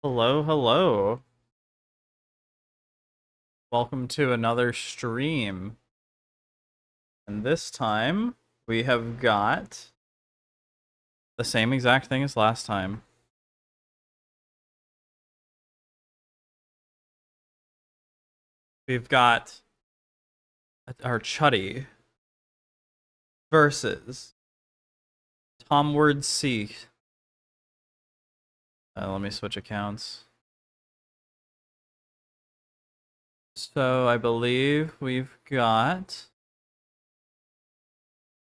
Hello, hello. Welcome to another stream. And this time, we have got the same exact thing as last time. We've got our Chuddy versus TommC. Let me switch accounts. So I believe we've got...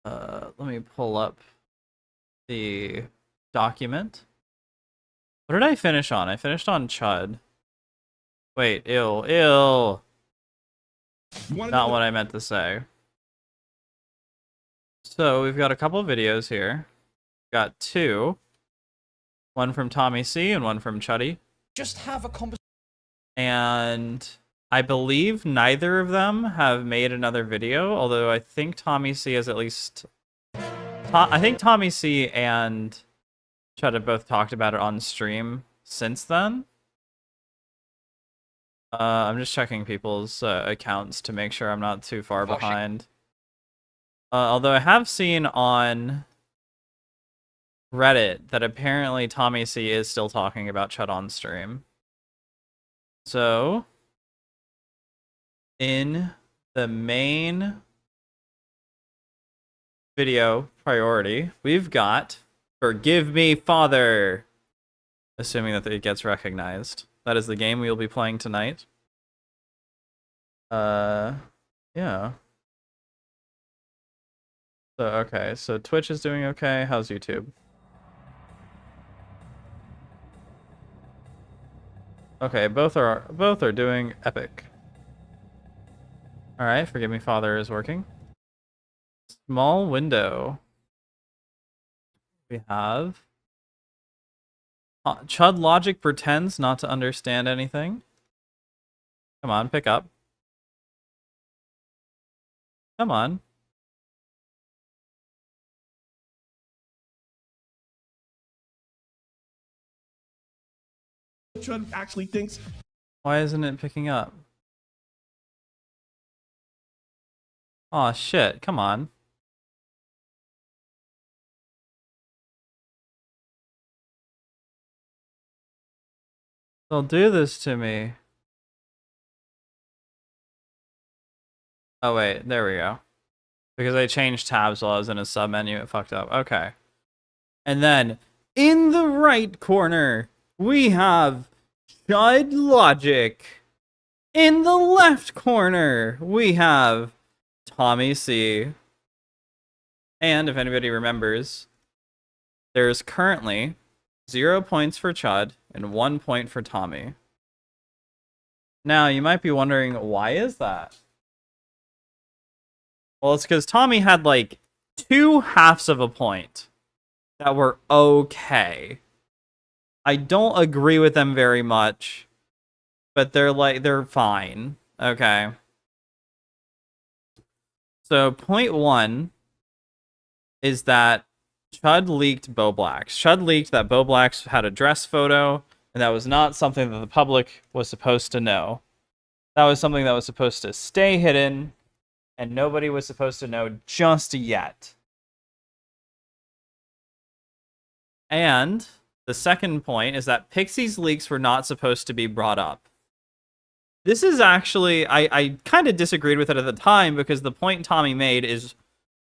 let me pull up the document. What did I finish on? I finished on Chud. Wait, ill. Not what I meant to say. So we've got a couple videos here. Got two. One from TommyC and one from Chuddy. Just have a conversation. And I believe neither of them have made another video, although I think TommyC has at least... I think TommyC and Chud have both talked about it on stream since then. I'm just checking people's accounts to make sure I'm not too far behind. Although I have seen on Reddit that apparently TommyC is still talking about Chud on stream. So, in the main video priority, we've got Forgive Me, Father. Assuming that it gets recognized. That is the game we will be playing tonight. Yeah. So, okay, so Twitch is doing okay. How's YouTube? Okay, both are doing epic. All right, Forgive Me, Father is working. Small window. We have Chud logic pretends not to understand anything. Come on, pick up. Come on. Chud actually thinks. Why isn't it picking up? Aw, shit. Come on. They'll do this to me. Oh, wait. There we go. Because I changed tabs while I was in a sub-menu, it fucked up. Okay. And then, in the right corner, we have Chud Logic. In the left corner, we have TommyC. And if anybody remembers, there's currently 0 points for Chud and 1 point for Tommy. Now, you might be wondering, why is that? Well, it's because Tommy had like 2/2 of a point that were okay. I don't agree with them very much, but they're fine. Okay. So point 1 is that Chud leaked Bo Black's. Chud leaked that Bo Black's had a dress photo, and that was not something that the public was supposed to know. That was something that was supposed to stay hidden, and nobody was supposed to know just yet. And the second point is that Pixie's leaks were not supposed to be brought up. This is actually, I kind of disagreed with it at the time because the point Tommy made is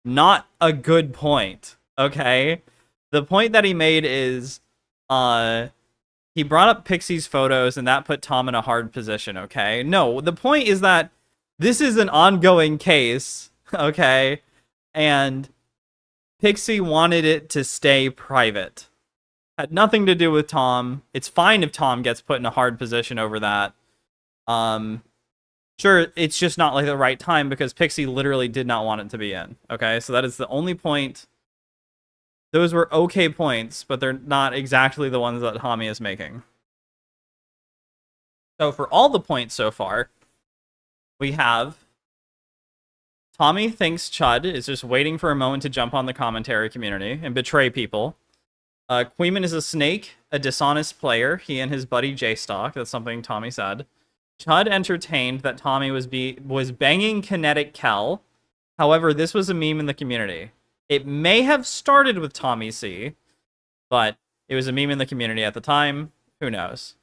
not a good point, okay? The point that he made is, he brought up Pixie's photos and that put Tom in a hard position, okay? No, the point is that this is an ongoing case, okay? And Pixie wanted it to stay private. Had nothing to do with Tom. It's fine if Tom gets put in a hard position over that. Sure, it's just not like the right time because Pixie literally did not want it to be in. Okay, so that is the only point. Those were okay points, but they're not exactly the ones that Tommy is making. So for all the points so far, we have Tommy thinks Chud is just waiting for a moment to jump on the commentary community and betray people. Queeman is a snake, a dishonest player. He and his buddy J-Stock. That's something Tommy said. Chud entertained that Tommy was banging Kinetic Kel. However, this was a meme in the community. It may have started with TommyC, but it was a meme in the community at the time. Who knows?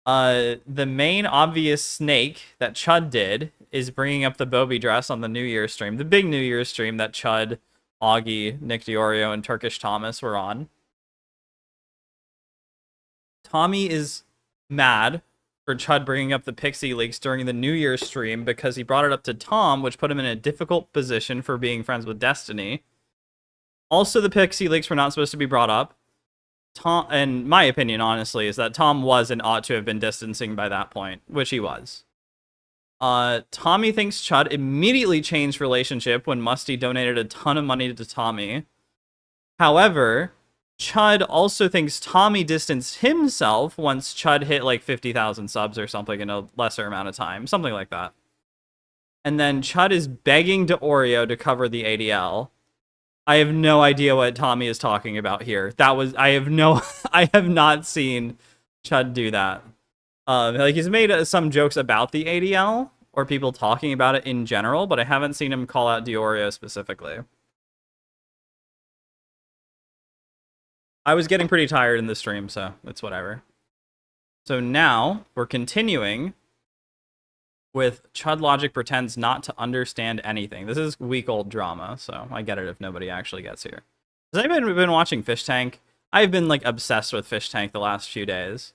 The main obvious snake that Chud did is bringing up the Bobby dress on the New Year's stream. The big New Year's stream that Chud, Augie, Nick Diorio, and Turkish Thomas were on. Tommy is mad for Chud bringing up the Pixie leaks during the New Year's stream because he brought it up to Tom, which put him in a difficult position for being friends with Destiny. Also, the Pixie leaks were not supposed to be brought up. Tom, and my opinion, honestly, is that Tom was and ought to have been distancing by that point, which he was. Tommy thinks Chud immediately changed relationship when Musty donated a ton of money to Tommy. However, Chud also thinks Tommy distanced himself once Chud hit like 50,000 subs or something in a lesser amount of time. Something like that. And then Chud is begging Diorio to cover the ADL. I have no idea what Tommy is talking about here. I have not seen Chud do that. Like he's made some jokes about the ADL or people talking about it in general, but I haven't seen him call out Diorio specifically. I was getting pretty tired in the stream, so it's whatever. So now we're continuing with Chud Logic pretends not to understand anything. This is week-old drama, so I get it if nobody actually gets here. Has anybody been watching Fish Tank? I've been like obsessed with Fish Tank the last few days.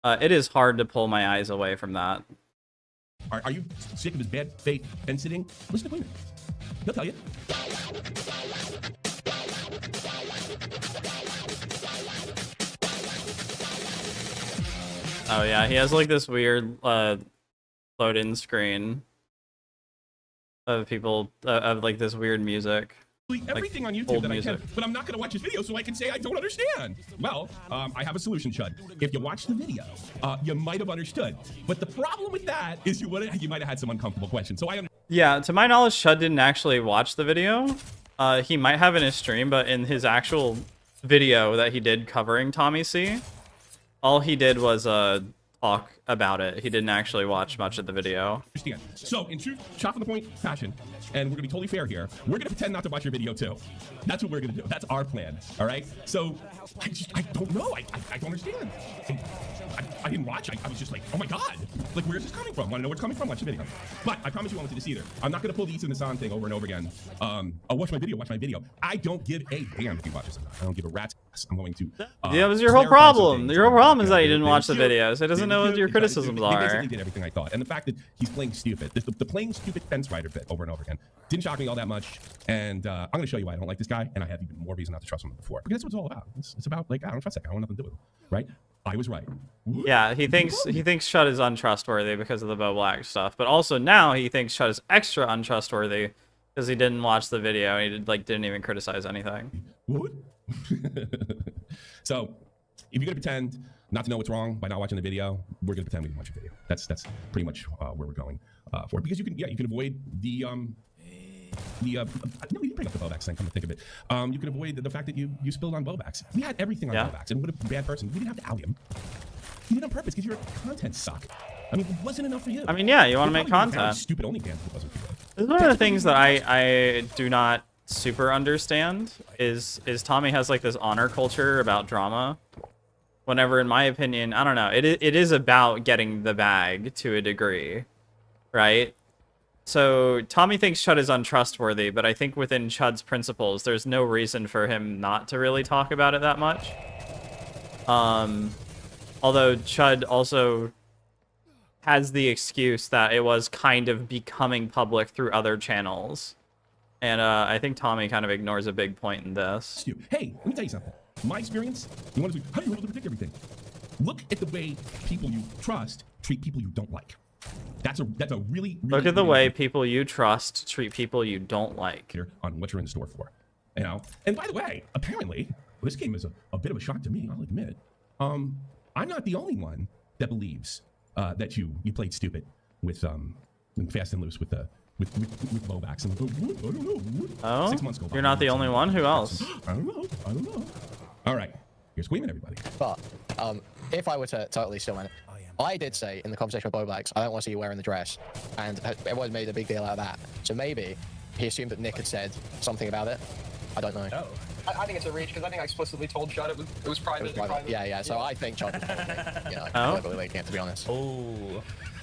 It is hard to pull my eyes away from that. Are you sick of his bad faith and sitting? Listen to Queen. He'll tell you. Oh yeah, he has like this weird load-in screen of people of like this weird music. Everything like on YouTube that I can, but I'm not going to watch his video so I can say I don't understand. Well, I have a solution, Chud. If you watch the video, you might have understood. But the problem with that is you might have had some uncomfortable questions. So yeah, to my knowledge, Chud didn't actually watch the video. He might have in his stream, but in his actual video that he did covering TommyC, all he did was talk about it. He didn't actually watch much of the video. Understand. So, in true chop on the point fashion, and we're gonna be totally fair here, we're gonna pretend not to watch your video too. That's what we're gonna do. That's our plan. All right. So, I don't know. I don't understand. I didn't watch. I was just like, oh my god, like where's this coming from? Want to know where it's coming from? Watch the video. But I promise you I won't do this either. I'm not gonna pull the Eats in the Sun thing over and over again. Oh, watch my video. Watch my video. I don't give a damn if you watch this or not. I don't give a rat's ass. I'm going to. Yeah, that was your whole problem. Your whole problem is that you didn't watch the videos. It doesn't know what your criticisms are. He basically did everything I thought, and the fact that he's playing stupid, the playing stupid fence rider bit over and over again, didn't shock me all that much. And I'm going to show you why I don't like this guy, and I have even more reason not to trust him than before. Because that's what it's all about. It's about like I don't trust that guy. I want nothing to do with him, right? I was right. Yeah, he thinks Chud is untrustworthy because of the Bo Black stuff, but also now he thinks Chud is extra untrustworthy because he didn't watch the video and he didn't even criticize anything. What? So, if you're gonna pretend not to know what's wrong by not watching the video, we're gonna pretend we didn't watch your video. That's pretty much where we're going for it. Because you can avoid the no, we didn't bring up the Bovax thing, come to think of it. You could avoid the fact that you spilled on Bovax. We had everything on Bovax, and what a bad person. We didn't have to out him. You did it on purpose because your content suck. I mean, it wasn't enough for you. I mean, yeah, you want to make content. Stupid OnlyFans if it wasn't for you. This is one of the things that I do not super understand is Tommy has like this honor culture about drama. Whenever, in my opinion, I don't know, it is about getting the bag to a degree, right? So Tommy thinks Chud is untrustworthy, but I think within Chud's principles, there's no reason for him not to really talk about it that much. Although Chud also has the excuse that it was kind of becoming public through other channels. And I think Tommy kind of ignores a big point in this. Hey, let me tell you something. My experience, how do you able to predict everything? Look at the way people you trust treat people you don't like. That's a really look at the way people you trust treat people you don't like. On what you're in the store for, you know. And by the way, apparently this game is a bit of a shock to me. I'll admit. I'm not the only one that believes that you played stupid with Fast and Loose with with blowbacks. And I don't know. Oh, 6 months go by. you're not the only one. Who else? I don't know. All right, here's Queen and everybody. But if I were to totally steal man, I did say in the conversation with Blowbacks, I don't want to see you wearing the dress, and everyone made a big deal out of that. So maybe he assumed that Nick had said something about it. I don't know. Oh. I think it's a reach because I think I explicitly told Chud it was private. It was private. Yeah. So I think Chud was probably, Oh. leaking it, to be honest. Oh.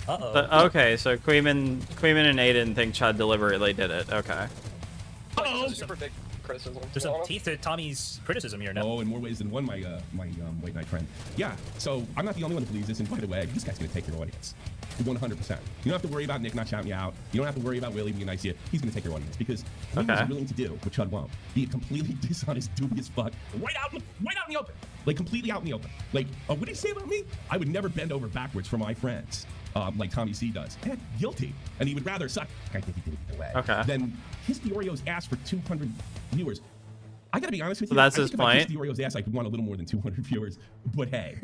Okay, so Queeman and Aiden think Chud deliberately did it. Okay. Oh, super big criticism. There's some teeth to Tommy's criticism here now. Oh, in more ways than one, my white knight friend. Yeah, so I'm not the only one who believes this, and by the way, this guy's gonna take your audience. 100%. You don't have to worry about Nick not shouting you out. You don't have to worry about Willie being nice to you. He's gonna take your audience because he was willing to do what Chud won't. Be a completely dishonest, dubious fuck, right out in the open. Like, completely out in the open. Like, what did he say about me? I would never bend over backwards for my friends. Like Tommy C does. And guilty. And he would rather suck, I think he did it either way, than kiss the Oreo's ass for 200 viewers. I gotta be honest with you. That's his point. If I kissed the Oreo's ass, I could want a little more than 200 viewers. But hey,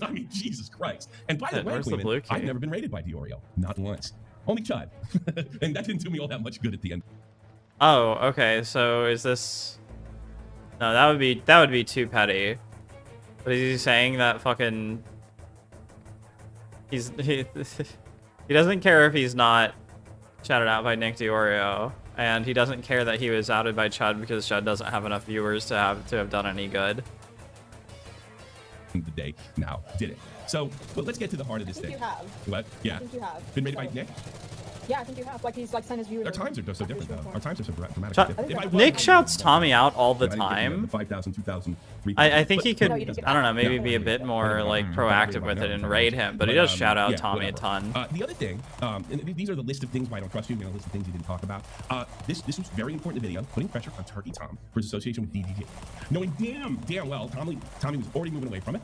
I mean, Jesus Christ. And by the way, Queen, I've never been rated by the Oreo. Not once. Only Chud. And that didn't do me all that much good at the end. Oh, okay. So is this? No, that would be too petty. But is he saying that fucking? He doesn't care if he's not shouted out by Nick DiOrio, and he doesn't care that he was outed by Chud because Chud doesn't have enough viewers to have done any good. The day now did it. So, but let's get to the heart of this thing. You have. What? Yeah. I think you have. Been rated by Nick? Yeah, I think you have. Like, he's like sent his viewers. Our times are so different though. Our times are so dramatic. Nick shouts Tommy out all the time. 5,000, 2,000, 3,000. I think he could, I don't know, maybe be a bit more like proactive with it and raid him, but he does shout out Tommy a ton. The other thing, and these are the list of things why I don't trust you, a list of things he didn't talk about. This was very important in the video, putting pressure on Turkey Tom for his association with DDG. Knowing damn well Tommy was already moving away from it.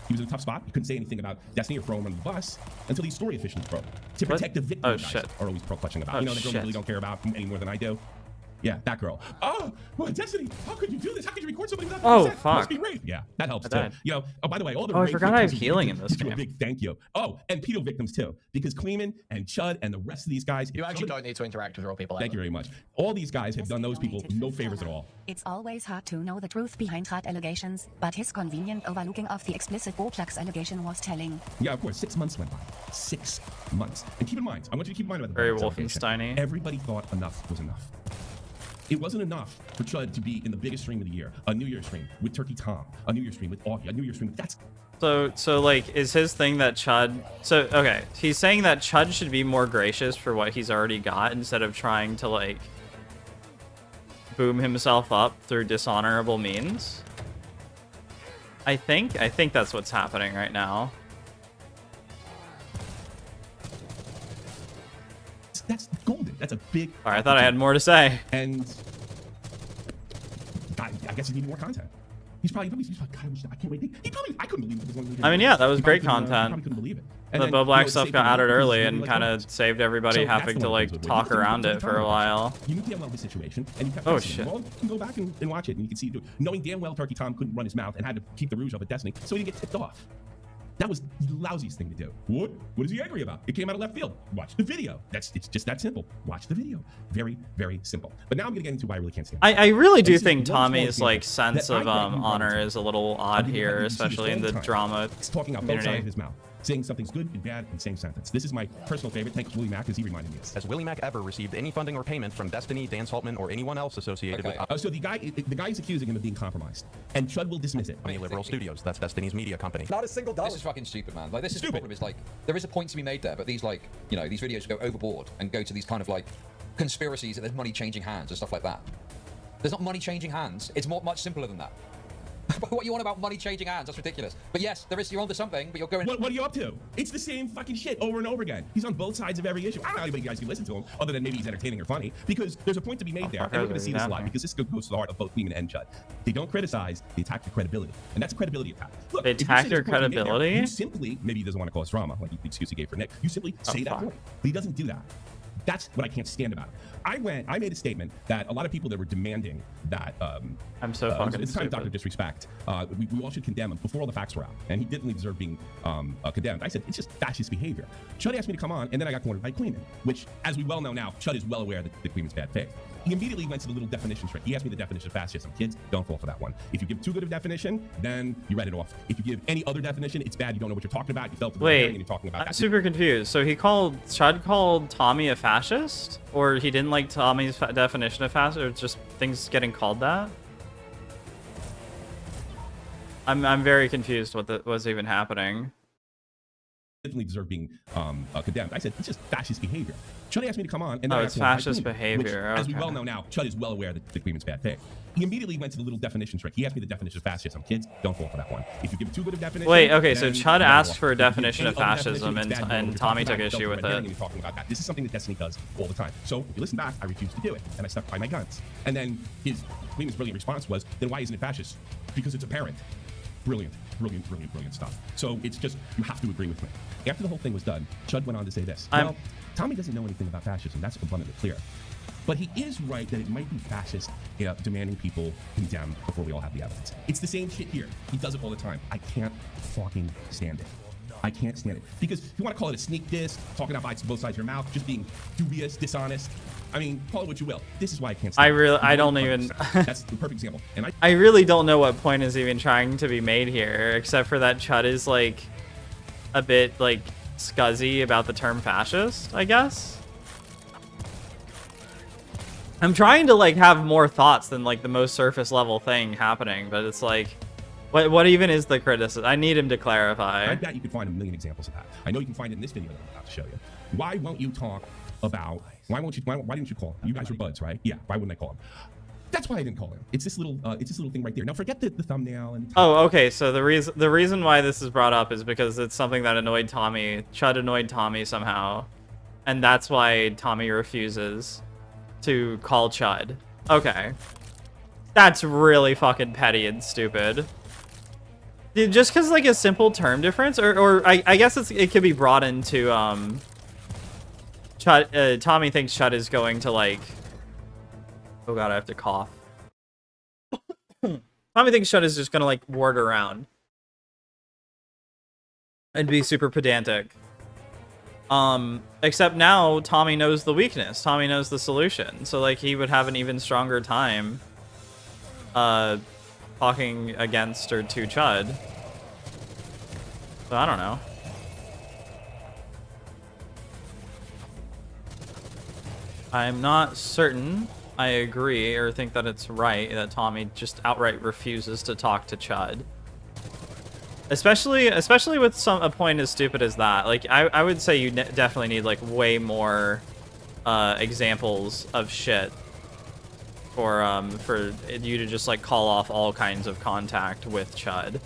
He was in a tough spot. He couldn't say anything about Destiny or throw him under the bus until these story officials broke. To protect the victim, guys are always pro-clutching about. The girl you really don't care about any more than I do. Yeah, that girl. Oh, well, Destiny, how could you do this? How could you record something without consent? Fuck. Must be rape. Yeah, that helps too. Oh, by the way, all the I forgot I have healing in this game. A big thank you. Oh, and pedo victims too, because Queeman and Chud and the rest of these guys. You actually don't need to interact with real people. Thank you very much. All these guys have done those people no favors at all. It's always hard to know the truth behind hard allegations, but his convenient overlooking of the explicit Boplax allegation was telling. Yeah, of course. 6 months went by. 6 months. And keep in mind, I want you to keep in mind about the Very Wolfenstein-y. Everybody thought enough was enough. It wasn't enough for Chud to be in the biggest stream of the year, a New Year's stream with Turkey Tom, a New Year's stream with Augie, a New Year's stream with that's. So like, is his thing that Chud? So okay, he's saying that Chud should be more gracious for what he's already got instead of trying to like boom himself up through dishonorable means. I think that's what's happening right now. That's golden. That's a big. All right, I thought I had more to say. And I guess he needed more content. He's probably God, I can't wait. I couldn't believe it. I mean, yeah, that was great probably content. couldn't believe it. The Bo Black stuff got added early and kind of saved everybody having to like talk around it for a while. You knew damn well the situation, and you kept. Oh shit! Well, you can go back and watch it, and you can see, knowing damn well Turkey Tom couldn't run his mouth and had to keep the rouge up at Destiny, so he didn't get tipped off. That was the lousiest thing to do. What is he angry about? It came out of left field. Watch the video. It's just that simple. Watch the video. Very, very simple. But now I'm gonna get into why I really can't stand it. I really do think Tommy's like sense of honor is a little odd here, especially in the drama He's talking out both sides of his mouth, saying something's good and bad in the same sentence. This is my personal favorite. Thanks to Willie Mack, because he reminded me of this. Has Willie Mack ever received any funding or payment from Destiny, Dan Saltman, or anyone else associated with so the guy is accusing him of being compromised, and Chud will dismiss it. Liberal Studios? That's Destiny's media company. Not a single dollar. This is fucking stupid, man. Like, this is the problem. Is like, there is a point to be made there, but these like, these videos go overboard and go to these kind of like conspiracies that there's money changing hands and stuff like that. There's not money changing hands. It's much simpler than that. What you want about money changing hands? That's ridiculous. But yes, there is. You're onto something, but you're going. What are you up to? It's the same fucking shit over and over again. He's on both sides of every issue. I don't know anybody you guys can listen to him, other than maybe he's entertaining or funny, because there's a point to be made there. And we're going to see this a lot, because this goes to the heart of both Queeman and Chud. They don't criticize, they attack their credibility, and that's a credibility attack. Look, they attack their credibility. You simply, maybe he doesn't want to cause drama, like the excuse he gave for Nick. You simply say that point, but he doesn't do that. That's what I can't stand about it. I made a statement that a lot of people that were demanding that I'm so fucking it's kind of Dr. stupid. Disrespect. We all should condemn him before all the facts were out, and he didn't deserve being condemned. I said it's just fascist behavior. Chud asked me to come on, and then I got cornered by Queeman, which, as we well know now, Chud is well aware that Queeman's bad faith. He immediately went to the little definition trick. He asked me the definition of fascism. Kids, don't fall for that one. If you give too good of a definition, then you write it off. If you give any other definition, it's bad. You don't know what you're talking about. You felt Wait, you're talking about I'm super confused. So Chud called Tommy a fascist? Or he didn't like Tommy's definition of fascist? Or just things getting called that? I'm very confused what was even happening. Definitely deserve being condemned. I said it's just fascist behavior. Chud asked me to come on, and then It's fascist behavior. Which, as we Okay. well know now, Chud is well aware that Queeman's bad faith. He immediately went to the little definition trick. He asked me the definition of fascism. Kids, don't fall for that one. If you give too good of a definition, Wait, okay, so then Chud you asked write it for a off. If you give definition any of other fascism, definition, it's bad. You don't know and what you're Tommy talking took about. issue with Don't it. remember me talking about that. This is something that Destiny does all the time. So if you listen back, I refused to do it, and I stuck by my guns. And then Queeman's brilliant response was, then why isn't it fascist? Because it's apparent. Brilliant stuff. So it's just, you have to agree with me. After the whole thing was done, Chud went on to say this. Well, Tommy doesn't know anything about fascism. That's abundantly clear. But he is right that it might be fascist, demanding people condemned before we all have the evidence. It's the same shit here. He does it all the time. I can't fucking stand it. I can't stand it. Because if you want to call it a sneak diss, talking out both sides of your mouth, just being dubious, dishonest, I mean, call it what you will. This is why I can't stand it. I don't even... That's the perfect example. And I really don't know what point is even trying to be made here, except for that Chud is, like, a bit, like, scuzzy about the term fascist, I guess. I'm trying to, like, have more thoughts than, like, the most surface level thing happening, but it's like, what even is the criticism? I need him to clarify. I bet you can find a million examples of that. I know you can find it in this video that I'm about to show you. Why won't you talk about, why didn't you call him? You guys are buds, right? Yeah, why wouldn't I call him? That's why I didn't call him. It's this little thing right there. Now forget the thumbnail and... Oh, okay, so the reason why this is brought up is because it's something that annoyed Tommy. Chud annoyed Tommy somehow. And that's why Tommy refuses to call Chud. Okay. That's really fucking petty and stupid. Dude, just because, like, a simple term difference, or I guess it could be brought into, Chud, Tommy thinks Chud is going to, like, oh god, I have to cough. Tommy thinks Chud is just gonna, like, ward around and be super pedantic. Except now Tommy knows the weakness. Tommy knows the solution. So, like, he would have an even stronger time, talking against or to Chud. So I don't know. I'm not certain I agree or think that it's right that Tommy just outright refuses to talk to Chud. Especially with a point as stupid as that. Like, I would say you definitely need, like, way more examples of shit for you to just, like, call off all kinds of contact with Chud.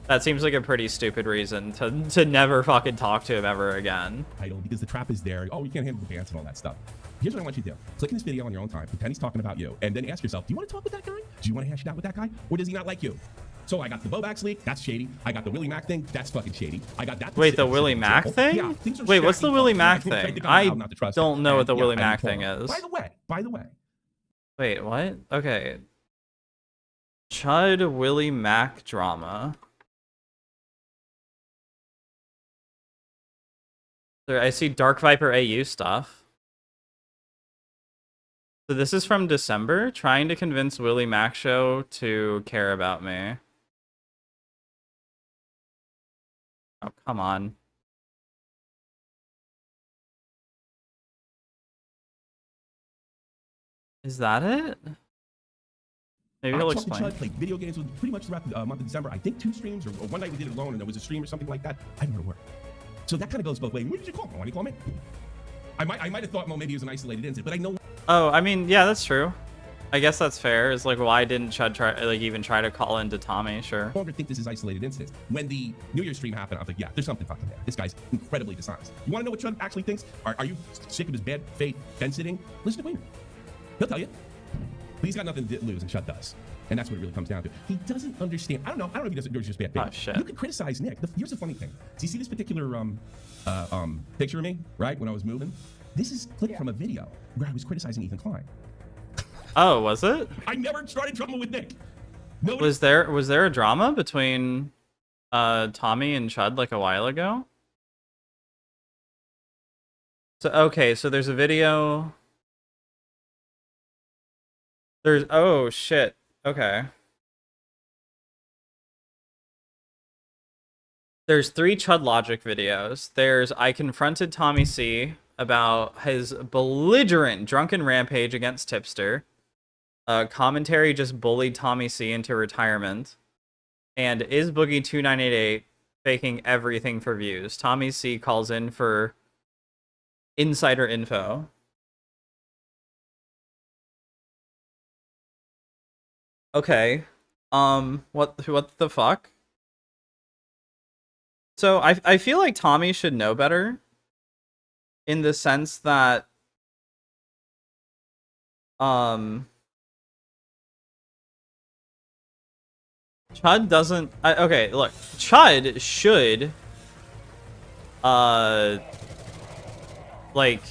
That seems like a pretty stupid reason to never fucking talk to him ever again. Title, because the trap is there. Oh, you can't handle the dance and all that stuff. Here's what I want you to do. Click in this video on your own time. Pretend he's talking about you. And then ask yourself, do you want to talk with that guy? Do you want to hash it out with that guy? Or does he not like you? So I got the Bobax leak. That's shady. I got the Willie Mack thing. That's fucking shady. I got that. Wait, the Willie Mack thing? Yeah, things are Wait, what's the shady. Willie Mack I tried to thing? come I out not to trust don't him. know what And, the yeah, Willie I Mack didn't thing call him. is. By the way. Wait, what? Okay. Chud Willie Mack drama. There, I see Dark Viper AU stuff. So this is from December, trying to convince Willie Mack Show to care about me. Oh, come on. Is that it? Maybe he'll Chuck and explain. Chud played video games with pretty much throughout the month of December. I think 2 streams, or one night we did it alone, and there was a stream or something like that. I don't know where. So that kind of goes both ways. When did you call me? Why did you call me? I might have thought, well, maybe it was an isolated incident, but I know. Oh, I mean, yeah, that's true. I guess that's fair. It's like, why didn't Chud even try to call into Tommy? Sure. I longer think this is isolated incidents. When the New Year's stream happened, I was like, yeah, there's something fucking there. This guy's incredibly dishonest. You want to know what Chud actually thinks? Are you sick of his bad faith fence sitting? Listen to Queen. He'll tell you. But he's got nothing to lose, and Chud does. And that's what it really comes down to. He doesn't understand. I don't know if he doesn't. There's just bad faith. Oh, shit. You could criticize Nick. Here's the funny thing. Do you see this particular picture of me, right, when I was moving? This is clip from a video where I was criticizing Ethan Klein. Oh, was it? I never started trouble with Nick. Nobody. Was there a drama between Tommy and Chud like a while ago? So okay, so there's a video. There's oh shit. Okay. There's 3 Chud Logic videos. There's I confronted TommyC about his belligerent drunken rampage against Tipster. Commentary just bullied TommyC into retirement. And is Boogie 2988 faking everything for views? TommyC calls in for insider info. Okay. What the fuck? So I feel like Tommy should know better in the sense that Chud doesn't okay, look. Chud should like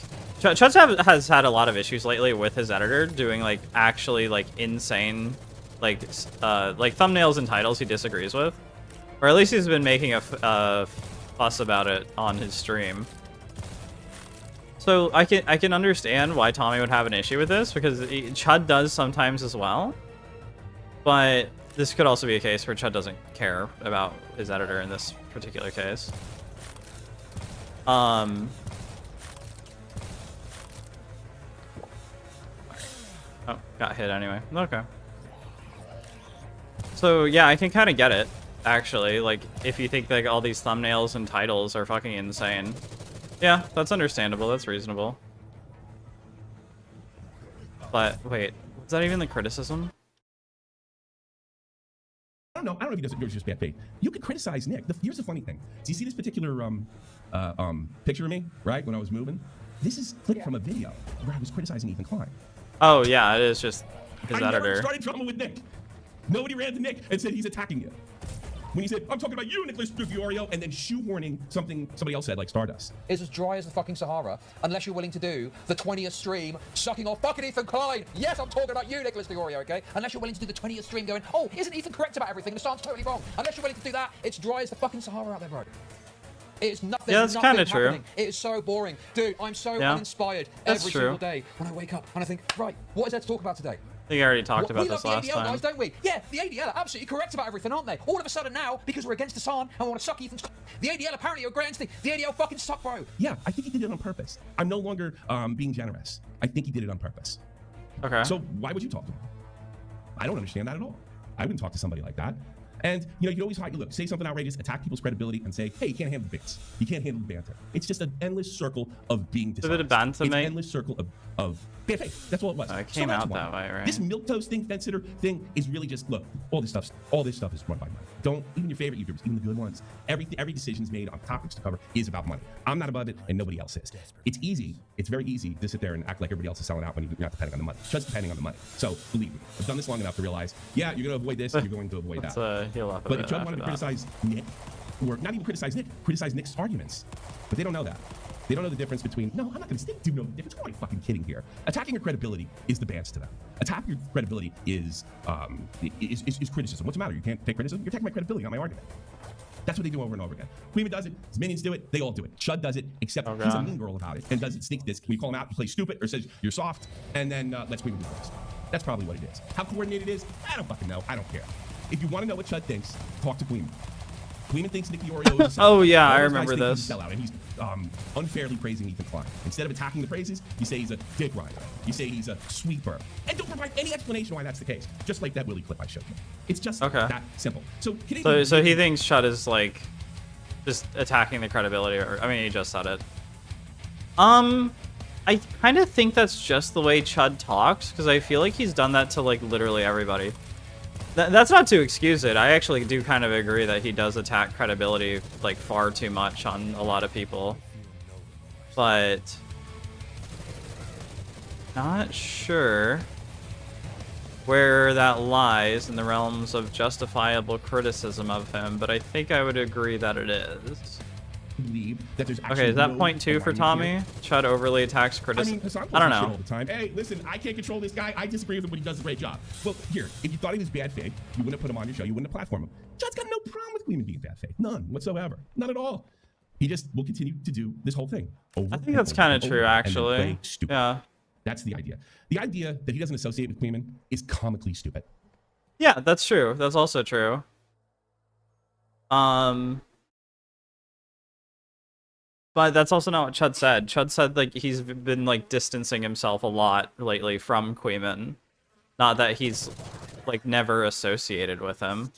Chud has had a lot of issues lately with his editor doing like actually like insane like thumbnails and titles he disagrees with. Or at least he's been making a fuss about it on his stream. So I can understand why Tommy would have an issue with this, because Chud does sometimes as well. But this could also be a case where Chud doesn't care about his editor in this particular case. Oh, got hit anyway. Okay. So yeah, I can kind of get it. Actually, like, if you think like all these thumbnails and titles are fucking insane. Yeah, that's understandable, that's reasonable. But, wait, was that even the criticism? I don't know if he does it. It was just bad faith. You could criticize Nick. Here's the funny thing. Do you see this particular picture of me, right, when I was moving? This is clip from a video where I was criticizing Ethan Klein. Oh, yeah, it is just his I editor. never started trouble with Nick. Nobody ran to Nick and said he's attacking you. When he said, I'm talking about you, Nicholas Fiorio, and then shoehorning something somebody else said, like Stardust. It's as dry as the fucking Sahara, unless you're willing to do the 20th stream sucking off fucking Ethan Klein. Yes, I'm talking about you, Nicholas Fiorio, okay? Unless you're willing to do the 20th stream going, oh, isn't Ethan correct about everything? The stance totally wrong. Unless you're willing to do that, it's dry as the fucking Sahara out there, bro. It's nothing. Yeah, that's kind of true. It is so boring. Dude, I'm so uninspired That's every true. single day when I wake up and I think, right, what is there to talk about today? I think I already talked about We this love last the ADL time. guys, don't we? Yeah, the ADL are absolutely correct about everything, aren't they? All of a sudden now, because we're against Hassan and we want to suck Ethan's... The ADL apparently are against the ADL fucking suck, bro. Yeah, I think he did it on purpose. I'm no longer being generous. I think he did it on purpose. Okay. So why would you talk to him? I don't understand that at all. I wouldn't talk to somebody like that. And, you know, you always look, say something outrageous, attack people's credibility, and say, hey, you can't handle the bits. You can't handle the banter. It's just an endless circle of being dishonest. A bit of banter, it's mate. An endless circle of bad faith. That's all it was. It came out that way, right? This milquetoast thing, fence sitter thing, is really just, look, all this stuff is run by money. Don't, even your favorite YouTubers, even the good ones, every decision's made on topics to cover is about money. I'm not above it, and nobody else is. It's very easy to sit there and act like everybody else is selling out when you're not depending on the money. Just depending on the money. So, believe me, I've done this long enough to realize, yeah, you're going to avoid this, and you're going to avoid that. Let's heal up a But bit if Chud after wanted to that. criticize Nick, or not even criticize Nick's arguments. But they don't know that. They don't know the difference between, no, I'm not going to, they do know the difference. Who am I fucking kidding here? Attacking your credibility is the bans to them. Attacking your credibility is criticism. What's the matter? You can't take criticism? You're attacking my credibility, not my argument. That's what they do over and over again. Queen does it, his minions do it, they all do it. Chud does it, except he's a mean girl about it, and does it sneak this. We call him out, he plays stupid, or says, you're soft, and then lets Queen do the rest. That's probably what it is. How coordinated it is? I don't fucking know. I don't care. If you want to know what Chud thinks, talk to Queen. Queen thinks Nick Fiorio is a sellout. Oh, yeah, All I those guys remember think this. He's a sellout, and he's unfairly praising Ethan Klein. Instead of attacking the praises, you say he's a dick rider. You say he's a sweeper. And don't provide any explanation why that's the case. Just like that Willie clip I showed you. It's just that simple. So he thinks Chud is like just attacking the credibility, or I mean, he just said it. I kind of think that's just the way Chud talks, because I feel like he's done that to like literally everybody. That's not to excuse it. I actually do kind of agree that he does attack credibility like far too much on a lot of people. But not sure where that lies in the realms of justifiable criticism of him, but I think I would agree that it is. believe that there's actually Okay, is that no point 2 for alignment Tommy? here. Chud overly attacks I criticism. mean, Hassan I don't posts shit know. all the time. Hey, listen, I can't control this guy. I disagree with him, but he does a great job. Well, here, if you thought he was bad faith, you wouldn't have put him on your show. You wouldn't have platformed him. Chud's got no problem with women being bad faith. None whatsoever. Not at all. He just will continue to do this whole thing. I think that's kind of true, actually. Yeah. That's the idea. The idea that he doesn't associate with Queeman is comically stupid. Yeah, that's true. That's also true. But that's also not what Chud said. Chud said like he's been like distancing himself a lot lately from Queeman. Not that he's like never associated with him.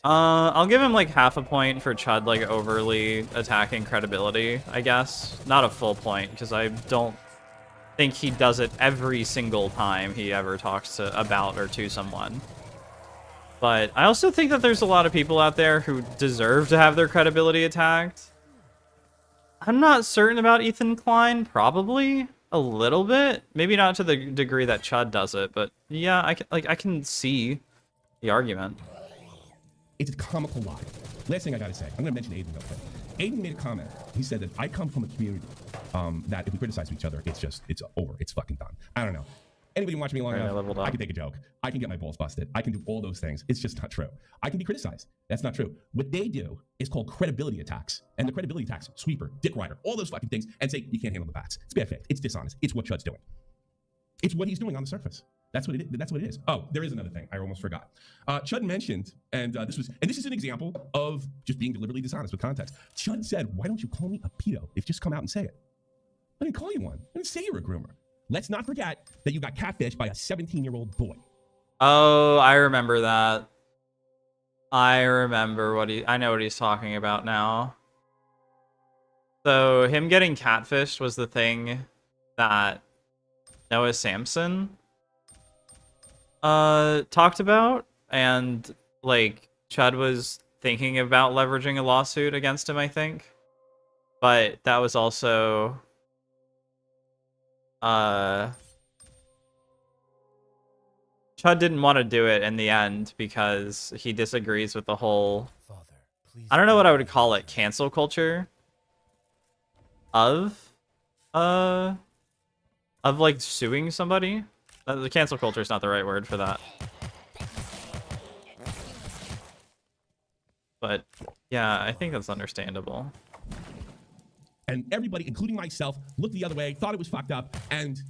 I'll give him like half a point for Chud like overly attacking credibility, I guess. Not a full point, because I don't think he does it every single time he ever talks about or to someone. But I also think that there's a lot of people out there who deserve to have their credibility attacked. I'm not certain about Ethan Klein, probably a little bit. Maybe not to the degree that Chud does it, but yeah, I can see the argument. It's a comical lie. Last thing I gotta say, I'm gonna mention Aiden real quick. Aiden made a comment. He said that I come from a community that if we criticize each other, it's over. It's fucking done. I don't know. Anybody watch me long enough, I can take a joke. I can get my balls busted. I can do all those things. It's just not true. I can be criticized. That's not true. What they do is called credibility attacks. And the credibility attacks, sweeper, dick rider, all those fucking things, and say you can't handle the facts. It's bad faith. It's dishonest. It's what Chud's doing. It's what he's doing on the surface. That's what it is. That's what it is. Oh, there is another thing. I almost forgot. Chud mentioned, and this is an example of just being deliberately dishonest with context. Chud said, "Why don't you call me a pedo? If just come out and say it." I didn't call you one. I didn't say you're a groomer. Let's not forget that you got catfished by a 17-year-old boy. Oh, I remember that. I remember I know what he's talking about now. So him getting catfished was the thing that Noah Samson talked about, and like Chud was thinking about leveraging a lawsuit against him, I think. But that was also Chud didn't want to do it in the end because he disagrees with the whole, I don't know what I would call it, cancel culture of like suing somebody. The cancel culture is not the right word for that. But yeah, I think that's understandable. And everybody, including myself, looked the other way, thought it was fucked up, and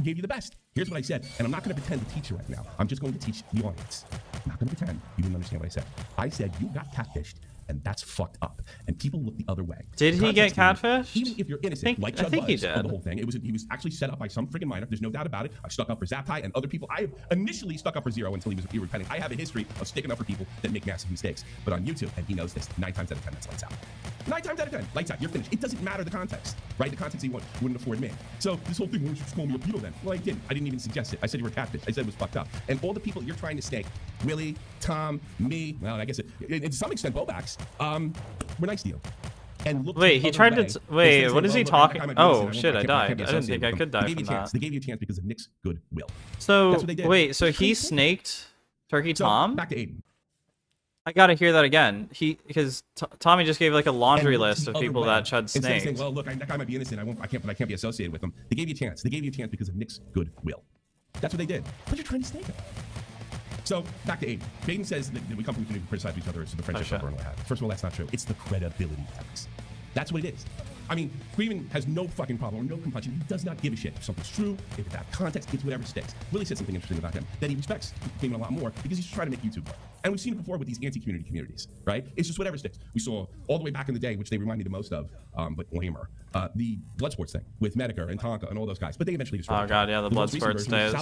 gave you the best. Here's what I said, and I'm not going to pretend to teach you right now. I'm just going to teach the audience. I'm not going to pretend you didn't understand what I said. I said you got catfished, and that's fucked up. And people look the other way. Did he get catfished? Even if you're innocent, like Chud he was did. of the whole thing, he was actually set up by some friggin' minor. There's no doubt about it. I stuck up for Zaptai and other people. I initially stuck up for Zero until he was repenting. I have a history of sticking up for people that make massive mistakes. But on YouTube, and he knows this, 9 times out of 10, that's lights out. 9 times out of 10, lights out. You're finished. It doesn't matter the context, right? The context he wouldn't afford me. So this whole thing, why don't you just call me a pedo then? Well, I didn't. I didn't even suggest it. I said you were catfish. I said it was fucked up. And all the people you're trying to stake, Willie, Tom, me, well, I guess to some extent, Bobaks, we're nice to you. And look, wait, he tried to. Wait, what is he talking? Oh shit, I died. I didn't think I could die from that. They gave you a chance because of Nick's goodwill. So that's what they did. Wait, so he snaked Turkey Tom? Back to Aiden. I gotta hear that again. Because Tommy just gave like a laundry list of people that Chud snaked. Instead of saying, well, look, that guy might be innocent. I can't be associated with him. They gave you a chance. They gave you a chance because of Nick's goodwill. That's what they did. But you're trying to snake him. So back to Aiden. Aiden says that we come from the community to criticize each other, so the friendship over and what have you. First of all, that's not true. It's the credibility tax. That's what it is. I mean, Queeman has no fucking problem or no compunction. He does not give a shit if something's true, if it's out of context, it's whatever sticks. Willie said something interesting about him, that he respects Queeman a lot more because he's trying to make YouTube work. And we've seen it before with these anti-community communities, right? It's just whatever sticks. We saw all the way back in the day, which they remind me the most of, but lamer, the blood sports thing with Medicare and Tonka and all those guys. But they eventually destroyed Oh god, yeah, the blood sports days.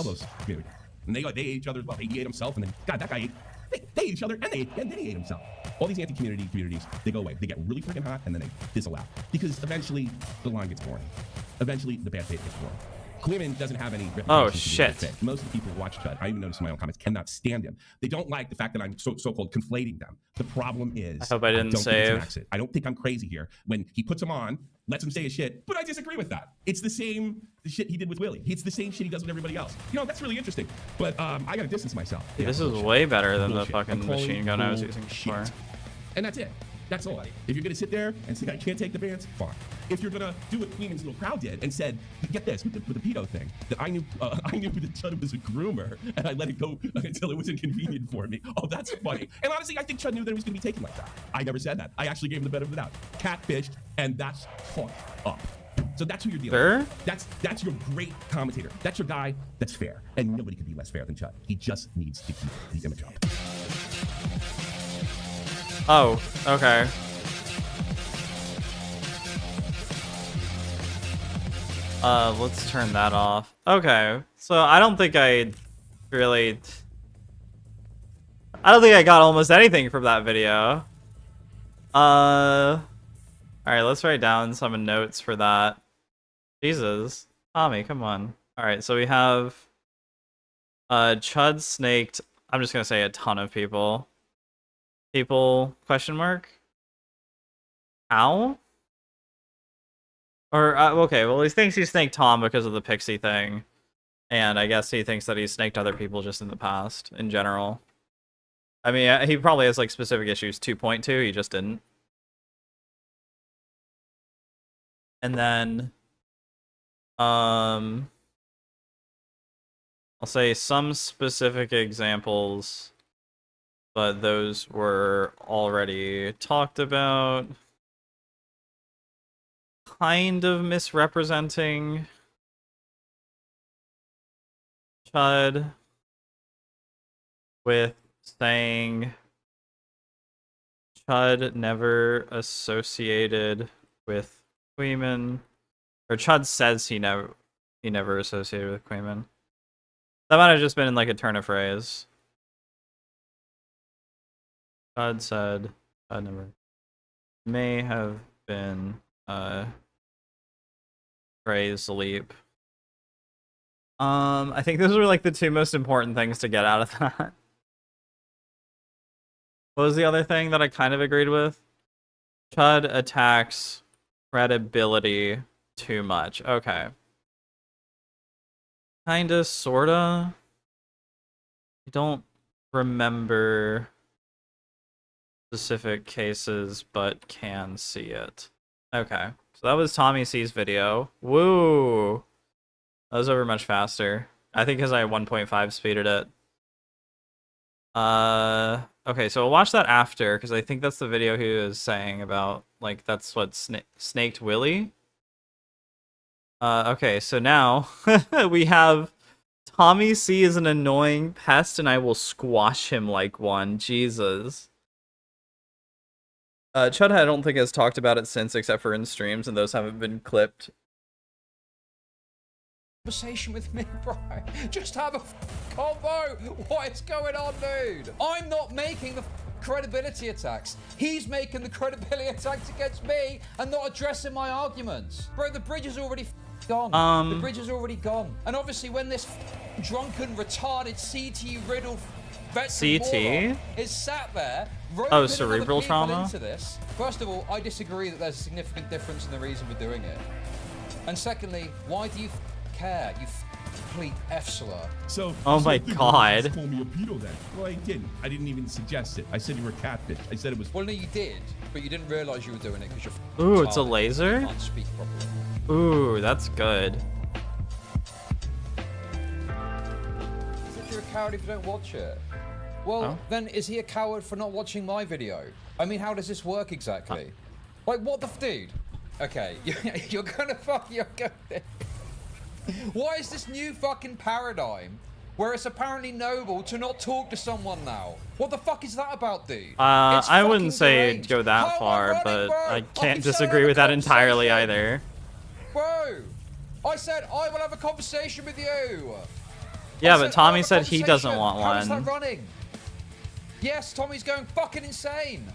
And they ate each other. Well, he ate himself, and then God, that guy ate. They ate each other, and then he ate himself. All these anti-community communities, they go away. They get really freaking hot, and then they fizzle out because eventually the line gets boring. Eventually, the bad faith gets boring. Queeman doesn't have any reputation. Oh to be shit! good faith. Most of the people who watch Chud, I even noticed in my own comments, cannot stand him. They don't like the fact that I'm so-called conflating them. The problem is, I hope I didn't save. I don't think I'm crazy here. When he puts him on, lets him say his shit, but I disagree with that. It's the same shit he did with Willie. It's the same shit he does with everybody else. You know, that's really interesting. But I got to distance myself. Dude, this is way better than the fucking machine gun I was using before. And that's it. That's all. If you're gonna sit there and say I can't take the bans, fine. If you're gonna do what Queen's little crowd did and said, get this with the pedo thing, that I knew that Chud was a groomer and I let it go until it was inconvenient for me. Oh, that's funny. And honestly, I think Chud knew that it was gonna be taken like that. I never said that. I actually gave him the benefit of the doubt. Catfished, and that's fucked up. So that's who you're dealing with. That's your great commentator. That's your guy that's fair. And nobody can be less fair than Chud. He just needs to keep the image up. Oh, okay. Let's turn that off. Okay, so I don't think I got almost anything from that video. Alright, let's write down some notes for that. Jesus. Tommy, come on. Alright, so we have Chud snaked, I'm just gonna say a ton of people. People, question mark? How? Or, okay, well, he thinks he snaked Tom because of the pixie thing. And I guess he thinks that he snaked other people just in the past, in general. I mean, he probably has, like, specific issues 2.2, he just didn't. And then, I'll say some specific examples, but those were already talked about. Kind of misrepresenting Chud with saying Chud never associated with Queeman, or Chud says he never associated with Queeman. That might have just been in like a turn of phrase. Chud said Chud never may have been phrase leap. I think those were like the two most important things to get out of that. What was the other thing that I kind of agreed with? Chud attacks credibility too much. Okay. Kinda, sorta. I don't remember specific cases, but can see it. Okay. So that was TommyC's video. Woo! That was over much faster. I think because I 1.5 speeded it. Okay, so we'll watch that after, because I think that's the video he was saying about, like, that's what snaked Willie. Okay, so now we have TommyC is an annoying pest, and I will squash him like one. Jesus. Chud, I don't think has talked about it since, except for in streams, and those haven't been clipped. Conversation with me, bro. Just have a convo. What is going on, dude? I'm not making the credibility attacks. He's making the credibility attacks against me and not addressing my arguments. Bro, the bridge is already gone. The bridge is already gone. And obviously when this drunken, retarded, CT riddled CT is sat there. Oh, cerebral trauma? Into this. First of all, I disagree that there's a significant difference in the reason we're doing it. And secondly, why do you care? You complete F-slur. So, oh my god. Call me a pedo then. Well, I didn't. I didn't even suggest it. I said you were a catfish. I said it was. Well, no, you did, but you didn't realize you were doing it because you're. Ooh, it's a laser? You can't speak properly. Ooh, that's good. You said you're a coward if you don't watch it. Well, then is he a coward for not watching my video? I mean, how does this work exactly? Like, what the dude? Okay, you're gonna Why is this new fucking paradigm where it's apparently noble to not talk to someone now? What the fuck is that about, dude? I wouldn't say it'd go that far, but I can't disagree with that entirely either. Bro, I said I will have a conversation with you. Yeah, but Tommy said he doesn't want one. How is that running? Yes, Tommy's going fucking insane.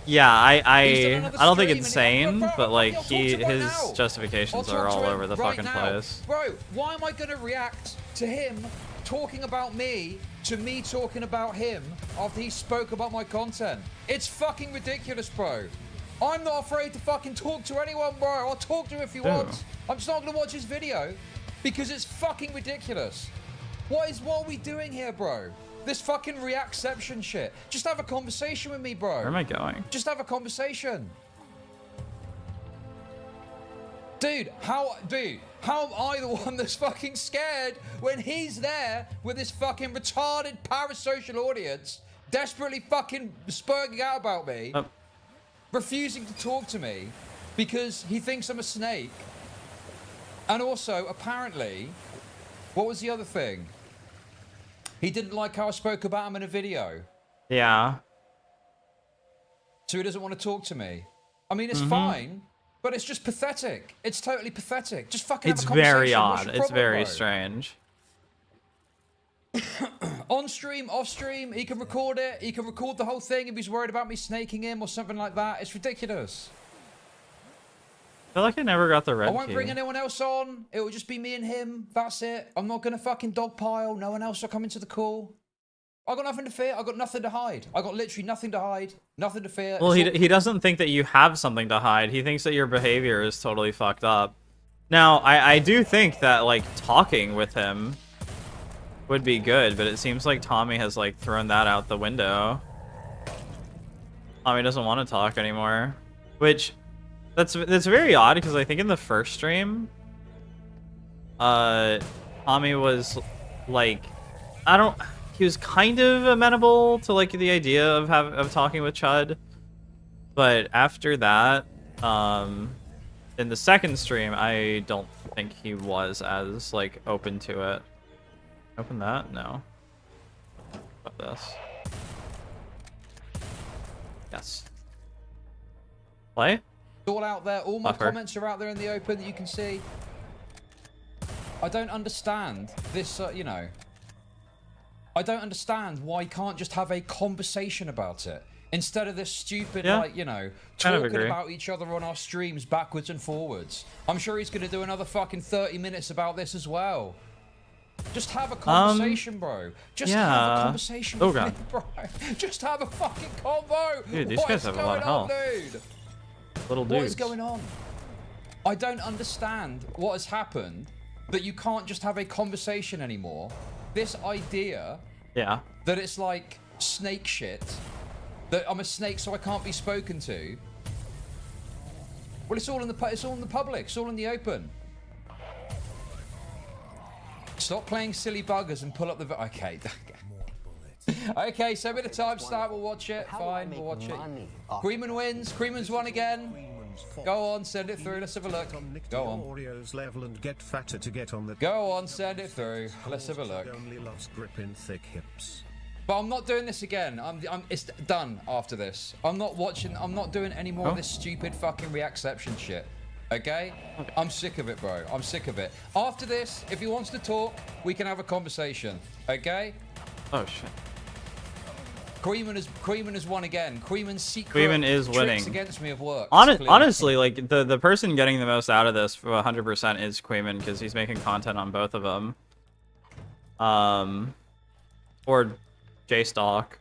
Yeah, I don't think insane, but like his justifications are all over the fucking place. Bro, why am I gonna react to him talking about me to me talking about him after he spoke about my content? It's fucking ridiculous, bro. I'm not afraid to fucking talk to anyone, bro. I'll talk to him if he wants. I'm just not gonna watch his video because it's fucking ridiculous. What are we doing here, bro? This fucking reacception shit. Just have a conversation with me, bro. Where am I going? Just have a conversation. Dude, how am I the one that's fucking scared when he's there with this fucking retarded parasocial audience, desperately fucking spurging out about me, refusing to talk to me because he thinks I'm a snake. And also, apparently, what was the other thing? He didn't like how I spoke about him in a video. Yeah. So he doesn't want to talk to me. I mean, it's fine. But it's just pathetic. It's totally pathetic. Just fucking have a conversation. It's very odd. What's your It's problem, very bro? strange. On stream, off stream, he can record it. He can record the whole thing if he's worried about me snaking him or something like that. It's ridiculous. I feel like I never got the red I won't key. bring anyone else on. It will just be me and him. That's it. I'm not gonna fucking dogpile. No one else will come into the call. I got nothing to fear. I got nothing to hide. I got literally nothing to hide. Nothing to fear. Well, It's all- he doesn't think that you have something to hide. He thinks that your behavior is totally fucked up. Now, I do think that, like, talking with him would be good, but it seems like Tommy has, like, thrown that out the window. Tommy doesn't want to talk anymore. Which, that's very odd, because I think in the first stream, Tommy was, like, he was kind of amenable to, like, the idea of talking with Chud, but after that, in the second stream, I don't think he was as, like, open to it. Open that? No. What about this? Yes. Play? It's all out there. All my Buffer. comments are out there in the open that you can see. I don't understand this, you know. I don't understand why you can't just have a conversation about it. Instead of this stupid, Yeah. like, you know, Kind of talking agree. about each other on our streams backwards and forwards. I'm sure he's going to do another fucking 30 minutes about this as well. Just have a conversation, bro. Just have a yeah. conversation Oh, with God. me, bro. Just have a fucking convo. Dude, these What guys is have a lot of going on, health. dude? Little dudes. What is going on? I don't understand what has happened that you can't just have a conversation anymore. This idea Yeah. that it's like snake shit, that I'm a snake so I can't be spoken to. Well, it's all in the public. It's all in the open. Stop playing silly buggers and pull up the. Okay. Okay, send me the timestamp. We'll watch it. Fine, we'll watch it. Creeman wins. Creeman's won again. Go on, send it through. Let's have a look. Go on. Oreos level and get fatter to get on the. Go on, send it through. Let's have a look. Only loves grip in thick hips. But I'm not doing this again. It's done after this. I'm not watching. I'm not doing any more of this stupid fucking reacception shit. Okay? I'm sick of it, bro. I'm sick of it. After this, if he wants to talk, we can have a conversation. Okay? Oh, shit. Creeman has won again. Creeman's secret Creeman is tricks winning. against me have worked. Honestly, like, the person getting the most out of this for 100% is Queeman, because he's making content on both of them. Or J-Stalk,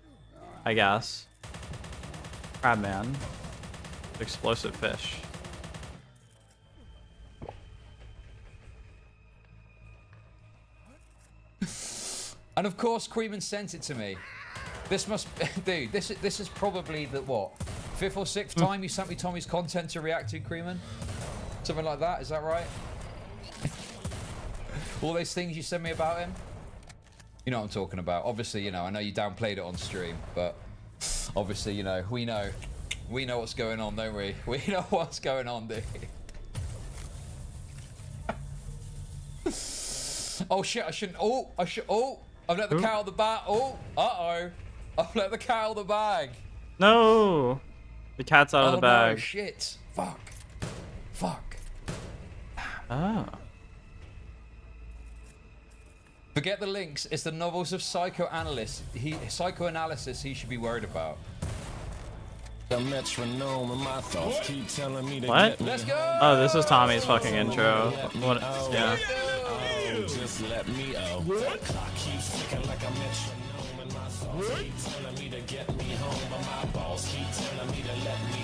I guess. Crabman. Explosive fish. And of course, Creeman sent it to me. This must, dude. This is probably the what, 5th or 6th time you sent me Tommy's content to react to, Creeman. Something like that. Is that right? All those things you sent me about him. You know what I'm talking about. Obviously, you know. I know you downplayed it on stream, but obviously, you know, we know what's going on, don't we? We know what's going on, dude. Oh shit! I shouldn't. Oh, I've let the cat out of the bag. Oh, I've let the cat out of the bag. No! The cat's out of the bag. No, shit. Fuck. Oh. Forget the links. It's the novels of psychoanalysis he should be worried about. The metronome in my thoughts keep telling me to What? Let's go! Oh, this is Tommy's fucking intro. What? Yeah. Just let me clock keeps ticking like a metronome in my thoughts keep telling me to get me home, but my balls keep telling me to let me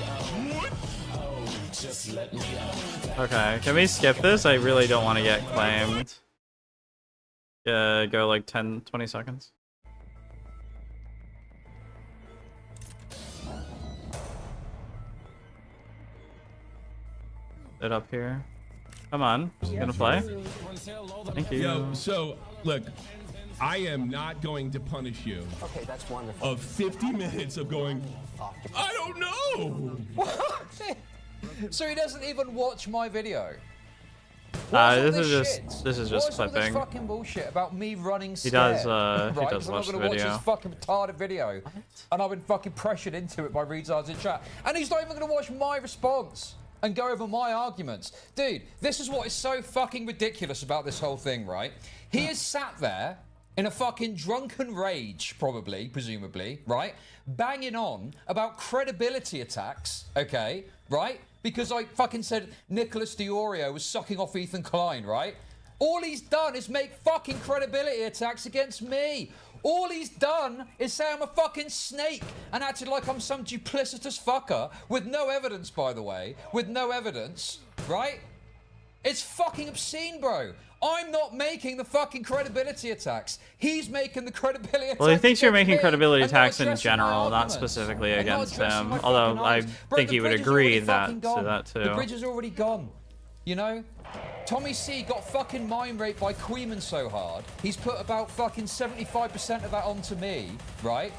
oh, just let me Okay, can we skip this? I really don't want to get claimed. Go like 10, 20 seconds. it up here. Come on. You gonna play? Thank you. Yo, so look, I am not going to punish you. Okay, that's wonderful. Of 50 minutes of going, I don't know. So he doesn't even watch my video. This is just What's all clipping. this fucking bullshit about me running He scared? does right? he does 'Cause I'm watch not the gonna watch video. his fucking retarded video, and I've been fucking pressured into it by retards in chat, and he's not even gonna watch my response and go over my arguments. Dude, this is what is so fucking ridiculous about this whole thing, right? He is sat there in a fucking drunken rage, probably, presumably, right? Banging on about credibility attacks, okay, right? Because I fucking said Nicholas Diorio was sucking off Ethan Klein, right? All he's done is make fucking credibility attacks against me. All he's done is say I'm a fucking snake and acted like I'm some duplicitous fucker with no evidence, by the way. With no evidence, right? It's fucking obscene, bro. I'm not making the fucking credibility attacks. He's making the credibility attacks. Well, he thinks you're against making me credibility and not attacks in addressing my general, not arguments. specifically And not against addressing him. my Although fucking I arguments. Bro, think the he would bridge is agree already that fucking to gone. that too. The bridge is already gone. You know? Tommy C got fucking mind raped by Queeman so hard, he's put about fucking 75% of that onto me, right?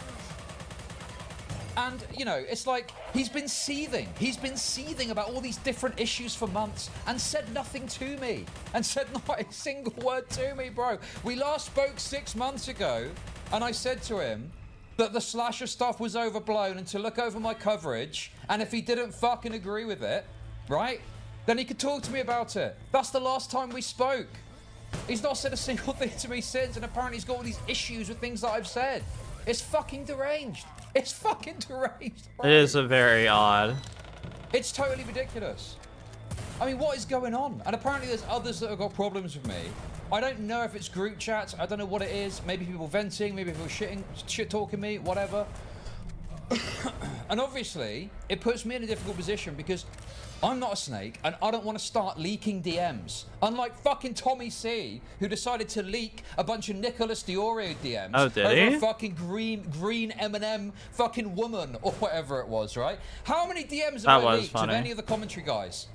And, you know, it's like, he's been seething. He's been seething about all these different issues for months and said nothing to me. And said not a single word to me, bro. We last spoke 6 months ago, and I said to him that the slasher stuff was overblown and to look over my coverage, and if he didn't fucking agree with it, right, then he could talk to me about it. That's the last time we spoke. He's not said a single thing to me since, and apparently he's got all these issues with things that I've said. It's fucking deranged. It's fucking deranged. It is a very odd. It's totally ridiculous. I mean, what is going on? And apparently there's others that have got problems with me. I don't know if it's group chats. I don't know what it is. Maybe people venting. Maybe people shit talking me. Whatever. And obviously, it puts me in a difficult position because I'm not a snake, and I don't want to start leaking DMs. Unlike fucking Tommy C, who decided to leak a bunch of Nicholas Diorio DMs Oh, did over he? a fucking green M&M fucking woman or whatever it was, right? How many DMs have I leaked of any of the commentary guys?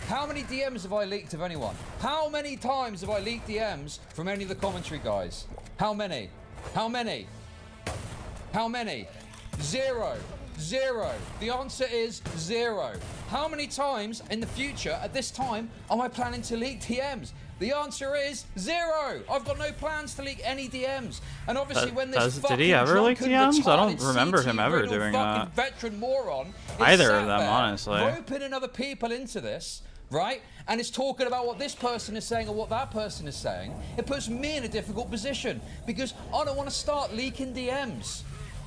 How many DMs have I leaked of anyone? How many times have I leaked DMs from any of the commentary guys? How many? How many? How many? Zero. Zero. The answer is zero. How many times in the future at this time am I planning to leak DMs? The answer is zero. I've got no plans to leak any DMs. And obviously when this Did he ever leak DMs? I don't remember him ever doing that. Veteran moron Either of them, honestly. roping in other people into this, right? And it's talking about what this person is saying or what that person is saying. It puts me in a difficult position because I don't want to start leaking DMs.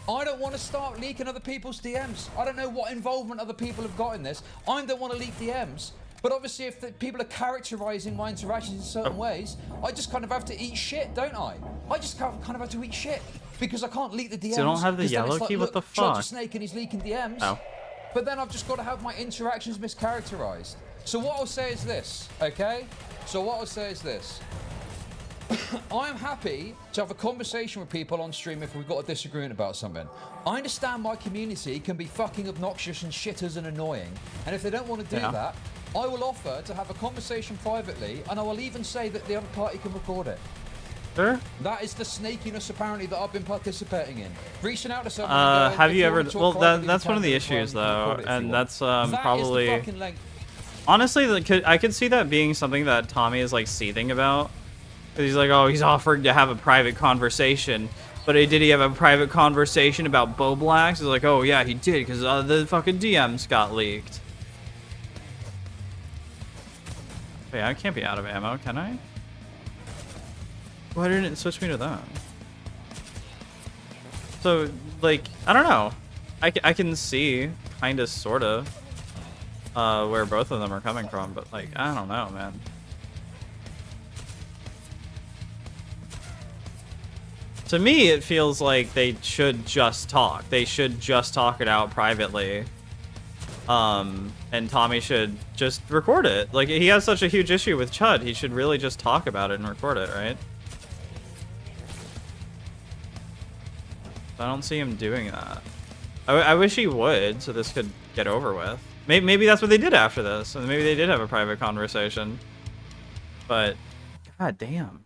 I don't want to start leaking other people's DMs. I don't know what involvement other people have got in this. I don't want to leak DMs. But obviously, if the people are characterizing my interactions in certain ways, I just kind of have to eat shit, don't I? I just kind of have to eat shit because I can't leak the DMs. So you don't have the 'cause then yellow it's like, key? What look, the fuck? Chud's a snake and he's leaking DMs. Oh. But then I've just got to have my interactions mischaracterized. So what I'll say is this, okay? So what I'll say is this. I'm happy to have a conversation with people on stream if we've got a disagreement about something. I understand my community can be fucking obnoxious and shitters and annoying, and if they don't want to do that, I will offer to have a conversation privately, and I will even say that the other party can record it. Sure. That is the snakiness apparently that I've been participating in. Reaching out to someone. And going, Have if you ever? want to talk Well, privately, that's you one can of the do it issues, privately, you can though, record it if you and want. that's That is the probably. fucking length. Honestly, I could see that being something that Tommy is like seething about. 'Cause he's like, oh, he's offering to have a private conversation. But did he have a private conversation about Bo Blacks? He's like, oh yeah, he did, because the fucking DMs got leaked. Wait, I can't be out of ammo, can I? Why didn't it switch me to that? So, like, I don't know. I can see, kind of, sort of, where both of them are coming from, but, like, I don't know, man. To me, it feels like they should just talk. They should just talk it out privately. And Tommy should just record it. Like, he has such a huge issue with Chud, he should really just talk about it and record it, right? I don't see him doing that. I wish he would, so this could get over with. Maybe that's what they did after this, and maybe they did have a private conversation. But, god damn.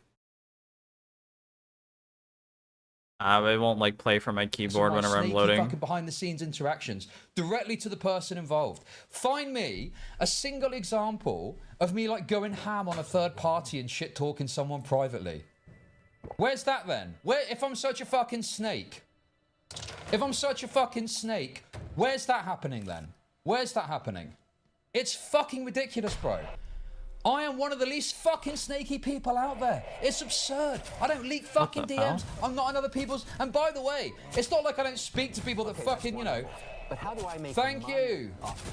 It won't like play from my keyboard whenever I'm loading. Fucking behind the scenes interactions directly to the person involved. Find me a single example of me like going ham on a third party and shit talking someone privately. Where's that then? Where, if I'm such a fucking snake? If I'm such a fucking snake, where's that happening then? Where's that happening? It's fucking ridiculous, bro. I am one of the least fucking snaky people out there. It's absurd. I don't leak fucking DMs. I'm not on other people's. And by the way, it's not like I don't speak to people that fucking, you know. But how do I make Thank you.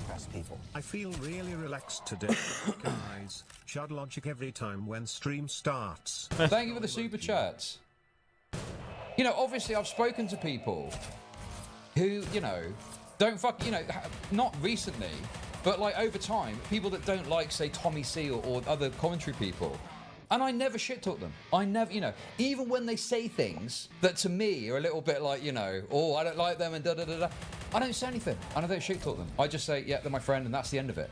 Press people? I feel really relaxed today, guys. Chud logic every time when stream starts. Thank you for the super chats. You know, obviously I've spoken to people who, you know, don't fuck, you know, not recently, but like over time, people that don't like, say, TommyC or other commentary people. And I never shit talk them. I never, you know, even when they say things that to me are a little bit like, you know, oh, I don't like them and da da da da. I don't say anything and I don't shit talk them. I just say, yeah, they're my friend and that's the end of it.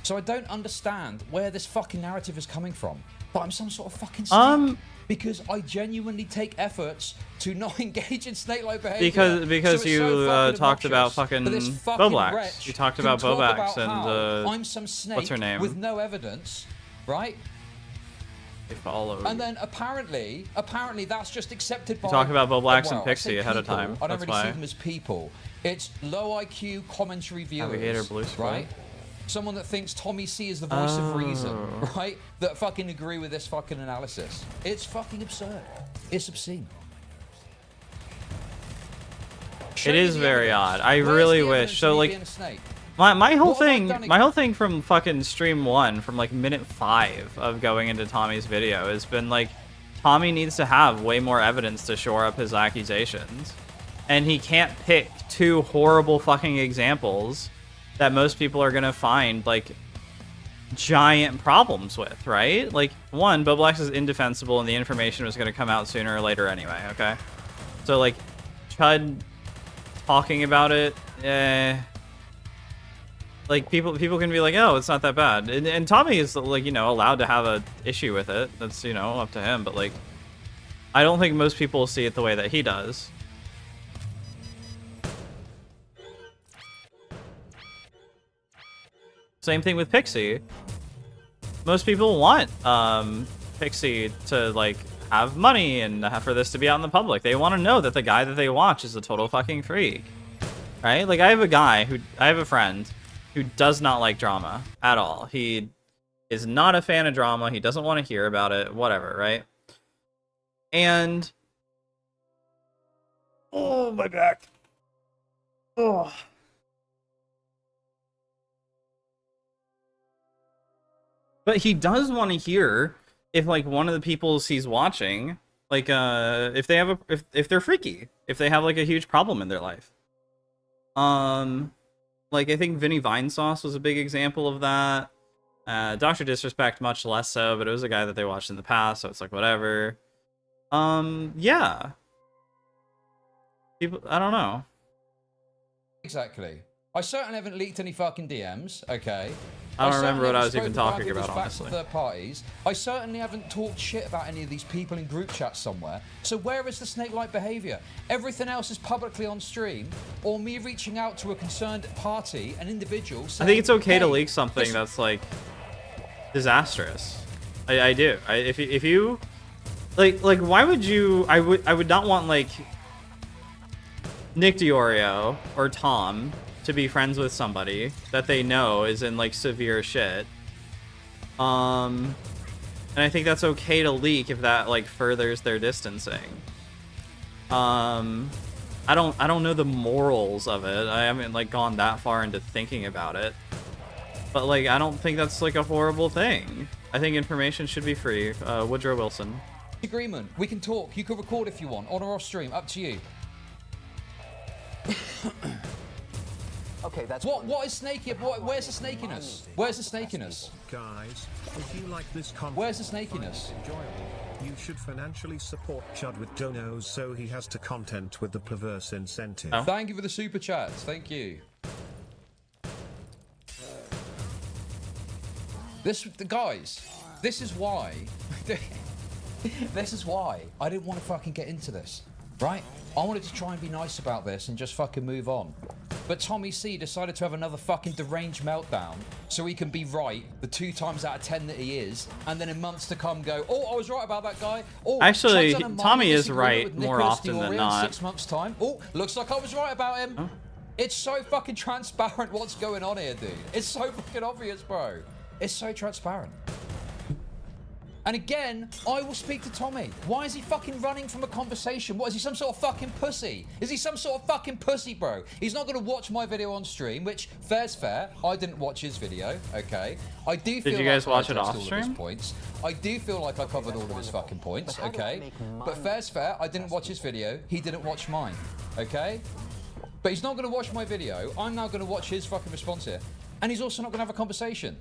So I don't understand where this fucking narrative is coming from. But I'm some sort of fucking snake. Because I genuinely take efforts to not engage in snake-like behavior. Because so you talked about fucking Boblax. You talked about Boblax and I'm some snake what's her name? With no evidence, right? They follow. And then apparently that's just accepted by. You talk about Boblax well, and Pixie ahead of time. I don't That's really why. see them as people. It's low IQ commentary viewers, Navigator Blue Square. right? Someone that thinks TommyC is the voice of reason, right? That fucking agree with this fucking analysis. It's fucking absurd. It's obscene. It is very odd. I really wish. So like, my whole thing from fucking stream 1, from like minute 5 of going into Tommy's video has been like, Tommy needs to have way more evidence to shore up his accusations, and he can't pick 2 horrible fucking examples that most people are gonna find like giant problems with, right? Like, one, Boblax is indefensible and the information was gonna come out sooner or later anyway, okay? So like, Chud talking about it, like people can be like, oh, it's not that bad. And Tommy is like, you know, allowed to have a issue with it. That's, you know, up to him, but like, I don't think most people see it the way that he does. Same thing with Pixie. Most people want Pixie to like have money and for this to be out in the public. They want to know that the guy that they watch is a total fucking freak, right? Like, I have a friend who does not like drama at all. He is not a fan of drama. He doesn't want to hear about it, whatever, right? And oh, my back. Oh. But he does want to hear if like one of the people he's watching, like if they have if they're freaky, if they have like a huge problem in their life. Like I think Vinny Vinesauce was a big example of that. Dr. Disrespect much less so, but it was a guy that they watched in the past, so it's like whatever. Yeah. People, I don't know. Exactly. I certainly haven't leaked any fucking DMs, okay? I don't remember what I was even talking about, honestly. Third parties. I certainly haven't talked shit about any of these people in group chats somewhere. So where is the snake-like behavior? Everything else is publicly on stream, or me reaching out to a concerned party, an individual. Saying, I think it's okay to hey, leak something that's like disastrous. I do. If you like why would you? I would not want like Nick Diorio or Tom to be friends with somebody that they know is in like severe shit. And I think that's okay to leak if that like furthers their distancing. I don't know the morals of it. I haven't like gone that far into thinking about it. But like I don't think that's like a horrible thing. I think information should be free. Woodrow Wilson. Agreement. We can talk. You can record if you want, on or off stream. Up to you. Okay, that's What is snaky? Where's the snakiness? Where's the snakiness? Guys, if you like this content, Where's the snakiness? enjoyable, you should financially support Chud with donos so he has to content with the perverse incentive. Oh. Thank you for the super chats. Thank you. Guys, this is why. This is why I didn't want to fucking get into this, right? I wanted to try and be nice about this and just fucking move on. But TommyC decided to have another fucking deranged meltdown so he can be right the 2 times out of 10 that he is, and then in months to come go, oh, I was right about that guy. Oh, Actually, Chud's done a minor Tommy is disagreement right with more Nicholas often than Diori in not. 6 months' time. Oh, looks like I was right about him. Huh? It's so fucking transparent what's going on here, dude. It's so fucking obvious, bro. It's so transparent. And again, I will speak to Tommy. Why is he fucking running from a conversation? What, is he some sort of fucking pussy? Is he some sort of fucking pussy, bro? He's not going to watch my video on stream, which, fair's fair. I didn't watch his video, okay? I do feel Did you guys like I watch it addressed off all of stream? his points. I do feel like I covered all of his fucking points, okay? But fair's fair. I didn't watch his video. He didn't watch mine, okay? But he's not going to watch my video. I'm now going to watch his fucking response here. And he's also not going to have a conversation.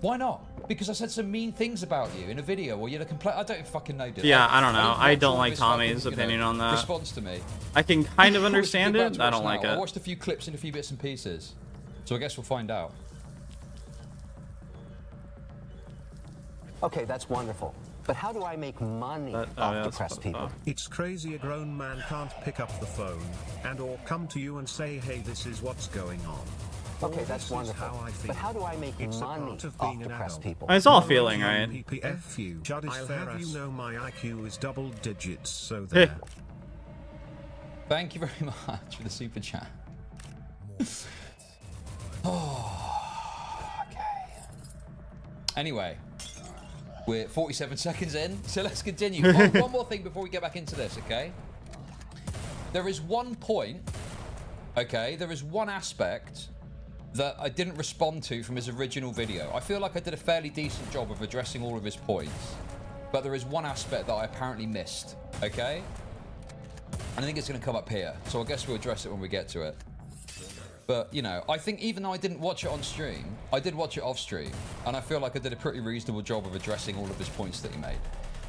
Why not? Because I said some mean things about you in a video, or you're a complete. I don't fucking know, dude. Yeah, I don't know. I don't watch all like this Tommy's fucking, opinion on that. Response to me. I can kind of Which understand we're about it. to I watch don't like now. I it. watched a few clips and a few bits and pieces, so I guess we'll find out. Okay, that's wonderful. But how do I make money Oh, yeah, off that's depressed people? It's crazy a grown man can't pick up the phone and or come to you and say, hey, this is what's going on. Okay, Or, that's "This is wonderful. how I feel." But how do I make It's a money part of off being an depressed adult. people? It's all feeling, right? PPF Chud is I'll have you know my IQ is double digits, so Hey. there. Thank you very much for the super chat. Oh, okay. Anyway, we're 47 seconds in, so let's continue. One more thing before we get back into this, okay? There is one point, okay? There is one aspect that I didn't respond to from his original video. I feel like I did a fairly decent job of addressing all of his points, but there is one aspect that I apparently missed, okay? And I think it's going to come up here, so I guess we'll address it when we get to it. But, you know, I think even though I didn't watch it on stream, I did watch it off stream, and I feel like I did a pretty reasonable job of addressing all of his points that he made.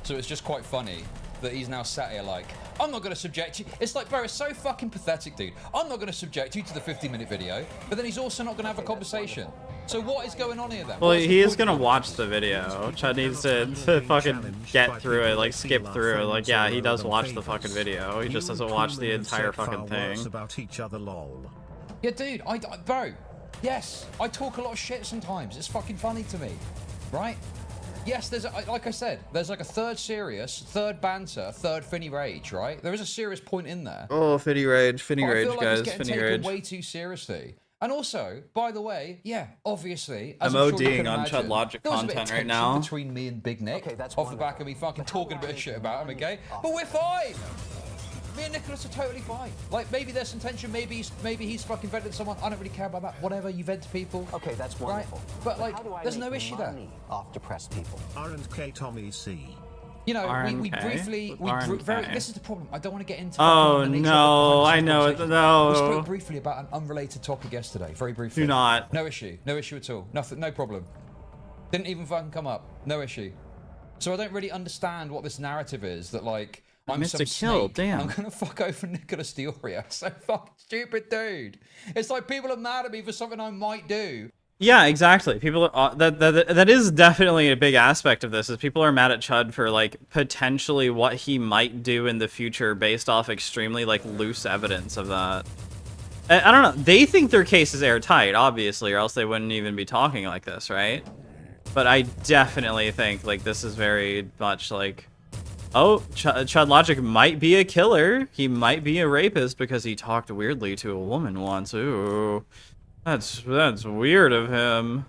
So it's just quite funny that he's now sat here like, I'm not going to subject you. It's like, bro, it's so fucking pathetic, dude. I'm not going to subject you to the 50-minute video, but then he's also not going to have a conversation. So what is going on here then? Well, he is gonna watch the video. Chud needs to fucking get through it, like skip through it. Like, yeah, he does watch the fucking video. He just doesn't watch the entire fucking thing. About each other, lol. Yeah, dude, bro, yes, I talk a lot of shit sometimes. It's fucking funny to me, right? Yes, there's, like I said, there's like a third serious, third banter, third Finny Rage, right? There is a serious point in there. Oh, Finny Rage, But I feel like guys, it's getting Finny taken Rage. way too seriously. And also, by the way, yeah, obviously, I'm I'm sure you ODing can on imagine, Chud Logic there was a bit of content right tension now. between me and Big Nick, Okay, that's off the back of me fucking But how talking a do bit I of shit make about him, money okay? off But we're fine. Me and Nicholas are totally fine. Like, maybe there's some tension, maybe he's fucking vented someone. I don't really care about that. Whatever, you vent to people. Okay, that's wonderful. Right? But like, how do I there's make no issue there. money off depressed people? R&K TommyC. You know, we RNK? briefly, RNK. this is the problem. I don't want to get into. Oh, the nature no, of the I know it, conversation. no. We spoke briefly about an unrelated topic yesterday. Very briefly. Do not. No issue. No issue at all. Nothing. No problem. Didn't even fucking come up. No issue. So I don't really understand what this narrative is that like I'm missed some a kill, snake damn. and I'm gonna fuck over Nicholas Diori. So fucking stupid, dude. It's like people are mad at me for something I might do. Yeah, exactly. People are, that is definitely a big aspect of this. Is people are mad at Chud for like potentially what he might do in the future based off extremely like loose evidence of that. I don't know. They think their case is airtight, obviously, or else they wouldn't even be talking like this, right? But I definitely think like this is very much like, oh, Chud Logic might be a killer. He might be a rapist because he talked weirdly to a woman once. Ooh. That's weird of him.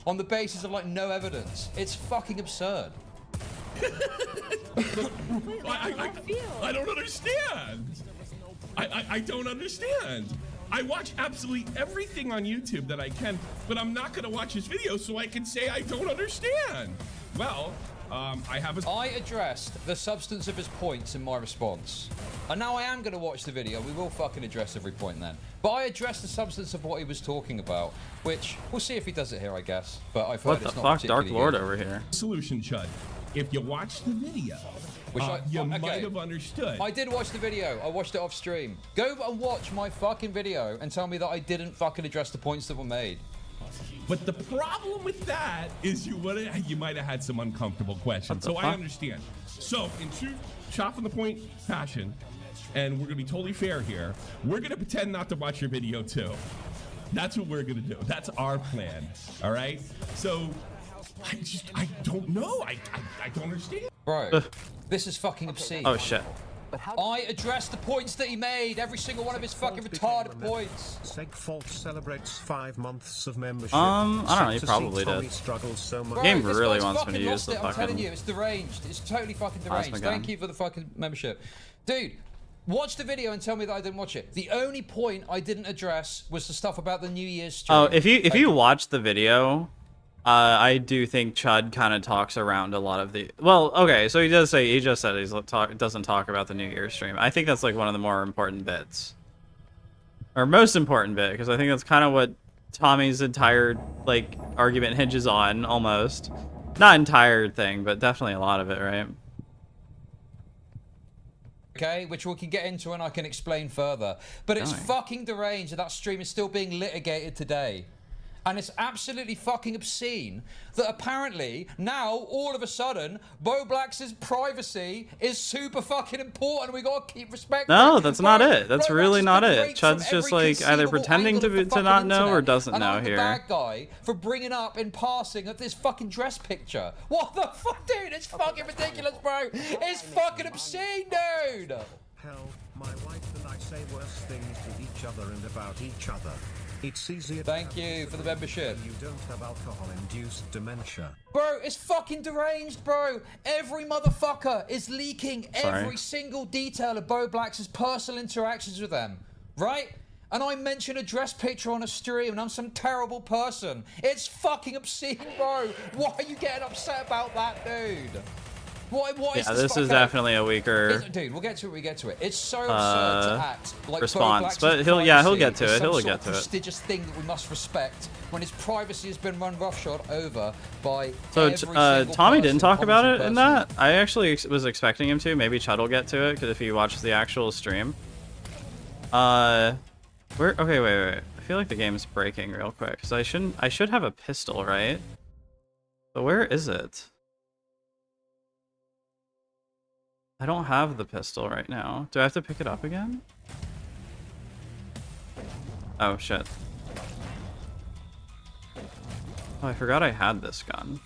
On the basis of like no evidence. It's fucking absurd. I don't understand. I don't understand. I watch absolutely everything on YouTube that I can, but I'm not going to watch his video so I can say I don't understand. Well, I addressed the substance of his points in my response. And now I am going to watch the video. We will fucking address every point then. But I addressed the substance of what he was talking about, which we'll see if he does it here, I guess. But I've heard What the it's not fuck, Dark particularly Lord good. over here. Solution, Chud. If you watch the video, you might have understood. I did watch the video. I watched it off stream. Go and watch my fucking video and tell me that I didn't fucking address the points that were made. But the problem with that is you might have had some uncomfortable questions. So I understand. So in true chop from the point fashion, and we're gonna be totally fair here, we're gonna pretend not to watch your video too. That's what we're gonna do. That's our plan. All right. So I don't know. I don't understand. Bro, this is fucking obscene. Oh shit. I addressed the points that he made, every single one of his fucking retarded points. Segfault celebrates 5 months of membership. I don't know, he To see probably Tommy did. struggles so much. Bro, Game this really guy's wants me fucking to use lost the it, I'm telling fucking you, it's deranged. It's totally fucking plasma deranged. gun. Thank you for the fucking membership. Dude, watch the video and tell me that I didn't watch it. The only point I didn't address was the stuff about the New Year's stream. Oh, if you watch the video, I do think Chud kind of talks around a lot of the. Well, okay, so he just said he doesn't talk about the New Year's stream. I think that's like one of the more important bits, or most important bit, because I think that's kind of what Tommy's entire like argument hinges on, almost. Not entire thing, but definitely a lot of it, right? Okay, which we can get into and I can explain further. But it's fucking deranged that stream is still being litigated today. And it's absolutely fucking obscene that apparently now, all of a sudden, Bo Black's privacy is super fucking important. We gotta keep respecting. No, that's not it. That's Bo really Black's not been it. raped from Chud's just every like either conceivable pretending angle of the to fucking not know or internet, doesn't and know I'm here. the bad guy for bringing up in passing of this fucking dress picture. What the fuck, dude? It's fucking ridiculous, bro. It's fucking obscene, dude. Hell, my wife and I say worse things to each other and about each other. It's easier. Thank you for the membership. You don't have alcohol-induced dementia. Bro, it's fucking deranged, bro. Every motherfucker is leaking every single detail of Bo Black's personal interactions with them, right? And I mention a dress picture on a stream and I'm some terrible person. It's fucking obscene, bro. Why are you getting upset about that, dude? What is this is definitely a weaker dude, we'll get to it, we get to it. It's so absurd to act like response, Bo Black's but he'll get to privacy it. is some He'll sort get of to it. prestigious thing that we must respect when his privacy has been run roughshod over by So every single Tommy person, didn't talk about it commenting in person. that. I actually was expecting him to. Maybe Chud will get to it because if he watches the actual stream. Okay, wait. I feel like the game's breaking real quick because I should have a pistol, right? But where is it? I don't have the pistol right now. Do I have to pick it up again? Oh shit. Oh, I forgot I had this gun.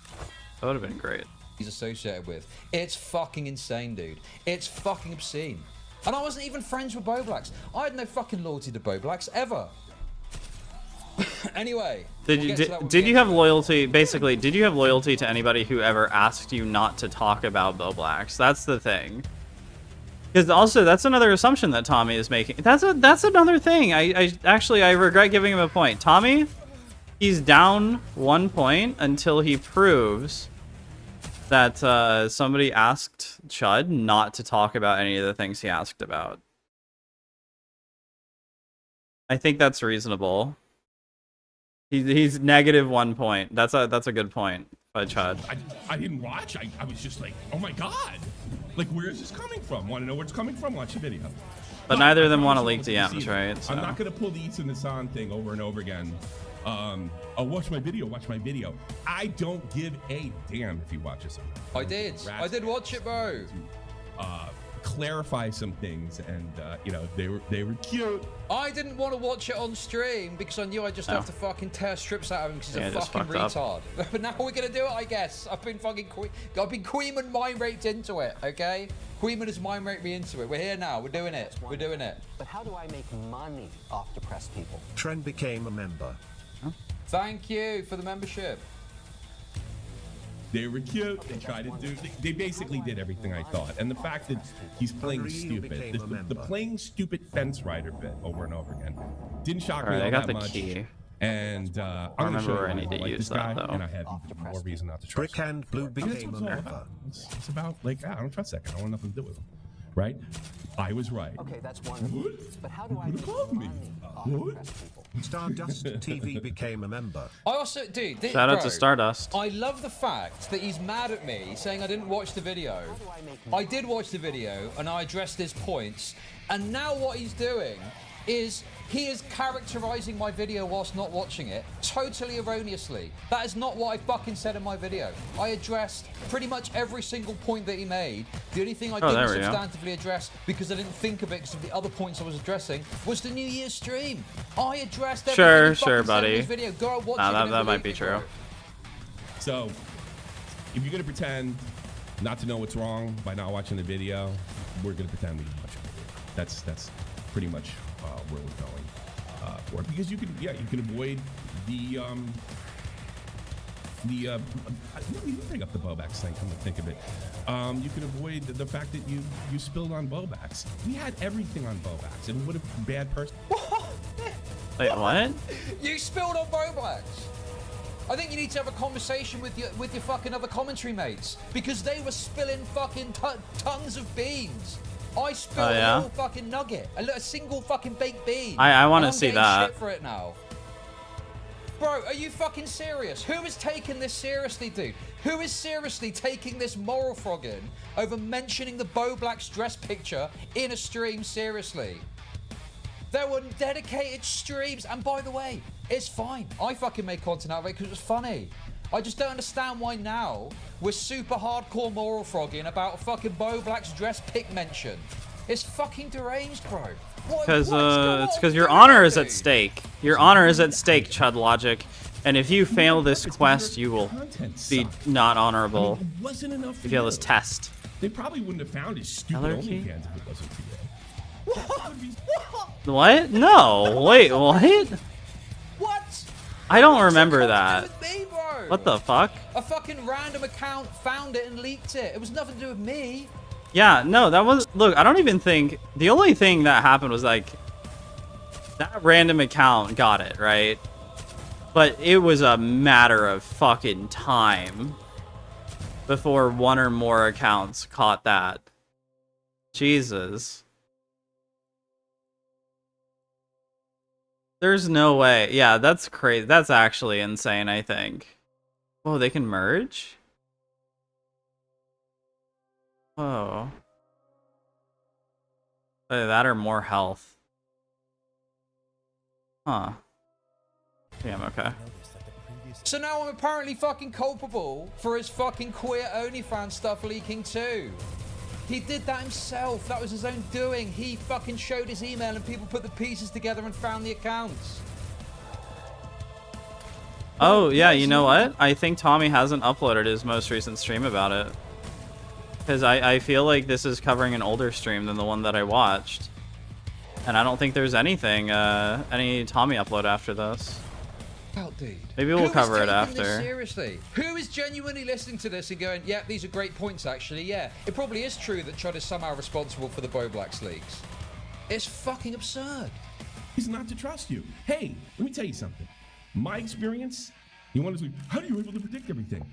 That would have been great. He's associated with. It's fucking insane, dude. It's fucking obscene. And I wasn't even friends with Bo Blacks. I had no fucking loyalty to Bo Blacks ever. Anyway, Did you have loyalty? Basically, did you have loyalty to anybody who ever asked you not to talk about Bo Blacks? That's the thing. Because also, that's another assumption that Tommy is making. That's another thing. I regret giving him a point. Tommy, he's down 1 point until he proves that somebody asked Chud not to talk about any of the things he asked about. I think that's reasonable. He's negative 1 point. That's a good point by Chud. I didn't watch. I was just like, oh my god. Like, where is this coming from? Want to know where it's coming from? Watch the video. But neither of them want to leak DMs, right? So. I'm not going to pull the Eats and the San thing over and over again. Oh, watch my video. Watch my video. I don't give a damn if you watch this. I did watch it, bro. Clarify some things, and you know, they were cute. I didn't want to watch it on stream because I knew I'd just have to fucking tear strips out of him because he's a fucking retard. But now we're gonna do it, I guess. I've been Queeman mind raped into it, okay? Queeman has mind raped me into it. We're here now. We're doing it. We're doing it. But how do I make money off depressed people? Trent became a member. Thank you for the membership. They were cute. They tried to do. They basically did everything I thought. And the fact that he's playing stupid, the playing stupid fence rider bit over and over again, didn't shock me all I got that the much. key. And I'm I gonna remember show you where I why need to like use this that, guy, though. and I have even more reason not to trust Brick him. and Blue And that's became what a it's all member. about. It's about like I don't trust that guy. I want nothing to do with him, right? I was right. Okay, that's wonderful. What? But how do You I could've make called me. money off What? depressed people? Stardust TV became a member. I also, dude, Shout out to bro, Stardust. I love the fact that he's mad at me saying I didn't watch the video. I did watch the video and I addressed his points. And now what he's doing is he is characterizing my video whilst not watching it totally erroneously. That is not what I fucking said in my video. I addressed pretty much every single point that he made. The only thing I didn't there we go. substantively address, because I didn't think of it because of the other points I was addressing, was the New Year's stream. I addressed everything Sure, he sure, fucking said in buddy. his video. Go watch Nah, it. that- and that might believe be me, true. bro. So, if you're gonna pretend not to know what's wrong by not watching the video, we're gonna pretend we didn't watch the video. That's pretty much where we're going for it. Because you can avoid the let me bring up the Bobax thing. Come to think of it, you can avoid the fact that you spilled on Bobax. We had everything on Bobax, and what a bad person. Wait, what? You spilled on Bobax. I think you need to have a conversation with your fucking other commentary mates, because they were spilling fucking tons of beans. I spilled yeah? a little fucking nugget, a single fucking baked bean. I wanna and I'm see getting that. Shit for it now. Bro, are you fucking serious? Who is taking this seriously, dude? Who is seriously taking this moral frogging over mentioning the Bo Black's dress picture in a stream seriously? There were dedicated streams, and by the way, it's fine. I fucking made content out of it because it was funny. I just don't understand why now we're super hardcore moral frogging about a fucking Bo Black's dress pic mention. It's fucking deranged, bro. Because it's because your honor is at stake. Your honor is at stake, Chud Logic. And if you fail this quest, you will be not honorable. I mean, it wasn't enough If for you fail you. this test. They probably wouldn't have found his stupid Color key? OnlyFans if it wasn't for you. What? No. Wait, what? What? I don't remember What's that. to do with me, bro? What the fuck? A fucking random account found it and leaked it. It was nothing to do with me. Yeah, no, that was... Look, I don't even think... The only thing that happened was, like... That random account got it, right? But it was a matter of fucking time before one or more accounts caught that. Jesus. There's no way. Yeah, that's crazy. That's actually insane, I think. Oh, they can merge? Whoa. Either that or more health. Huh. Damn, okay. So now I'm apparently fucking culpable for his fucking queer OnlyFans stuff leaking too. He did that himself. That was his own doing. He fucking showed his email and people put the pieces together and found the accounts. Oh, yeah, you know what? I think Tommy hasn't uploaded his most recent stream about it. Because I feel like this is covering an older stream than the one that I watched. And I don't think there's anything, any Tommy upload after this. Well, dude. Maybe we'll Who is cover it taking after. This seriously? Who is genuinely listening to this and going, yeah, these are great points, actually, yeah. It probably is true that Chud is somehow responsible for the Bo Blacks leaks. It's fucking absurd. He's not to trust you. Hey, let me tell you something. My experience, you want to say, how are you able to predict everything?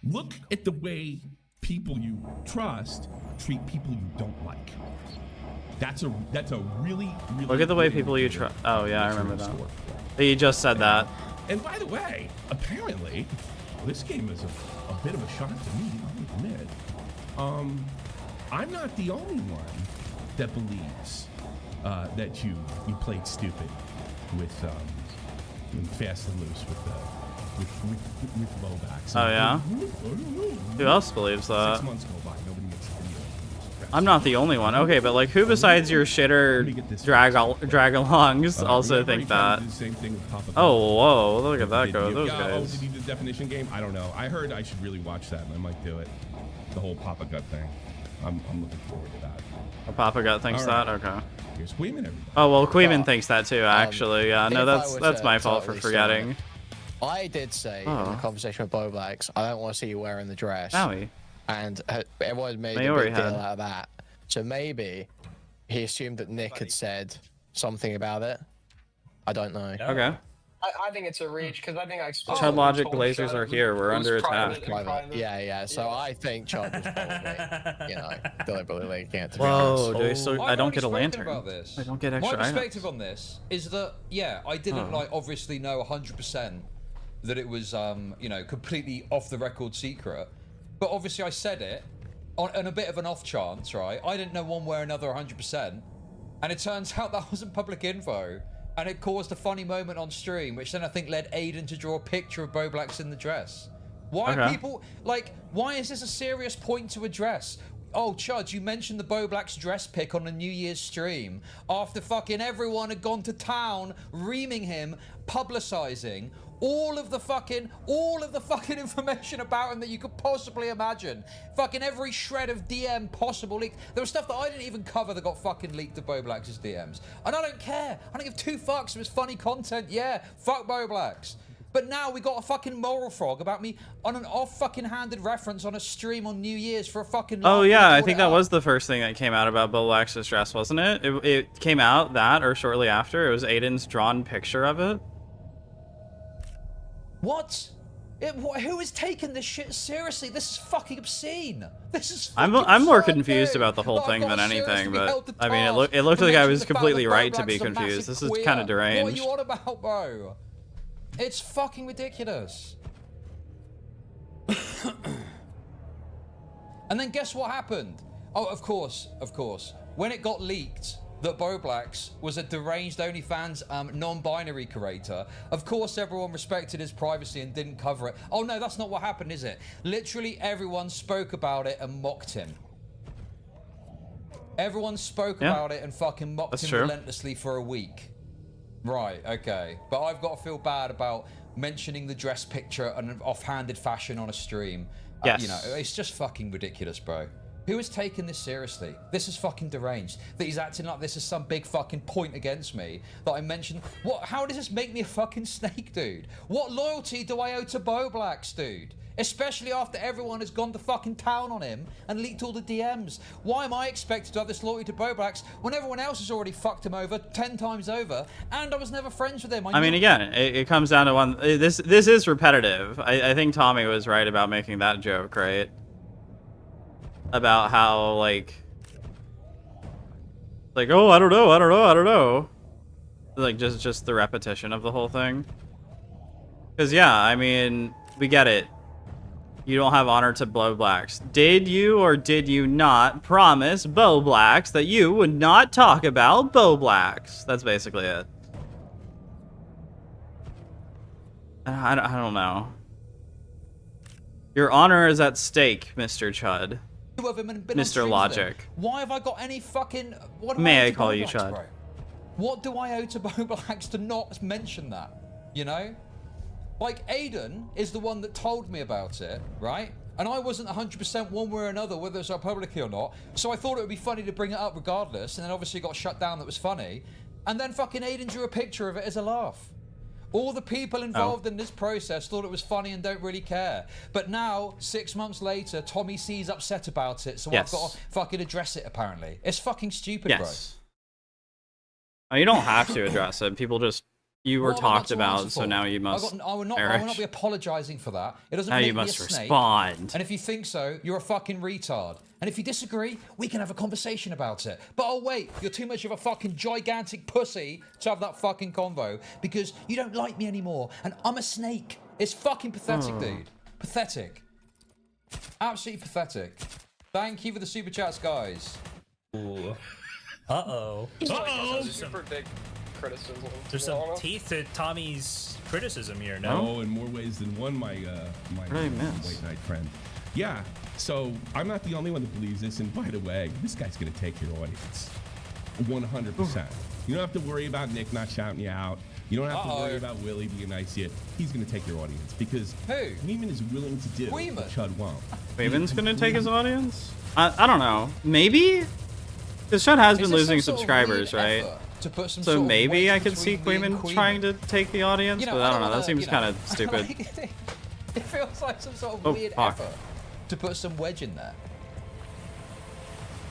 Look at the way people you trust treat people you don't like. That's a really, really... Look at the way good people you indicator trust. Oh, yeah, I that you're remember in that. store. You just said that. And by the way, apparently, this game is a bit of a shock to me, I'll admit. I'm not the only one that believes that you played stupid with Fast and Loose with Lobax. Oh, yeah? I don't know. Who else believes that? 6 months go by, nobody makes a video. I'm not the only one. Okay, but like, who besides your shitter drag-alongs also think that? Oh, whoa, look at that go, those guys. Did you do the definition game? I don't know. I heard I should really watch that, and I might do it. The whole Papa Gut thing. I'm looking forward to that. A Papa Gut thinks All right. that? Okay. Here's Queeman, everybody. Oh, well, Queeman thinks that too, actually. Yeah, no, if I that's were my to fault for totally forgetting. I did say in the conversation with Bo Blacks, I don't want to see you wearing the dress. Owie. And everyone made Maori a big deal had. out of that. So maybe he assumed that Nick had said something about it. I don't know. Okay. I think it's a reach because I think I explicitly Chud Logic told lasers Chud are it was- here. We're it was under private attack. and private. Yeah. So I think Chud was probably, deliberately leaking it. To be Whoa, honest. do I still? I don't get a already lantern. spoken about this. I don't get extra My items. perspective on this is that, yeah, I didn't obviously know 100% that it was, completely off the record secret. But obviously I said it on a bit of an off chance, right? I didn't know one way or another 100%. And it turns out that wasn't public info. And it caused a funny moment on stream, which then I think led Aiden to draw a picture of Boblax in the dress. Why are people, why is this a serious point to address? Oh, Chud, you mentioned the Boblax dress pic on a New Year's stream after fucking everyone had gone to town, reaming him, publicizing all of the fucking information about him that you could possibly imagine. Fucking every shred of DM possible leaked. There was stuff that I didn't even cover that got fucking leaked to Boblax's DMs. And I don't care. I don't give two fucks if it's funny content. Yeah, fuck Boblax. But now we got a fucking moral frog about me on an off fucking handed reference on a stream on New Year's for a fucking Oh yeah, I think that was the first thing that came out about Boblax's dress, wasn't it? It came out that or shortly after. It was Aiden's drawn picture of it. What? Who is taking this shit seriously? This is fucking obscene. This is. I'm more confused about the whole thing than anything, but I mean, it looked like I was completely right to be confused. This is kind of deranged. What are you on about, bro? It's fucking ridiculous. And then guess what happened? Oh, of course. When it got leaked that Boblax was a deranged OnlyFans non-binary creator, of course everyone respected his privacy and didn't cover it. Oh no, that's not what happened, is it? Literally everyone spoke about it and mocked him. Everyone spoke about it and fucking mocked him relentlessly for a week. Right, okay. But I've got to feel bad about mentioning the dress picture in an offhanded fashion on a stream. Yes. It's just fucking ridiculous, bro. Who is taking this seriously? This is fucking deranged. That he's acting like this is some big fucking point against me that I mentioned. What? How does this make me a fucking snake, dude? What loyalty do I owe to Boblax, dude? Especially after everyone has gone to fucking town on him and leaked all the DMs. Why am I expected to have this loyalty to Boblax when everyone else has already fucked him over 10 times over and I was never friends with him? I mean, again, it comes down to one. This is repetitive. I think Tommy was right about making that joke, right? About how like oh, I don't know. Like just the repetition of the whole thing. Because yeah, I mean, we get it. You don't have honor to Boblax. Did you or did you not promise Boblax that you would not talk about Boblax? That's basically it. I don't know. Your honor is at stake, Mr. Chud. Of him and been Mr. Logic. Why have I got any fucking... What do May owe I to call you Boblax, Chud? bro? What do I owe to Boblax to not mention that? You know? Like, Aiden is the one that told me about it, right? And I wasn't 100% one way or another, whether it's publicly or not. So I thought it would be funny to bring it up regardless. And then obviously got shut down that was funny. And then fucking Aiden drew a picture of it as a laugh. All the people involved in this process thought it was funny and don't really care. But now, 6 months later, TommyC's upset about it. So I've got to fucking address it, apparently. It's fucking stupid, bro. Oh, you don't have to address it. People just... You were talked about, so now you must. I will not be apologizing for that. It doesn't now make you me must a snake. respond. And if you think so, you're a fucking retard. And if you disagree, we can have a conversation about it. But oh wait, you're too much of a fucking gigantic pussy to have that fucking convo because you don't like me anymore, and I'm a snake. It's fucking pathetic, dude. Pathetic. Absolutely pathetic. Thank you for the super chats, guys. Ooh. Super big criticism. There's some teeth to Tommy's criticism here, no? Oh, in more ways than one, my white knight friend. Yeah, so I'm not the only one that believes this, and by the way, this guy's gonna take your audience. 100%. You don't have to worry about Nick not shouting you out. You don't have to worry about Willie being nice yet. He's gonna take your audience because Weeman is willing to do what Chud won't. Weeman's gonna take his audience? I don't know. Maybe? Because Chud has been losing subscribers, right? So maybe I could see Quayman trying to take the audience, but I don't know. That seems kind of stupid. It feels like some sort of weird effort to put some wedge in there.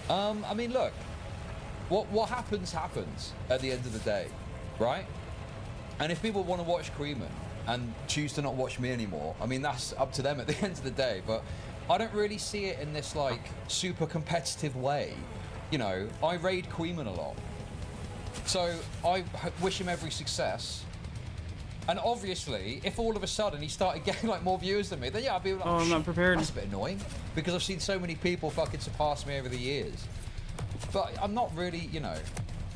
I mean, look, what happens at the end of the day, right? And if people want to watch Creeman and choose to not watch me anymore, I mean, that's up to them at the end of the day. But I don't really see it in this, like, super competitive way. You know, I raid Creeman a lot. So I wish him every success. And obviously, if all of a sudden he started getting, like, more viewers than me, then yeah, I'd be like, Oh, I'm not prepared. That's a bit annoying. Because I've seen so many people fucking surpass me over the years. But I'm not really, you know,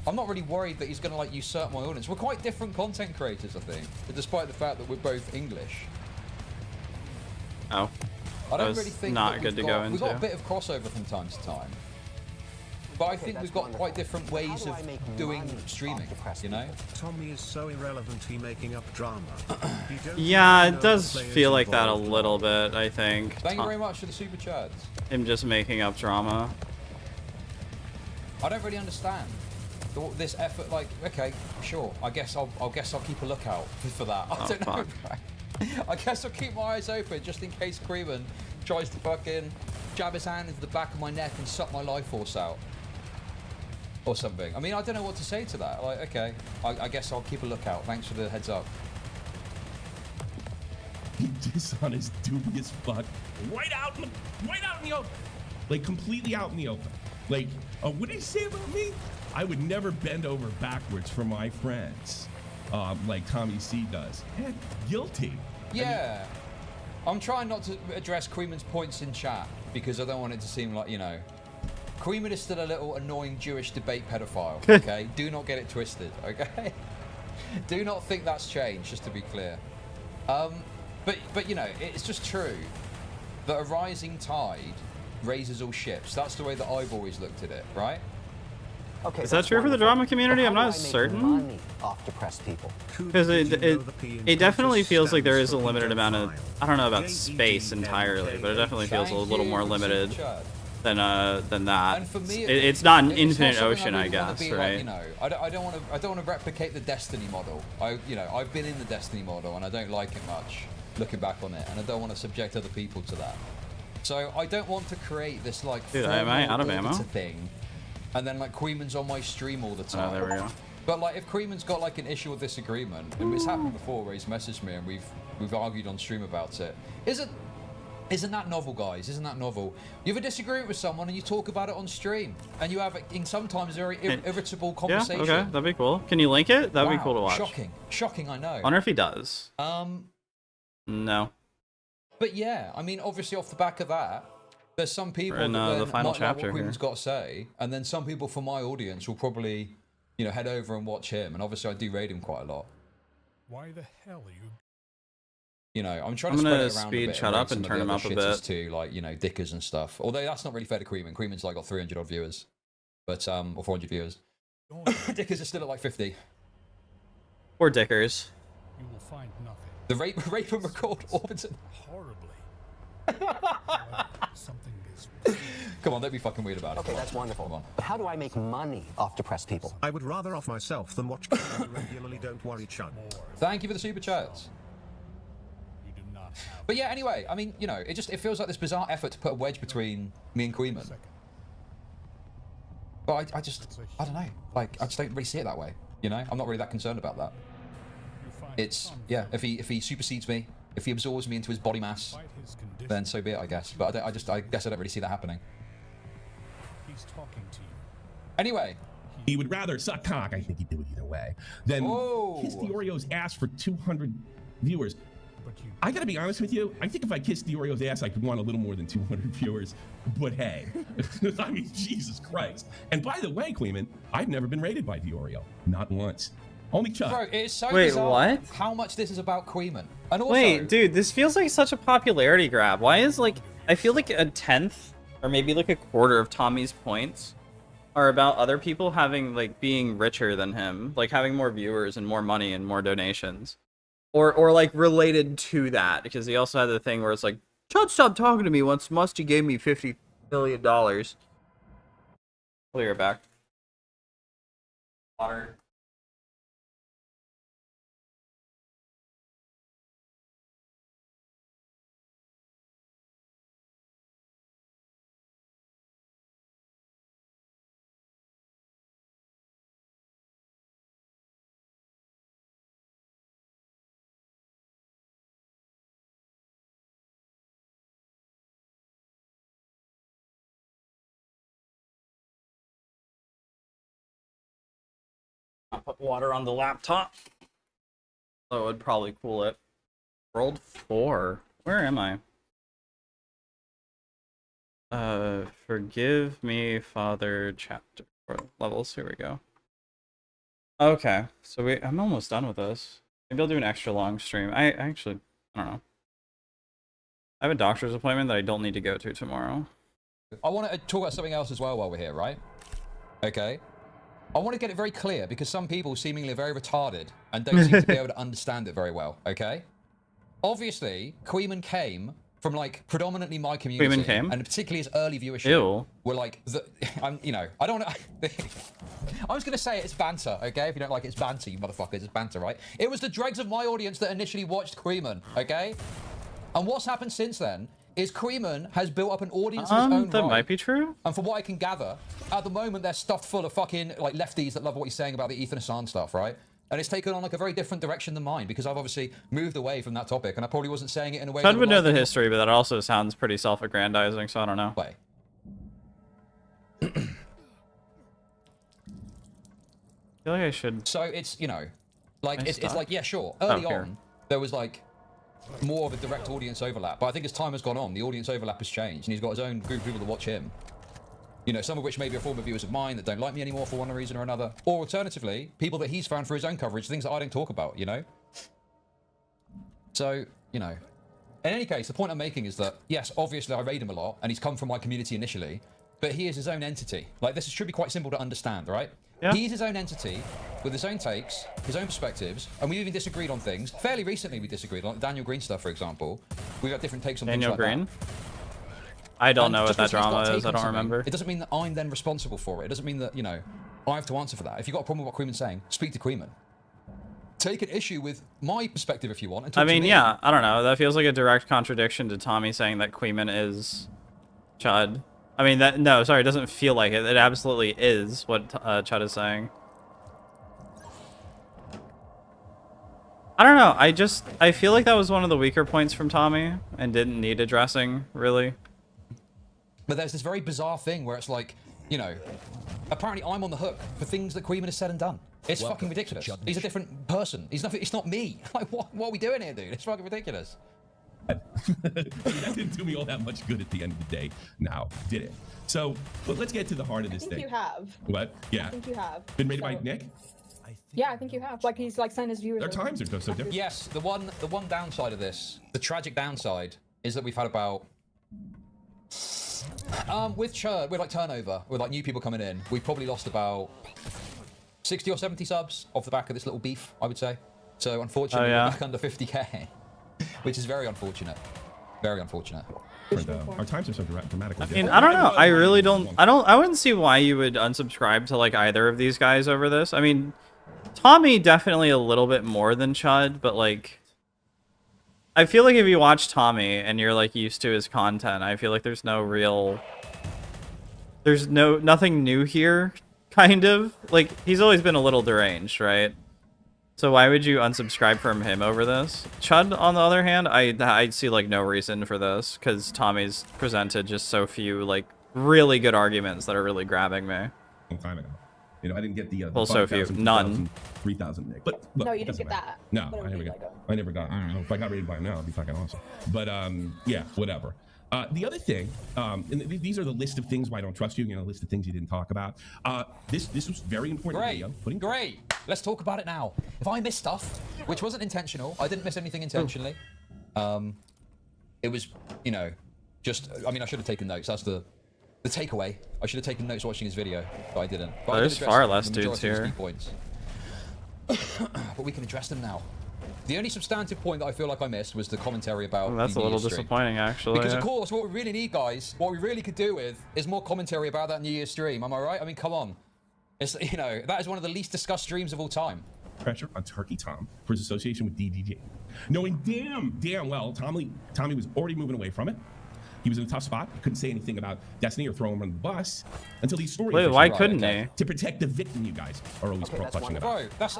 I'm not really worried that he's going to, like, usurp my audience. We're quite different content creators, I think, despite the fact that we're both English. Oh. I don't was really think not that good to we've go got, we've got a into. bit of crossover from time to time. But I think we've got quite different ways of doing streaming, you know? Tommy is so irrelevant, he making up drama. He don't Yeah, even it know does the players feel like that a involved. little bit, I think. Thank you very much for the super chats. Him just making up drama. I don't really understand this effort. Like, okay, sure. I guess I'll keep a lookout for that. I don't know. I guess I'll keep my eyes open just in case Creeman tries to fucking jab his hand into the back of my neck and suck my life force out. Or something. I mean, I don't know what to say to that. Like, okay, I guess I'll keep a lookout. Thanks for the heads up. This on is dubious fuck. Right out in the open. Like, completely out in the open. Like, what did he say about me? I would never bend over backwards for my friends, like Tommy C does. Heck, guilty. Yeah. I'm trying not to address Creeman's points in chat because I don't want it to seem like, you know, Creeman is still a little annoying Jewish debate pedophile, okay? Do not get it twisted, okay? Do not think that's changed, just to be clear. But you know, it's just true that a rising tide raises all ships. That's the way that I've always looked at it, right? Okay, Is that true for the drama community? I'm not certain. Money off depressed people. Because it definitely feels like there is a limited amount of, I don't know about space entirely, but it definitely feels a little more limited than that. And for me, It's not an it's not infinite something ocean, I I really wanna guess, be like, right? you know, I don't want to replicate the Destiny model. I've been in the Destiny model and I don't like it much, looking back on it, and I don't want to subject other people to that. So I don't want to create this like Dude, am I out of ammo? thing, and then like Creeman's on my stream all the time. Oh, there we go. But like, if Creeman's got like an issue or disagreement, and it's happened before where he's messaged me and we've argued on stream about it. Isn't that novel, guys? Isn't that novel? You have a disagreement with someone and you talk about it on stream, and you have in sometimes very irritable conversation. Yeah, okay, that'd be cool. Can you link it? That'd be cool to watch. Shocking, I know. I wonder if he does. No. But yeah, I mean, obviously off the back of that, there's some people We're in, that the final might chapter like what here. Creeman's got to say, and then some people from my audience will probably, you know, head over and watch him. And obviously, I do raid him quite a lot. Why the hell are you? You know, I'm trying to I'm spread gonna it around speed a bit Chud and up raid and some turn of him the up a other shitters bit. too, like, you know, Dickers and stuff. Although that's not really fair to Creeman. Creeman's like got 300 odd viewers, but or 400 viewers. Dickers is still at like 50. Or Dickers. You will find nothing. The rape and record Orbiton. Horribly. Something is. Come on, don't be fucking weird about it. Okay, that's wonderful. But how do I make money off depressed people? I would rather off myself than watch regularly. Don't worry, Chud. Thank you for the super chats. But yeah, anyway, I mean, you know, it feels like this bizarre effort to put a wedge between me and Creeman. But I don't know. Like, I just don't really see it that way. You know, I'm not really that concerned about that. It's, yeah, if he supersedes me, if he absorbs me into his body mass, then so be it, I guess. But I guess I don't really see that happening. He's talking to you. Anyway. He would rather suck cock, I think he'd do it either way, than kiss the Oreo's ass for 200 viewers. I gotta be honest with you, I think if I kissed the Oreo's ass, I could want a little more than 200 viewers. But hey, I mean, Jesus Christ. And by the way, Cleeman, I've never been rated by the Oreo. Not once. Only Chud. Bro, it's so Wait, bizarre what? how much this is about Creeman. And also, Wait, dude, this feels like such a popularity grab. Why is like, I feel like a tenth or maybe like a quarter of Tommy's points are about other people having like being richer than him, like having more viewers and more money and more donations. Or like related to that, because he also had the thing where it's like, Chud stopped talking to me once Musty gave me $50 million. Clear back. Water. water on the laptop. So it would probably cool it. World 4. Where am I? Forgive me, Father, chapter 4 levels. Here we go. Okay, so I'm almost done with this. Maybe I'll do an extra long stream. I don't know. I have a doctor's appointment that I don't need to go to tomorrow. I want to talk about something else as well while we're here, right? Okay. I want to get it very clear because some people seemingly are very retarded and don't seem to be able to understand it very well, okay? Obviously, Queeman came from like predominantly my community, Queeman came? and particularly his early viewership. Ew. Were like, you know, I don't want to. I was gonna say it's banter, okay? If you don't like it, it's banter, you motherfuckers. It's banter, right? It was the dregs of my audience that initially watched Queeman, okay? And what's happened since then is Queeman has built up an audience of his own that right. might be true. And from what I can gather, at the moment they're stuffed full of fucking like lefties that love what he's saying about the Ethan Assange stuff, right? And it's taken on like a very different direction than mine because I've obviously moved away from that topic and I probably wasn't saying it in a way. Chud would know the history, but that also sounds pretty self-aggrandizing, so I don't know. Way. I feel like I should. So it's, you know, like it's stuck? like, yeah, sure. Early here. on, there was like more of a direct audience overlap, but I think as time has gone on, the audience overlap has changed, and he's got his own group of people that watch him. You know, some of which may be former viewers of mine that don't like me anymore for one reason or another, or alternatively, people that he's found for his own coverage, things that I don't talk about. You know. So, you know, in any case, the point I'm making is that yes, obviously I raid him a lot, and he's come from my community initially, but he is his own entity. Like this should be quite simple to understand, right? Yeah. He's his own entity with his own takes, his own perspectives, and we even disagreed on things. Fairly recently we disagreed, like Daniel Green stuff, for example. We've got different takes on Daniel things like Green? that. I don't And know what just that because he's got drama a take is. I on don't something, remember. It doesn't mean that I'm then responsible for it. It doesn't mean that, you know, I have to answer for that. If you've got a problem with what Queeman's saying, speak to Queeman. Take an issue with my perspective if you want. And talk I mean, to me. yeah, I don't know. That feels like a direct contradiction to Tommy saying that Queeman is Chud. I mean, no, sorry, it doesn't feel like it. It absolutely is what Chud is saying. I don't know. I feel like that was one of the weaker points from Tommy and didn't need addressing, really. But there's this very bizarre thing where it's like, you know, apparently I'm on the hook for things that Queeman has said and done. It's fucking ridiculous. He's a different person. It's not me. Like, what are we doing here, dude? It's fucking ridiculous. That didn't do me all that much good at the end of the day now, did it? So, but let's get to the heart of this I think thing. you have. What? Yeah. I think you have. Been rated by Nick? Yeah, I think you have. Like he's like saying his viewers. Their times are so different. Yes, the one downside of this, the tragic downside, is that we've had about with Chud, with like turnover, with like new people coming in, we've probably lost about 60 or 70 subs off the back of this little beef, I would say. So unfortunately, we're back under 50k, which is very unfortunate. Very unfortunate. Our times are so dramatically I mean, I don't know. I really don't. I wouldn't see why you would unsubscribe to like either of these guys over this. I mean, Tommy definitely a little bit more than Chud, but like, I feel like if you watch Tommy and you're like used to his content, I feel like there's nothing new here. Kind of like he's always been a little deranged, right? So why would you unsubscribe from him over this? Chud, on the other hand, I see like no reason for this because Tommy's presented just so few like really good arguments that are really grabbing me. A long time ago. You know, I didn't get the well, so few, none. 3,000 Nick. But look, No, you didn't get that. No, I never got. I don't know if I got rated by him now, it'd be fucking awesome. But yeah, whatever. The other thing, and these are the list of things why I don't trust you. You know, list of things you didn't talk about. This was very important. Great, great. Let's talk about it now. If I missed stuff, which wasn't intentional, I didn't miss anything intentionally. It was, you know, just. I mean, I should have taken notes. That's the takeaway. I should have taken notes watching his video, but I didn't. But there's far less dudes here. Points. But we can address them now. The only substantive point that I feel like I missed was the commentary about. That's the a little New Year's stream. disappointing, actually. Because of course, what we really need, guys, what we really could do with is more commentary about that New Year's stream. Am I right? I mean, come on. It's, you know, that is one of the least discussed streams of all time. Pressure on Turkey Tom for his association with DDG, knowing damn well Tommy was already moving away from it. He was in a tough spot. He couldn't say anything about Destiny or throw him on the bus until these stories. Wait, why couldn't he? To protect the victim, you guys are always clutching about. Bro, that's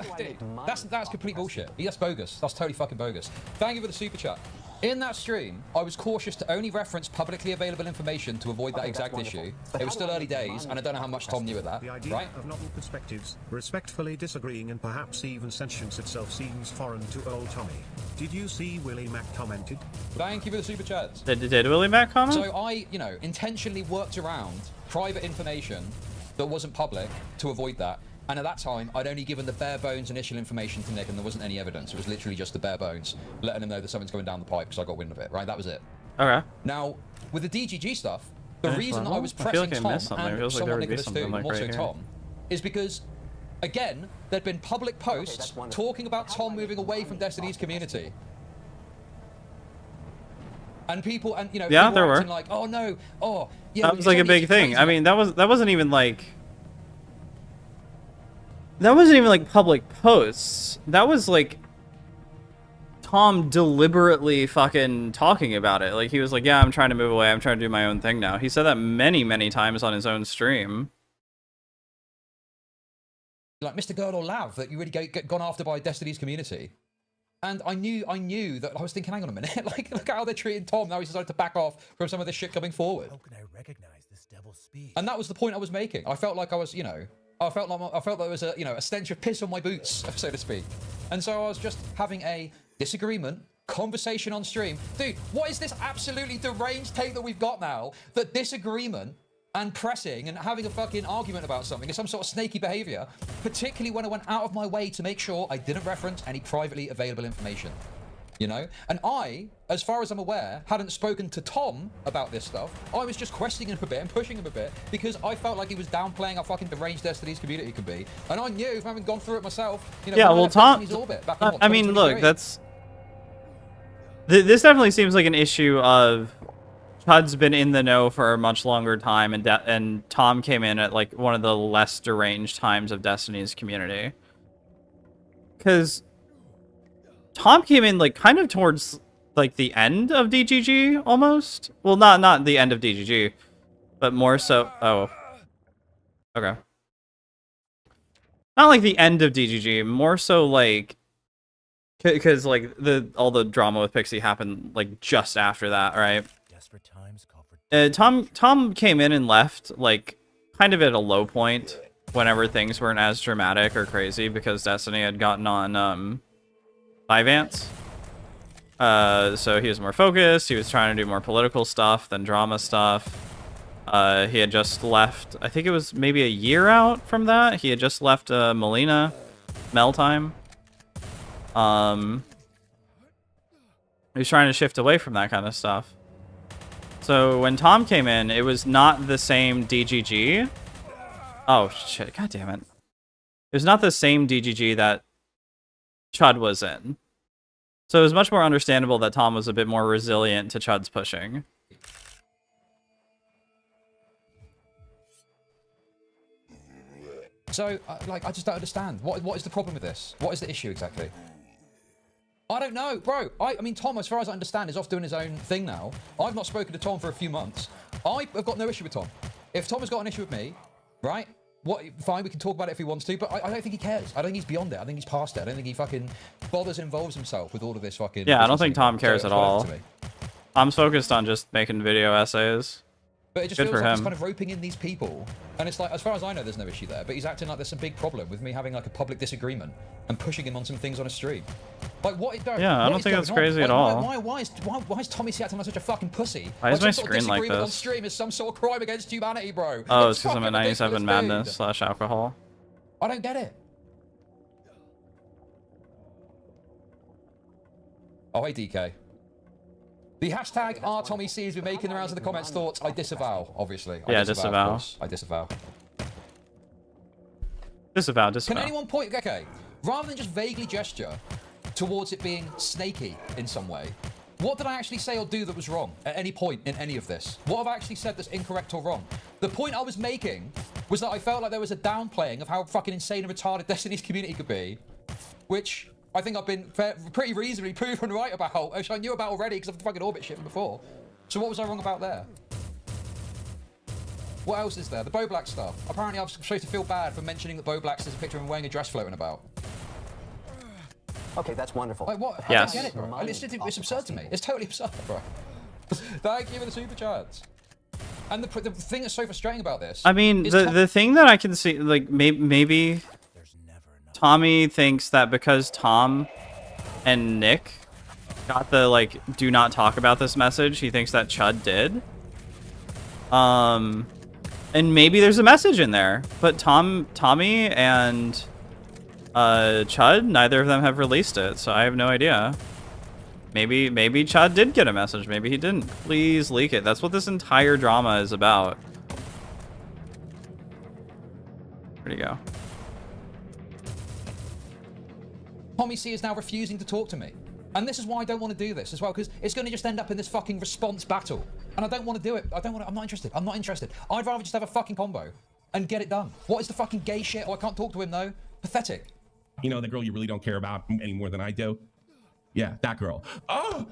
complete bullshit. That's bogus. That's totally fucking bogus. Thank you for the super chat. In that stream, I was cautious to only reference publicly available information to avoid that Okay, exact that's issue. wonderful. It was still early days, and I don't know how much Tom knew of that, The idea right? of novel perspectives, respectfully disagreeing and perhaps even sentience itself seems foreign to old Tommy. Did you see Willie Mac commented? Thank you for the super chats. Did Willie Mac comment? So I, you know, intentionally worked around private information that wasn't public to avoid that. And at that time, I'd only given the bare bones initial information to Nick, and there wasn't any evidence. It was literally just the bare bones, letting him know that something's going down the pipe because I got wind of it, right? That was it. Okay. Now, with the DGG stuff, the Finish reason that I level? was I feel pressing like I Tom missed something. It and feels like there somewhat would be Nicholas something too, like more so right here. Tom, is because, again, there'd been public posts talking about Tom moving away from Destiny's community. And people, and you know, Yeah, people there were. acting like, oh no, oh yeah. That was like a big thing. I mean, that wasn't even like public posts. That was like Tom deliberately fucking talking about it. Like he was like, "Yeah, I'm trying to move away. I'm trying to do my own thing now." He said that many times on his own stream. Like Mr. Girl or Lav, that you really get gone after by Destiny's community. And I knew that I was thinking, hang on a minute, like look at how they're treating Tom. Now he's decided to back off from some of this shit coming forward. How can I recognize this devil's speed? And that was the point I was making. I felt like I was, you know, I felt there was a, you know, a stench of piss on my boots, so to speak. And so I was just having a disagreement, conversation on stream. Dude, what is this absolutely deranged take that we've got now? That disagreement and pressing and having a fucking argument about something is some sort of snaky behavior, particularly when I went out of my way to make sure I didn't reference any privately available information. You know? And I, as far as I'm aware, hadn't spoken to Tom about this stuff. I was just questioning him a bit and pushing him a bit because I felt like he was downplaying how fucking deranged Destiny's community could be. And I knew, from having gone through it myself, you know, Yeah, when I well, left Tom. Destiny's orbit back in, what, I mean, look, 2023? that's. This definitely seems like an issue of Chud's been in the know for a much longer time, and Tom came in at like one of the less deranged times of Destiny's community. Because Tom came in like kind of towards like the end of DGG almost. Well, not the end of DGG, but more so. Oh, okay. Not like the end of DGG, more so like because like all the drama with Pixie happened like just after that, right? Tom came in and left like kind of at a low point whenever things weren't as dramatic or crazy because Destiny had gotten on Vyvance. So he was more focused. He was trying to do more political stuff than drama stuff. He had just left, I think it was maybe a year out from that. He had just left Melina Meltime. He was trying to shift away from that kind of stuff. So when Tom came in, it was not the same DGG. Oh shit, god damn it. It was not the same DGG that Chud was in. So it was much more understandable that Tom was a bit more resilient to Chud's pushing. So, like, I just don't understand. What is the problem with this? What is the issue exactly? I don't know, bro. I mean, Tom, as far as I understand, is off doing his own thing now. I've not spoken to Tom for a few months. I've got no issue with Tom. If Tom has got an issue with me, right? Fine, we can talk about it if he wants to, but I don't think he cares. I don't think he's beyond it. I think he's past it. I don't think he fucking bothers and involves himself with all of this fucking... Yeah, I don't think Tom cares at all. Tom's focused on just making video essays. But it just feels like he's kind of roping in these people. And it's like, as far as I know, there's no issue there. But he's acting like there's some big problem with me having like a public disagreement and pushing him on some things on a stream. Like, what? Yeah, I don't think that's crazy at all. Why is TommyC acting like such a fucking pussy? Why is my some sort of screen like disagreement this? on stream is some sort of crime against humanity, bro. Oh, it's because I'm a fucking 97 ridiculous, Madness dude. / alcohol. I don't get it. Oh, hey, DK. The hashtag #RTommyC has been making the rounds of the comments. Thoughts? I disavow, obviously. Yeah, disavow. I disavow. Disavow. Can anyone point... Okay, rather than just vaguely gesture towards it being snaky in some way, what did I actually say or do that was wrong at any point in any of this? What have I actually said that's incorrect or wrong? The point I was making was that I felt like there was a downplaying of how fucking insane and retarded Destiny's community could be, which I think I've been pretty reasonably proven right about, which I knew about already because of the fucking orbit shit from before. So what was I wrong about there? What else is there? The Bo Black stuff. Apparently I'm supposed to feel bad for mentioning that Bo Black's there's a picture of him wearing a dress floating about. Okay, that's wonderful. Like what? Yes. I don't get it, bro. It's absurd to me. It's totally absurd, bro. Thank you for the super chats. And the thing that's so frustrating about this. I mean, the thing that I can see, like, maybe Tommy thinks that because Tom and Nick got the, like, do not talk about this message, he thinks that Chud did. And maybe there's a message in there, but Tommy and Chud, neither of them have released it, so I have no idea. Maybe Chud did get a message. Maybe he didn't. Please leak it. That's what this entire drama is about. Where'd he go? TommyC is now refusing to talk to me. And this is why I don't want to do this as well, because it's going to just end up in this fucking response battle. And I don't want to do it. I'm not interested. I'm not interested. I'd rather just have a fucking combo and get it done. What is the fucking gay shit? Oh, I can't talk to him though. Pathetic. You know, the girl you really don't care about any more than I do? Yeah, that girl. Oh,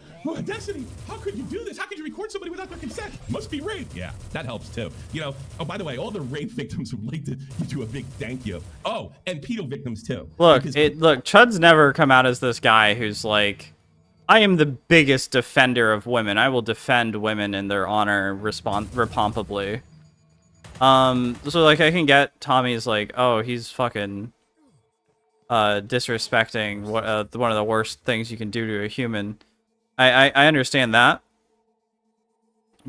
Destiny, how could you do this? How could you record somebody without their consent? Must be rape. Yeah, that helps too. You know, oh, by the way, all the rape victims would like to give you a big thank you. Oh, and pedo victims too. Look, look, Chud's never come out as this guy who's like, I am the biggest defender of women. I will defend women in their honor repompably. So like I can get Tommy's like, oh, he's fucking disrespecting what one of the worst things you can do to a human. I understand that,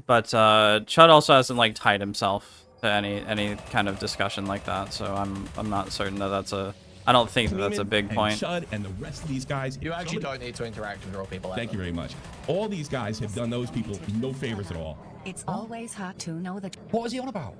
but Chud also hasn't like tied himself to any kind of discussion like that, so I'm not certain that that's a. I don't think that that's a big point. Chud and the rest of these guys. You actually don't need to interact with real people. Thank you very much. All these guys have done those people no favors at all. It's always hard to know that. What was he on about?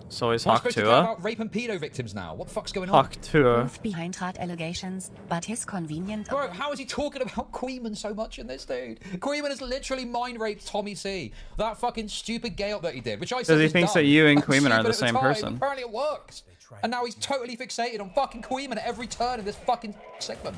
So is Am I supposed to care Hawk about rape and pedo victims now? What the fuck's going on? Hawk Truth behind hard allegations, but his convenient. Bro, how is he talking about Queeman so much in this, dude? Queeman has literally mind raped TommyC. That fucking stupid gay up that he did, which I said Because he was thinks dumb that you and and Queeman are stupid the at same time. person. Apparently it works. And now he's totally fixated on fucking Queeman at every turn in this fucking segment.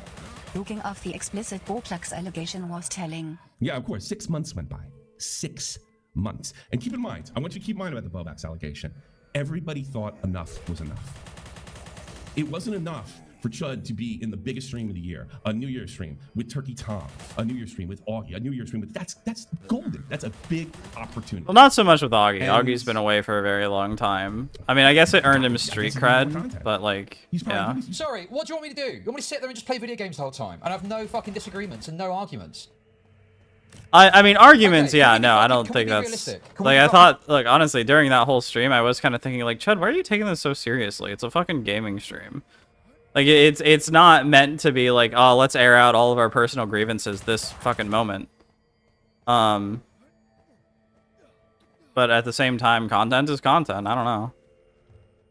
Looking of the explicit Boplax allegation was telling. Yeah, of course. 6 months went by. 6 months. And keep in mind, I want you to keep in mind about the Bovax allegation. Everybody thought enough was enough. It wasn't enough for Chud to be in the biggest stream of the year, a New Year's stream with Turkey Tom, a New Year's stream with Augie, a New Year's stream with that's golden. That's a big opportunity. Well, not so much with Augie. Augie's been away for a very long time. I mean, I guess it earned him street cred, but like, yeah. Sorry, what do you want me to do? You want me to sit there and just play video games the whole time and have no fucking disagreements and no arguments? I mean, arguments, Okay, yeah, can we no, I fucking- don't can we think be that's... realistic? Can Like, we I fucking- thought, like, honestly, during that whole stream, I was kind of thinking, like, Chud, why are you taking this so seriously? It's a fucking gaming stream. Like, it's not meant to be like, oh, let's air out all of our personal grievances this fucking moment. But at the same time, content is content. I don't know.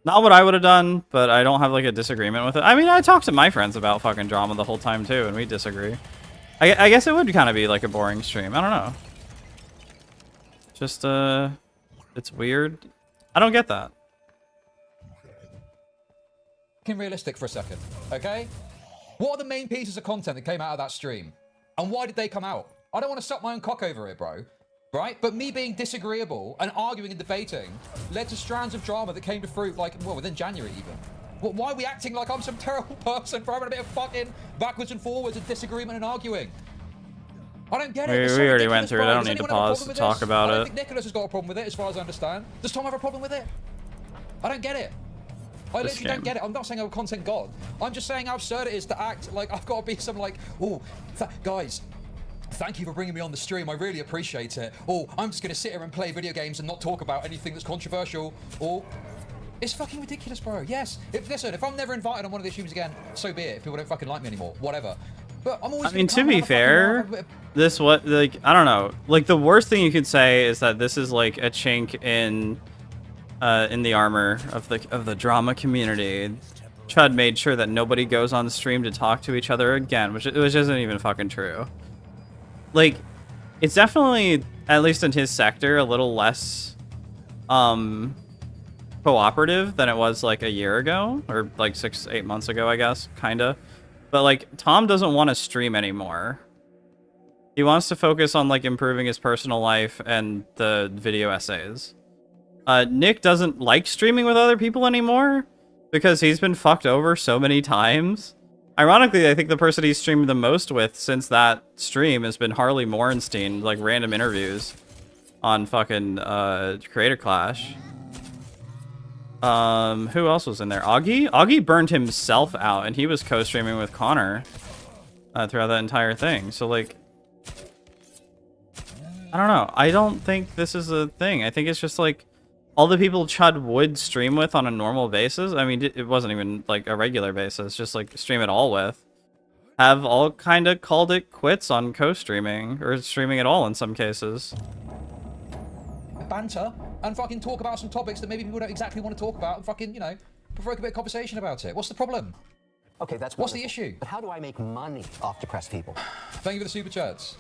Not what I would have done, but I don't have, like, a disagreement with it. I mean, I talk to my friends about fucking drama the whole time, too, and we disagree. I guess it would kind of be like a boring stream. I don't know. Just, it's weird. I don't get that. Realistic for a second, okay? What are the main pieces of content that came out of that stream? And why did they come out? I don't want to suck my own cock over it, bro. Right? But me being disagreeable and arguing and debating led to strands of drama that came to fruit, like, well, within January even. Well, why are we acting like I'm some terrible person for having a bit of fucking backwards and forwards and disagreement and arguing? I don't get it. It's so We already ridiculous, went through it. bro. I don't Does need to anyone have a pause problem to with talk this? about I don't it. think Nicholas has got a problem with it, as far as I understand. Does Tom have a problem with it? I don't get it. I This literally don't game. get it. I'm not saying I'm a content god. I'm just saying how absurd it is to act like I've got to be some like, oh, guys, thank you for bringing me on the stream. I really appreciate it. Oh, I'm just going to sit here and play video games and not talk about anything that's controversial. Or it's fucking ridiculous, bro. Yes. Listen, if I'm never invited on one of these streams again, so be it. If people don't fucking like me anymore, whatever. But I'm always I mean, gonna to come be and have a fucking fair, laugh, have a bit of- this I don't know. Like, the worst thing you could say is that this is like a chink in the armor of the drama community. Chud made sure that nobody goes on stream to talk to each other again, which isn't even fucking true. Like, it's definitely, at least in his sector, a little less cooperative than it was like a year ago, or like 6-8 months ago, I guess, kinda. But like, Tom doesn't want to stream anymore. He wants to focus on like improving his personal life and the video essays. Nick doesn't like streaming with other people anymore because he's been fucked over so many times. Ironically, I think the person he's streamed the most with since that stream has been Harley Morenstein, like random interviews on fucking Creator Clash. Who else was in there? Augie? Augie burned himself out, and he was co-streaming with Connor throughout that entire thing. So, like, I don't know. I don't think this is a thing. I think it's just, like, all the people Chud would stream with on a normal basis. I mean, it wasn't even, like, a regular basis. Just, like, stream it all with. Have all kind of called it quits on co-streaming, or streaming at all in some cases. Banter and fucking talk about some topics that maybe people don't exactly want to talk about and fucking, you know, provoke a bit of conversation about it. What's the problem? Okay, that's What's the wonderful. issue? But how do I make money off depressed people? Thank you for the super chats.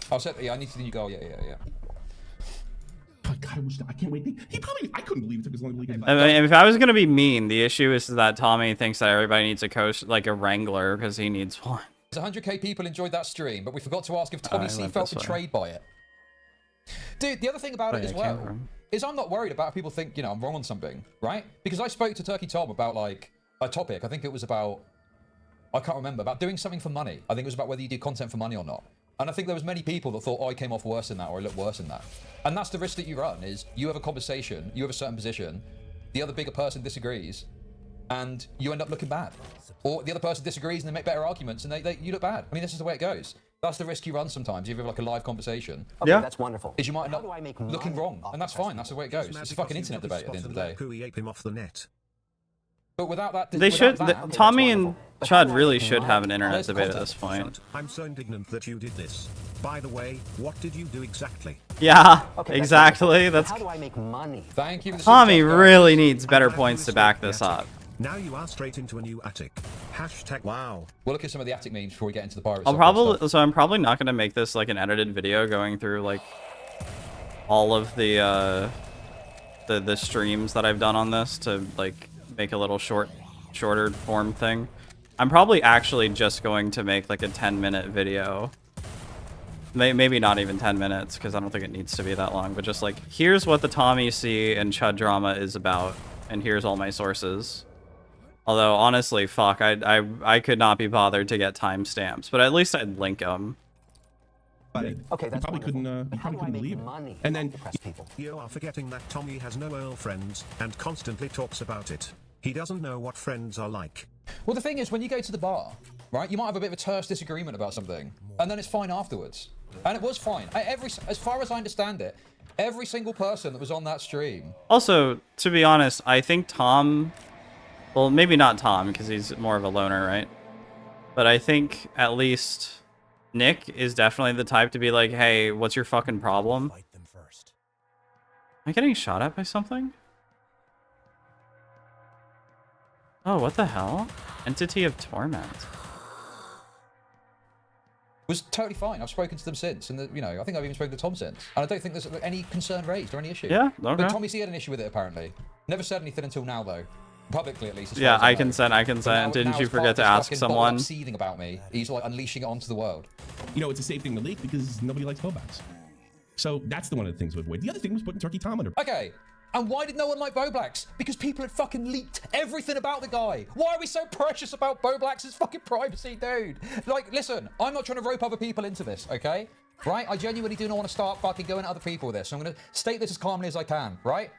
I'll set. Yeah, I need to. You go. Yeah. Oh, God, I can't wait. I couldn't believe it took as long to leak. I mean, if I was gonna be mean, the issue is that Tommy thinks that everybody needs a coach, like a wrangler, because he needs one. 100k people enjoyed that stream, but we forgot to ask if TommyC felt betrayed by it. Dude, the other thing about it as well is I'm not worried about people think, you know, I'm wrong on something, right? Because I spoke to Turkey Tom about, like, a topic. I think it was about, I can't remember, about doing something for money. I think it was about whether you do content for money or not. And I think there was many people that thought, oh, I came off worse than that, or I look worse than that. And that's the risk that you run, is you have a conversation, you have a certain position, the other bigger person disagrees, and you end up looking bad. Or the other person disagrees and they make better arguments and you look bad. I mean, this is the way it goes. That's the risk you run sometimes. You have like a live conversation. Okay, yeah, that's wonderful. Is you might end up looking wrong, and that's fine. That's the way it goes. It's a fucking internet debate at the end of the day. He ate him off the net. But without that, They should. Tommy and Chud really should have an internet debate at this point. I'm so indignant that you did this. By the way, what did you do exactly? Yeah, exactly. That's. How do I make money? Thank you. Tommy really needs better points to back this up. Now you are straight into a new attic. Hashtag wow. We'll look at some of the attic memes before we get into the pirates. I'm probably not gonna make this like an edited video going through like all of the streams that I've done on this to like make a little shorter form thing. I'm probably actually just going to make like a 10-minute video. Maybe not even 10 minutes because I don't think it needs to be that long, but just like here's what the TommyC and Chud drama is about, and here's all my sources. Although, honestly, fuck, I could not be bothered to get timestamps, but at least I'd link them. Okay, that's probably couldn't believe it. And then you are forgetting that Tommy has no girlfriends and constantly talks about it. He doesn't know what friends are like. Well, the thing is, when you go to the bar, right, you might have a bit of a terse disagreement about something, and then it's fine afterwards. And it was fine. As far as I understand it, every single person that was on that stream. Also, to be honest, I think Tom. Well, maybe not Tom, because he's more of a loner, right? But I think at least Nick is definitely the type to be like, hey, what's your fucking problem? Am I getting shot at by something? Oh, what the hell? Entity of Torment. Was totally fine. I've spoken to them since, and you know, I think I've even spoken to Tom since, and I don't think there's any concern raised or any issue. Yeah, okay. But TommyC had an issue with it apparently. Never said anything until now, though. Publicly, at least. Yeah, I consent. Didn't you forget to ask someone? Seething about me. He's like unleashing it onto the world. You know, it's a safe thing to leak because nobody likes Bobacks. So that's one of the things to avoid. The other thing was putting Turkey Tom under. Okay. And why did no one like Boblacks? Because people had fucking leaked everything about the guy. Why are we so precious about Boblacks' fucking privacy, dude? Like, listen, I'm not trying to rope other people into this, okay? Right? I genuinely do not want to start fucking going at other people with this. So I'm going to state this as calmly as I can, right?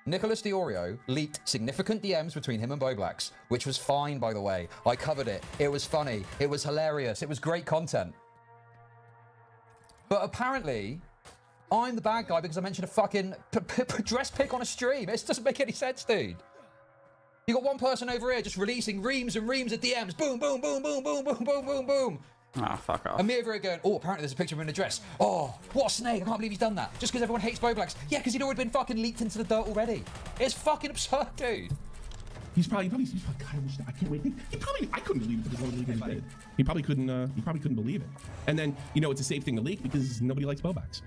Nicholas Diorio leaked significant DMs between him and Boblacks, which was fine, by the way. I covered it. It was funny. It was hilarious. It was great content. But apparently, I'm the bad guy because I mentioned a fucking dress pic on a stream. It doesn't make any sense, dude. You got one person over here just releasing reams and reams of DMs. Boom, boom, boom, boom, boom, boom, boom, boom, boom. Oh, fuck off. And me over here going, oh, apparently there's a picture of him in a dress. Oh, what a snake. I can't believe he's done that. Just because everyone hates Boblacks. Yeah, because he'd already been fucking leaked into the dirt already. It's fucking absurd, dude. He's probably God, I can't wait. I couldn't believe it because nobody leaked it. He probably couldn't believe it. And then, you know, it's a safe thing to leak because nobody likes Bobacks.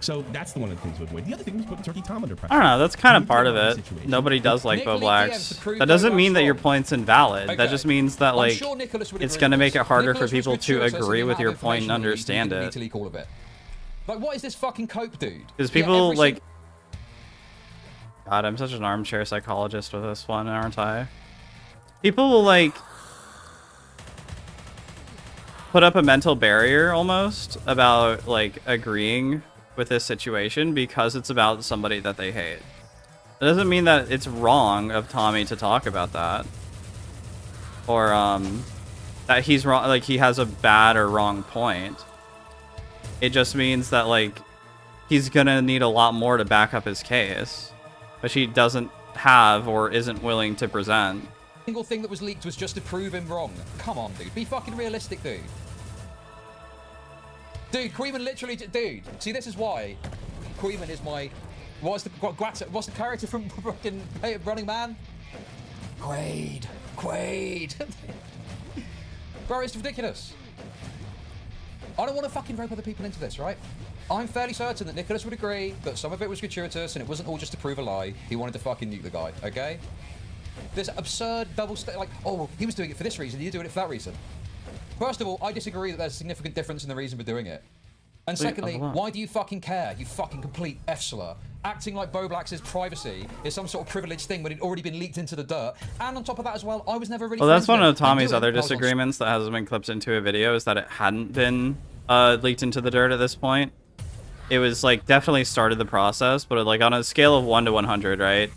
So that's one of the things to avoid. The other thing was putting Turkey Tom under pressure. I don't know. That's kind of part of it. Nobody does like Boblacks. That doesn't mean that your point's invalid. Okay. That just means that like it's going to make it harder for people to agree with your point and understand it. Like, what is this fucking cope, dude? Because people like. God, I'm such an armchair psychologist with this one, aren't I? people will like put up a mental barrier almost about like agreeing with this situation because it's about somebody that they hate. It doesn't mean that it's wrong of Tommy to talk about that, or that he's wrong, like he has a bad or wrong point. It just means that like he's gonna need a lot more to back up his case, which he doesn't have or isn't willing to present. Single thing that was leaked was just to prove him wrong. Come on, dude. Be fucking realistic, dude. Dude, Queeman literally... Dude, see, this is why Queeman is my... What's the character from fucking Running Man? Quaid. Bro, it's ridiculous. I don't want to fucking rope other people into this, right? I'm fairly certain that Nicholas would agree that some of it was gratuitous and it wasn't all just to prove a lie. He wanted to fucking nuke the guy, okay? This absurd double like, oh, he was doing it for this reason, you're doing it for that reason. First of all, I disagree that there's a significant difference in the reason for doing it. And secondly, why do you fucking care, you fucking complete F-Sler? Acting like Boblax's privacy is some sort of privileged thing when it'd already been leaked into the dirt. And on top of that as well, I was never really Well, that's one of friends with Tommy's him. other disagreements that hasn't been clipped into a video, is that it hadn't been leaked into the dirt at this point. It was like definitely started the process, but like on a scale of 1 to 100, right?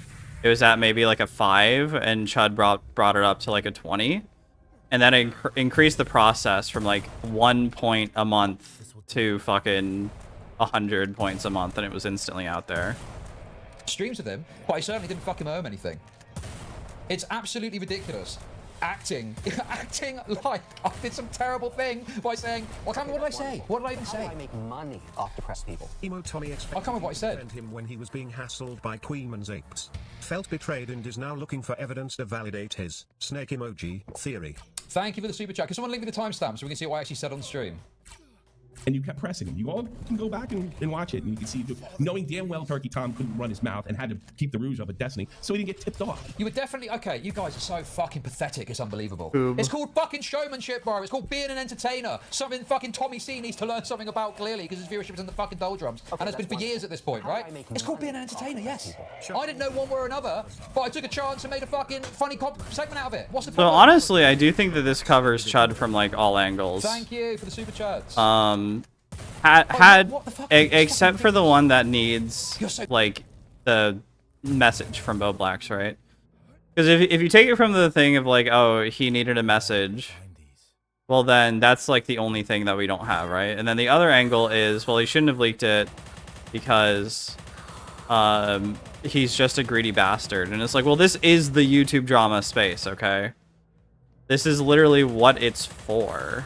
It was at maybe like a 5, and Chud brought it up to like a 20, and then increased the process from like 1 point a month to fucking 100 points a month, and it was instantly out there. Streams with him, but I certainly didn't fucking owe him anything. It's absolutely ridiculous. Acting like I did some terrible thing by saying, well, what did I say? What did I even say? How do I make money off depressed people? Emo Tommy I can't remember what I said. expected him when he was being hassled by Queeman's apes. Felt betrayed and is now looking for evidence to validate his snake emoji theory. Thank you for the super chat. Can someone link me the timestamp so we can see what I actually said on the stream? And you kept pressing him. You all can go back and watch it, and you can see, knowing damn well Turkey Tom couldn't run his mouth and had to keep the rouge up at Destiny, so he didn't get tipped off. You were definitely... Okay, you guys are so fucking pathetic, it's unbelievable. Boom. It's called fucking showmanship, bro. It's called being an entertainer. Something fucking Tommy C needs to learn something about, clearly, because his viewership is in the fucking doldrums. And it's been for years at this point, right? It's called being an entertainer, yes. I didn't know one way or another, but I took a chance and made a fucking funny segment out of it. What's the So problem? honestly, I do think that this covers Chud from like all angles. Thank you for the super chats. Except for the one that needs like the message from Bo Blacks, right? Because if you take it from the thing of like, oh, he needed a message, well then that's like the only thing that we don't have, right? And then the other angle is, well, he shouldn't have leaked it because he's just a greedy bastard. And it's like, well, this is the YouTube drama space, okay? This is literally what it's for.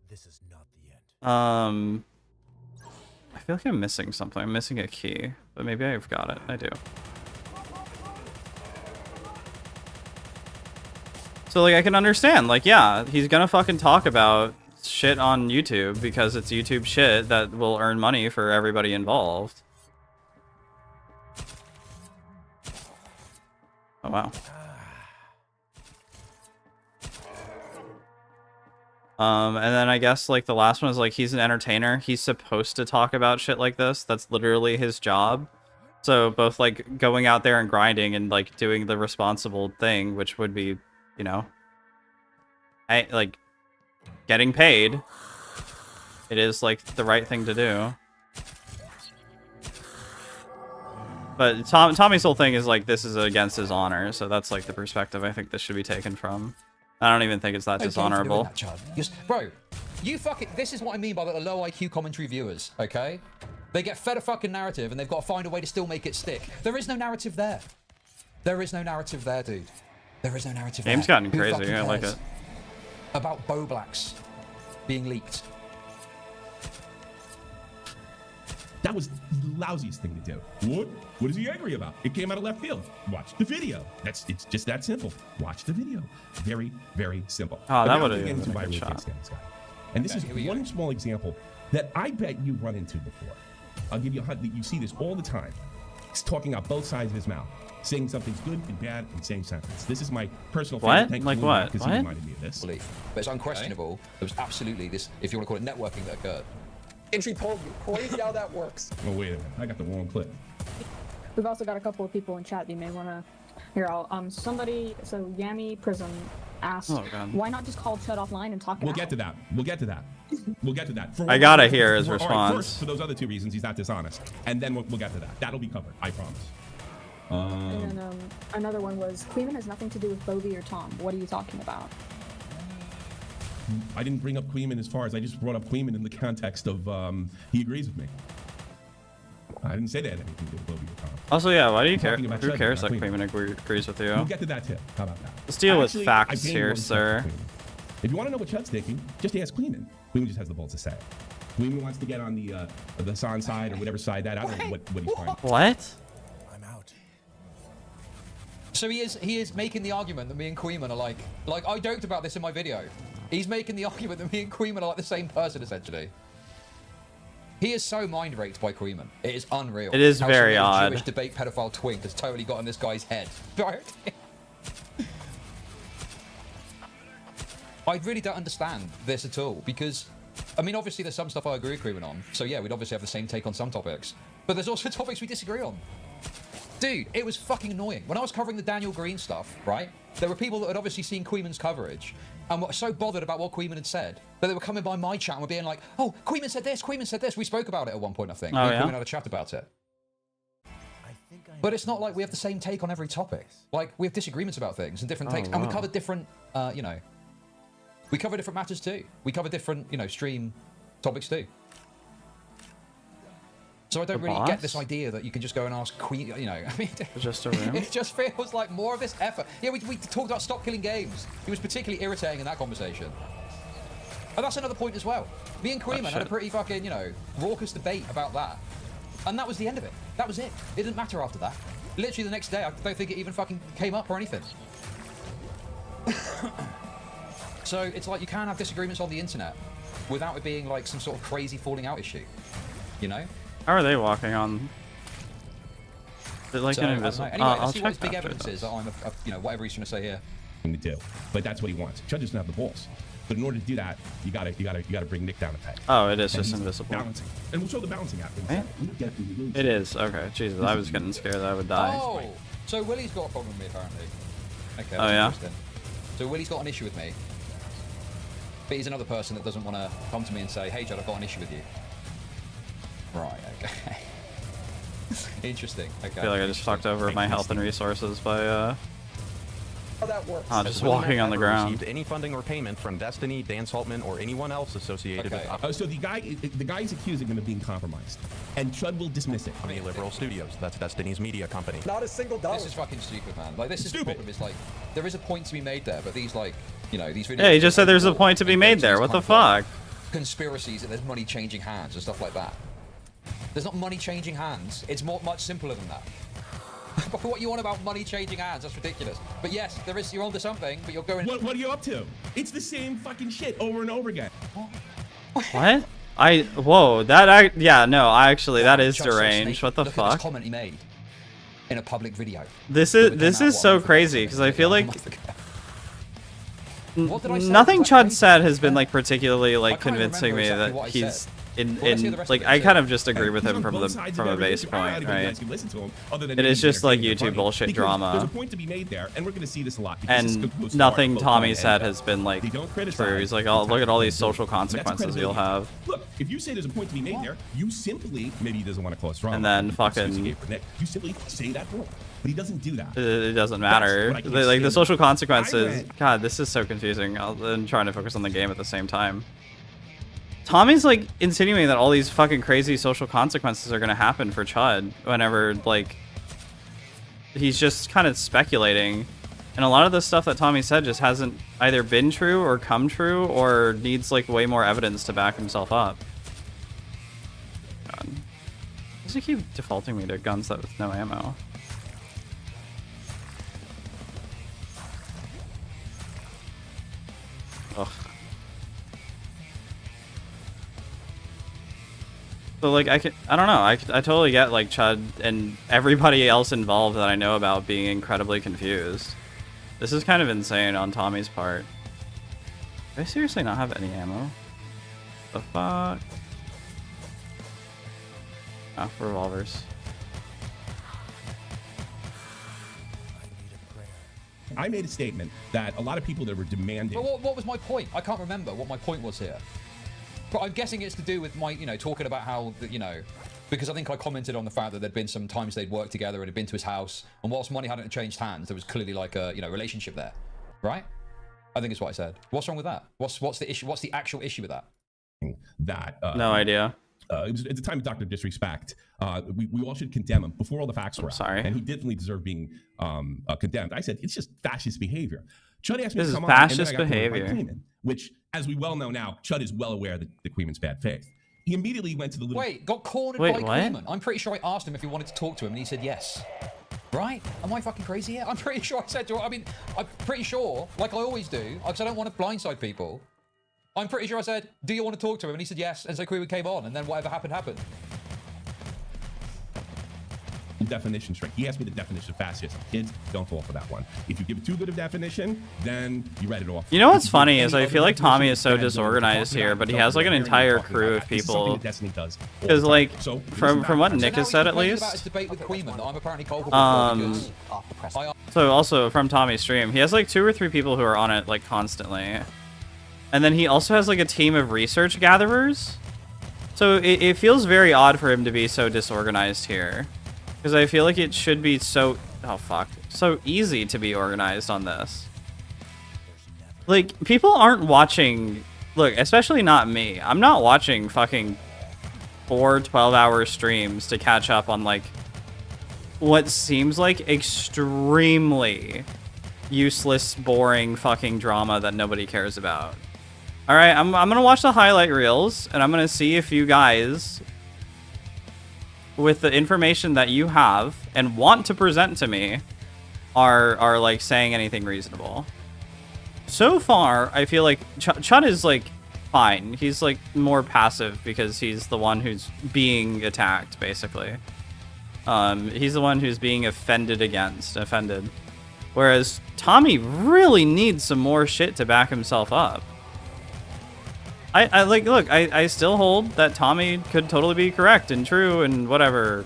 This is not the end. I feel like I'm missing something. I'm missing a key, but maybe I've got it. I do. So like I can understand, like, yeah, he's gonna fucking talk about shit on YouTube because it's YouTube shit that will earn money for everybody involved. Oh wow. And then I guess like the last one is like, he's an entertainer. He's supposed to talk about shit like this. That's literally his job. So both like going out there and grinding and like doing the responsible thing, which would be, you know, like getting paid. It is like the right thing to do. But Tommy's whole thing is like, this is against his honor. So that's like the perspective I think this should be taken from. I don't even think it's that dishonorable. Bro, you fucking... This is what I mean by the low IQ commentary viewers, okay? They get fed a fucking narrative and they've got to find a way to still make it stick. There is no narrative there. There is no narrative there, dude. There is no narrative there. Game's gotten Who crazy. fucking I like cares it. about Bo Blacks being leaked? That was the lousiest thing to do. What is he angry about? It came out of left field. Watch the video. It's just that simple. Watch the video. Very, very simple. Oh, that would have been been a good shot. And this is one small example that I bet you've run into before. I'll give you you see this all the time. He's talking out both sides of his mouth, saying something's good and bad in the same sentence. This is my personal favorite. What? Thank Like you, what? because he reminded me of this. But it's unquestionable. There was absolutely this, if you want to call it networking, that occurred. Entry told you. Crazy how that works. Oh, wait a minute. I got the wrong clip. We've also got a couple of people in chat that you may want to Here, somebody, so Yami Prism asked, Oh, God. why not just call Chud offline and talk it We'll out? get to that. We'll get to that. We'll get to that. I gotta hear his response. First, for those other 2 reasons, he's not dishonest. And then we'll get to that. That'll be covered. I promise. And then another one was, Queeman has nothing to do with Bovie or Tom. What are you talking about? I didn't bring up Queeman as far as I just brought up Queeman in the context of he agrees with me. I didn't say they had anything to do with Bobby or Tom. Also, yeah, why do you care? Talking about Who Chud, cares that not Queeman agrees with you? We'll get to that too. How about that? Let's deal with Actually, facts I gained here, one sir. from Queeman. If you want to know what Chud's thinking, just ask Queeman. Queeman just has the balls to say it. Queeman wants to get on the San side or whatever side that. I don't know what he's trying. What? So he is making the argument that me and Queeman are like I joked about this in my video. He's making the argument that me and Queeman are like the same person essentially. He is so mind raped by Queeman. It is unreal. It is How very some odd. Jewish debate pedophile twink has totally got in this guy's head. I really don't understand this at all because, I mean, obviously there's some stuff I agree with Queeman on. So yeah, we'd obviously have the same take on some topics. But there's also topics we disagree on. Dude, it was fucking annoying. When I was covering the Daniel Green stuff, right? There were people that had obviously seen Queeman's coverage and were so bothered about what Queeman had said that they were coming by my chat and were being like, oh, Queeman said this, Queeman said this. We spoke about it at one point, I think. Oh, Me and yeah? Queeman had a chat about it. But it's not like we have the same take on every topic. Like, we have disagreements about things and different takes. And we wow. cover different, you know, we cover different matters too. We cover different, you know, stream topics too. So I don't really get this idea that you can just go and ask Queen, you know, I mean, Just a room? it just feels like more of this effort. Yeah, we talked about stop killing games. He was particularly irritating in that conversation. And that's another point as well. Me and Queeman had a pretty fucking, you know, raucous debate about that. And that was the end of it. That was it. It didn't matter after that. Literally the next day, I don't think it even fucking came up or anything. So it's like you can have disagreements on the internet without it being like some sort of crazy falling out issue. You know? How are they walking on? They're like So, an I don't know. invisible. Anyway, let's I'll see what his check big after evidence this. is that I'm you know, whatever he's trying to say here. To do, but that's what he wants. Chud doesn't have the balls. But in order to do that, you gotta bring Nick down a peg. Oh, it is And just he's invisible. Balancing, and we'll show the balancing app. In a Eh? second. It is. Okay. Jesus, I was getting scared that I would die. Oh, so Willie's got a problem with me apparently. Okay. Oh, yeah? Interesting. So Willie's got an issue with me, but he's another person that doesn't want to come to me and say, "Hey, Chud, I've got an issue with you." Right. Okay. Interesting. Okay. I feel like I just fucked over my health and resources by How that works. just walking on the Never ground. received any funding or payment from Destiny, Dan Saltman, or anyone else associated Okay. with So the guy's accusing him of being compromised, and Chud will dismiss it. Omni Liberal Studios. That's Destiny's media company. Not a single dollar. This is fucking stupid, man. Like, this is the Stupid. problem. Is like, there is a point to be made there, but these, like, you know, these videos. Yeah, he just said there's a point to be made there. What the fuck? Conspiracies that there's money changing hands and stuff like that. There's not money changing hands. It's much simpler than that. But what you want about money changing hands? That's ridiculous. But yes, there is. You're onto something, but you're going. What are you up to? It's the same fucking shit over and over again. What? Whoa, yeah, no, actually, that is Chud so deranged. snake. What the Look at fuck? this comment he made in a public video. This That came is out, so what, crazy because I feel like What did I say? nothing Was that Chud crazy? said has been like particularly like can't even convincing me remember exactly that what I he's said. in Well, let's hear the rest like of it, I too. kind of just agree with He's him on from both the sides from of a every base issue. I don't point, even right? guys can listen to him, other than It is maybe just like entertaining and YouTube funny. bullshit Because drama. There's a point to be made there, and we're going to see this a lot. because this And goes nothing far, both Tommy Tommy said and has been like They don't criticize true. He's like, oh, look at all these That's social consequences you'll credibility. have. Look, if you say there's a point to be made there, you simply, maybe he doesn't want to call us wrong. And then It's fucking- associated with Nick. You simply say that point. But he doesn't do that. It doesn't matter. what I can't Like the stand. social I consequences. read- God, this is so confusing. I'm trying to focus on the game at the same time. Tommy's like insinuating that all these fucking crazy social consequences are gonna happen for Chud whenever like he's just kind of speculating, and a lot of the stuff that Tommy said just hasn't either been true or come true or needs like way more evidence to back himself up. God. Why does he keep defaulting me to guns that with no ammo? Ugh. So like I don't know, I totally get like Chud and everybody else involved that I know about being incredibly confused. This is kind of insane on Tommy's part. Do I seriously not have any ammo? The fuck? Oh, revolvers. I made a statement that a lot of people that were demanding. But what was my point? I can't remember what my point was here. But I'm guessing it's to do with my, talking about how, because I think I commented on the fact that there'd been some times they'd worked together and had been to his house, and whilst money hadn't changed hands, there was clearly like a, relationship there, right? I think it's what I said. What's wrong with that? What's the issue? What's the actual issue with that? No idea. It was at the time of Dr. Disrespect. We all should condemn him before all the facts were out. Sorry. And he definitely deserved being condemned. I said, it's just fascist behavior. Chud asked me This to is come fascist on, and then I got cornered by behavior. Queeman, which, as we well know now, Chud is well aware that the Queeman's bad faith. He immediately went to the little... Wait, got cornered Wait, by what? Queeman. I'm pretty sure I asked him if he wanted to talk to him, and he said yes. Right? Am I fucking crazy here? I'm pretty sure I said to him, I'm pretty sure, like I always do, because I don't want to blindside people. I'm pretty sure I said, do you want to talk to him? And he said yes, and so Queeman came on, and then whatever happened, happened. definition straight. He asked me the definition of fascist. Kids, don't fall for that one. If you give it too good of definition, then you write it off. You know what's funny is I feel like Tommy is so disorganized here, but he has like an entire crew of people. Because like from what Nick has said at least. So also from Tommy's stream, he has like 2 or 3 people who are on it like constantly. And then he also has like a team of research gatherers. So it feels very odd for him to be so disorganized here. Because I feel like it should be so... Oh, fuck. So easy to be organized on this. Like, people aren't watching... Look, especially not me. I'm not watching fucking 4 12-hour streams to catch up on, like, what seems like extremely useless, boring fucking drama that nobody cares about. Alright, I'm gonna watch the highlight reels, and I'm gonna see if you guys, with the information that you have and want to present to me, are like saying anything reasonable. So far, I feel like Chud is like fine. He's like more passive because he's the one who's being attacked, basically. He's the one who's being offended. Whereas Tommy really needs some more shit to back himself up. I like, look, I still hold that Tommy could totally be correct and true and whatever.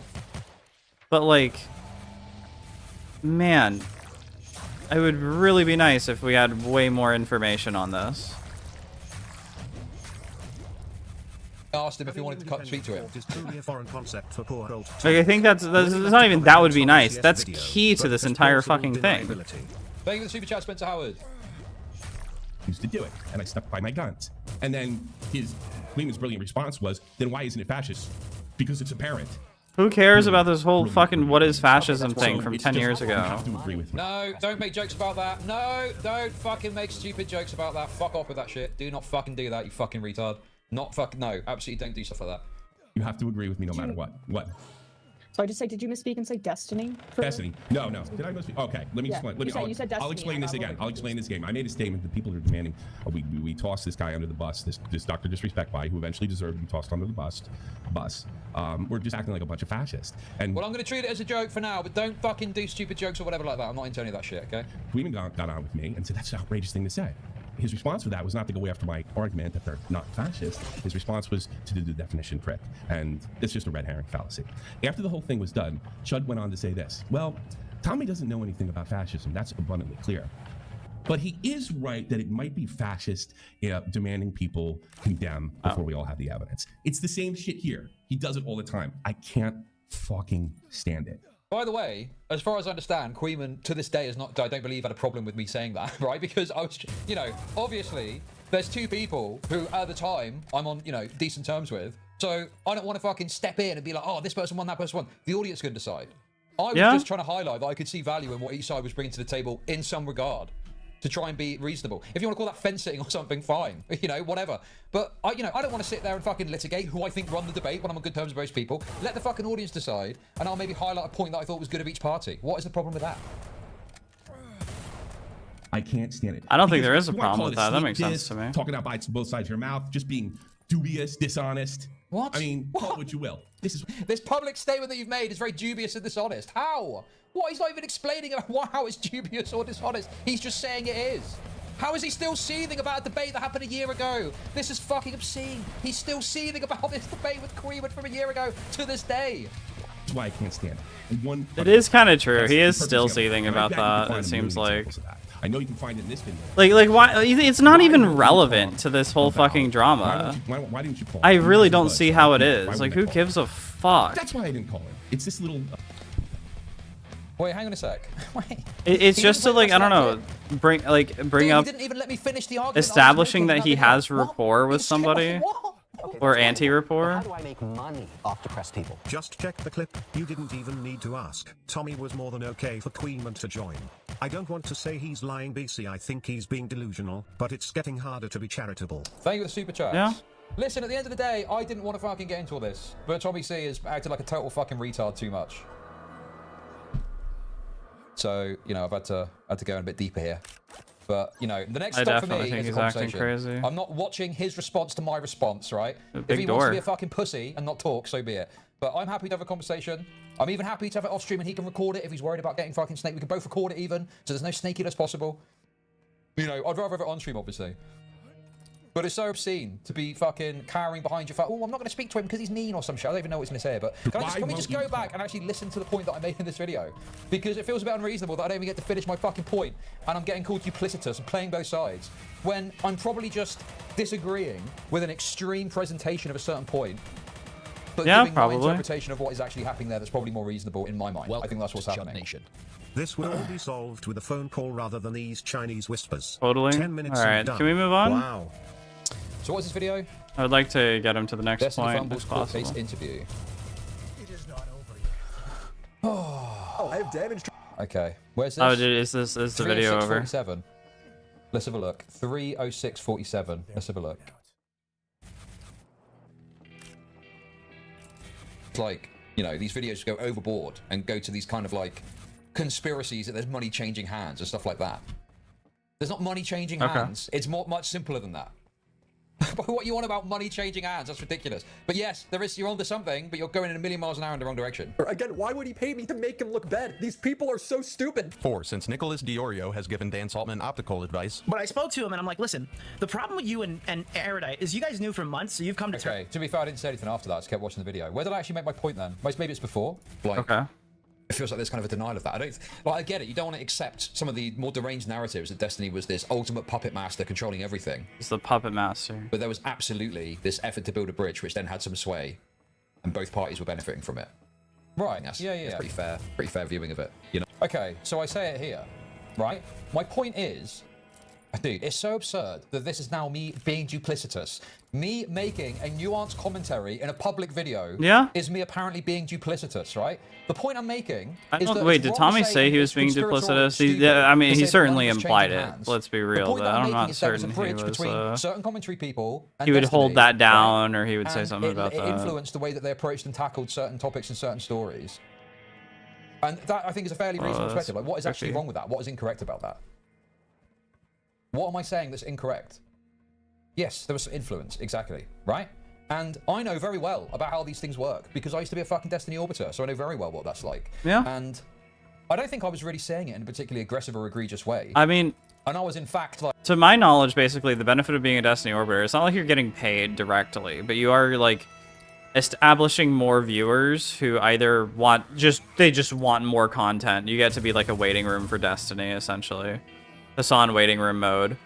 But like, man, it would really be nice if we had way more information on this. I asked him if he wanted to speak to him. Like, I think that's not even that would be nice. That's key to this entire fucking thing. Thank you for the super chat, Spencer Howard. Used to do it, and I stuck by my guns. And then Lehman's brilliant response was, then why isn't it fascist? Because it's apparent. Who cares about this whole fucking what is fascism thing from 10 years ago? No, don't make jokes about that. No, don't fucking make stupid jokes about that. Fuck off with that shit. Do not fucking do that, you fucking retard. Not fucking, no, absolutely don't do stuff like that. You have to agree with me no matter what. What? So I just say, did you misspeak and say Destiny? Destiny. No. Did I misspeak? Okay, let me explain. You said Destiny. I'll explain this again. I'll explain this game. I made a statement that people are demanding. We tossed this guy under the bus, this Dr. Disrespect guy who eventually deserved to be tossed under the bus. We're just acting like a bunch of fascists. And well, I'm going to treat it as a joke for now, but don't fucking do stupid jokes or whatever like that. I'm not into any of that shit, okay? Queeman got on with me and said, that's an outrageous thing to say. His response to that was not to go after my argument that they're not fascist. His response was to do the definition trick. And it's just a red herring fallacy. After the whole thing was done, Chud went on to say this. Well, Tommy doesn't know anything about fascism. That's abundantly clear. But he is right that it might be fascist demanding people condemn before we all have the evidence. It's the same shit here. He does it all the time. I can't fucking stand it. By the way, as far as I understand, Queeman to this day has not, I don't believe, had a problem with me saying that, right? Because I was, obviously, there's 2 people who, at the time, I'm on, decent terms with. So I don't want to fucking step in and be like, oh, this person won, that person won. The audience can decide. I was just trying to highlight that I could see value in what each side was bringing to the table in some regard, to try and be reasonable. If you want to call that fence sitting or something, fine, whatever. But I don't want to sit there and fucking litigate who I think run the debate when I'm on good terms with most people. Let the fucking audience decide, and I'll maybe highlight a point that I thought was good of each party. What is the problem with that? I can't stand it. I don't think there is a problem with that. That makes sense to me. Talking out both sides of your mouth, just being dubious, dishonest. What? I mean, call it what you will. This public statement that you've made is very dubious and dishonest. How? What? He's not even explaining how it's dubious or dishonest. He's just saying it is. How is he still seething about a debate that happened a year ago? This is fucking obscene. He's still seething about this debate with Queeman from a year ago to this day. That's why I can't stand it. It is kind of true. He is still seething about that, it seems like. I know you can find it in this video. Like why? It's not even relevant to this whole fucking drama. Why didn't you call I him? really don't see how it Why is. would Like, I who call gives a fuck? That's why I didn't call him. It's this little. Wait, hang on a sec. Wait. It's He just to didn't like, I don't know, clip. bring Dude, up He didn't even let me finish the argument. establishing that he has What? rapport with He's- somebody What? or anti-rapport. How do I make money off depressed people? Just check the clip, you didn't even need to ask. Tommy was more than okay for Queenman to join. I don't want to say he's lying BC, I think he's being delusional, but it's getting harder to be charitable. Thank you for the super chat. Yeah. Listen, at the end of the day, I didn't want to fucking get into all this, but TommyC has acted like a total fucking retard too much. So, you know, I've had to go in a bit deeper here. But, you know, the next I step for definitely me think is a he's acting conversation. crazy. I'm not watching his response to my response, right? If big he wants to door. be a fucking pussy and not talk, so be it. But I'm happy to have a conversation. I'm even happy to have it off stream and he can record it if he's worried about getting fucking snake. We can both record it even, so there's no snakiness possible. You know, I'd rather have it on stream, obviously. But it's so obscene to be fucking cowering behind your phone. Oh, I'm not going to speak to him because he's mean or some shit. I don't even know what he's going to say. But can we just go back and actually listen to the point that I made in this video? Because it feels a bit unreasonable that I don't even get to finish my fucking point and I'm getting called duplicitous and playing both sides when I'm probably just disagreeing with an extreme presentation of a certain point. But Yeah, giving probably. my interpretation of what is actually happening there that's probably more reasonable in my mind. I think that's what's happening. This will all be solved with a phone call rather than these Chinese whispers. Totally. 10 minutes All right, and done. can we move on? Wow. So what's this video? I would like to get him to the next Destiny point Fumbles if court case possible. interview. It is not over yet. Oh, I have damage. Okay, where's this? Oh, is the video over? 306.47. Let's have a look. 306.47. Let's have a look. It's like, you know, these videos go overboard and go to these kind of like conspiracies that there's money changing hands and stuff like that. There's not money changing hands. It's much simpler than that. But what you want about money changing hands? That's ridiculous. But yes, there is. You're onto something, but you're going in a million miles an hour in the wrong direction. Again, why would he pay me to make him look bad? These people are so stupid. 4. Since Nicholas Diorio has given Dan Saltman optical advice. But I spoke to him and I'm like, listen, the problem with you and Erudite is you guys knew for months, so you've come to terms. Okay, to be fair, I didn't say anything after that. I just kept watching the video. Where did I actually make my point then? Maybe it's before. Like, Okay. it feels like there's kind of a denial of that. I get it. You don't want to accept some of the more deranged narratives that Destiny was this ultimate puppet master controlling everything. He's the puppet master. But there was absolutely this effort to build a bridge, which then had some sway, and both parties were benefiting from it. Right. That's pretty fair viewing of it. You know. Okay, so I say it here, right? My point is, dude, it's so absurd that this is now me being duplicitous. Me making a nuanced commentary in a public video is me apparently being duplicitous, right? The point I'm making is that wait, it's did wrong Tommy to say he was it's being conspiratorial duplicitous? stupid Yeah, I mean, to he say that certainly money was implied changing it. hands. Let's be The real, point though. that I'm making not is there was a certain he bridge was. between certain commentary people and He would Destiny, hold that right? down, or he would say And something about it that. influenced the way that they approached and tackled certain topics and certain stories. And that, I think, is a fairly reasonable that's perspective. Like, what is actually tricky. wrong with that? What is incorrect about that? What am I saying that's incorrect? Yes, there was influence, exactly, right? And I know very well about how these things work because I used to be a fucking Destiny Orbiter, so I know very well what that's like. Yeah. And I don't think I was really saying it in a particularly aggressive or egregious way. I mean, and I was in fact like, to my knowledge, basically, the benefit of being a Destiny Orbiter, it's not like you're getting paid directly, but you are, like, establishing more viewers who either they just want more content. You get to be like a waiting room for Destiny, essentially. Hassan waiting room mode.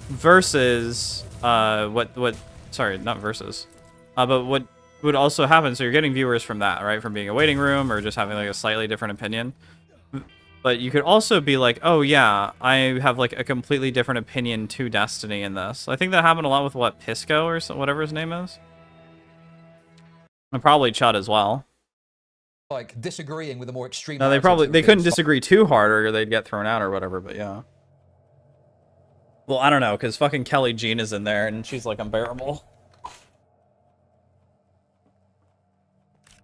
Versus, sorry, not versus. But what would also happen, so you're getting viewers from that, right? From being a waiting room or just having, like, a slightly different opinion. But you could also be like, oh yeah, I have like a completely different opinion to Destiny in this. I think that happened a lot with what, Pisco or whatever his name is? And probably Chud as well. like disagreeing with the more extreme. No, they couldn't disagree too hard or they'd get thrown out or whatever, but yeah. Well, I don't know, because fucking Kelly Jean is in there and she's like unbearable.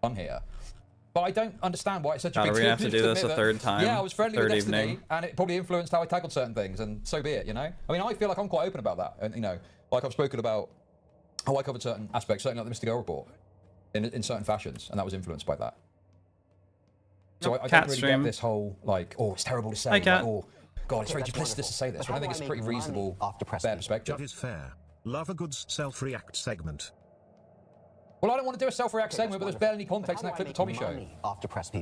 I'm here. But I don't understand why it's such a big Are we deal. gonna have to do this a third time? Yeah, I was friendly with Third Destiny, evening. and it probably influenced how I tackled certain things, and so be it, you know? I mean, I feel like I'm quite open about that, and, you know, like I've spoken about how I covered certain aspects, certainly like the Mr. Girl report, in certain fashions, and that was influenced by that. So I don't really get this whole, like, oh, it's terrible to say, like, oh, God, it's very duplicitous to say this, but I think it's a pretty reasonable, fair perspective. That is fair. Love a good self-react segment. Well, I don't want to do a self-react segment, but there's barely any context in that clip that Tommy showed.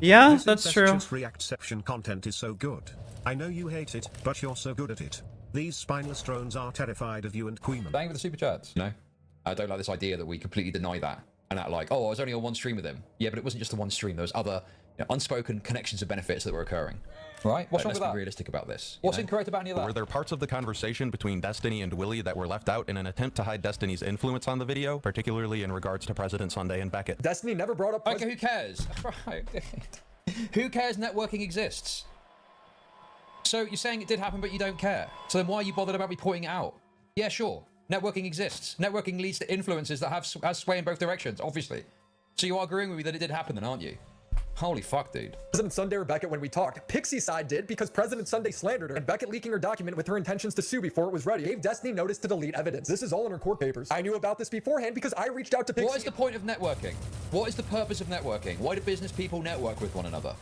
Yeah, This that's true. incestuous reactception content is so good. I know you hate it, but you're so good at it. These spineless drones are terrified of you and Queenman. Thank you for the super chats. You know, I don't like this idea that we completely deny that and act like, oh, I was only on one stream with him. Yeah, but it wasn't just the one stream. There was other unspoken connections of benefits that were occurring. Right? What's wrong with that? Let's be realistic about this. What's incorrect about any of that? Were there parts of the conversation between Destiny and Willie that were left out in an attempt to hide Destiny's influence on the video, particularly in regards to President Sunday and Beckett? Destiny never brought up... Okay, who cares? Right. Who cares networking exists? So you're saying it did happen, but you don't care. So then why are you bothered about me pointing it out? Yeah, sure. Networking exists. Networking leads to influences that have sway in both directions, obviously. So you are agreeing with me that it did happen then, aren't you? Holy fuck, dude. President Sunday or Beckett when we talked. Pixie's side did because President Sunday slandered her, and Beckett leaking her document with her intentions to sue before it was ready gave Destiny notice to delete evidence. This is all in her court papers. I knew about this beforehand because I reached out to Pixie. What is the point of networking? What is the purpose of networking? Why do business people network with one another?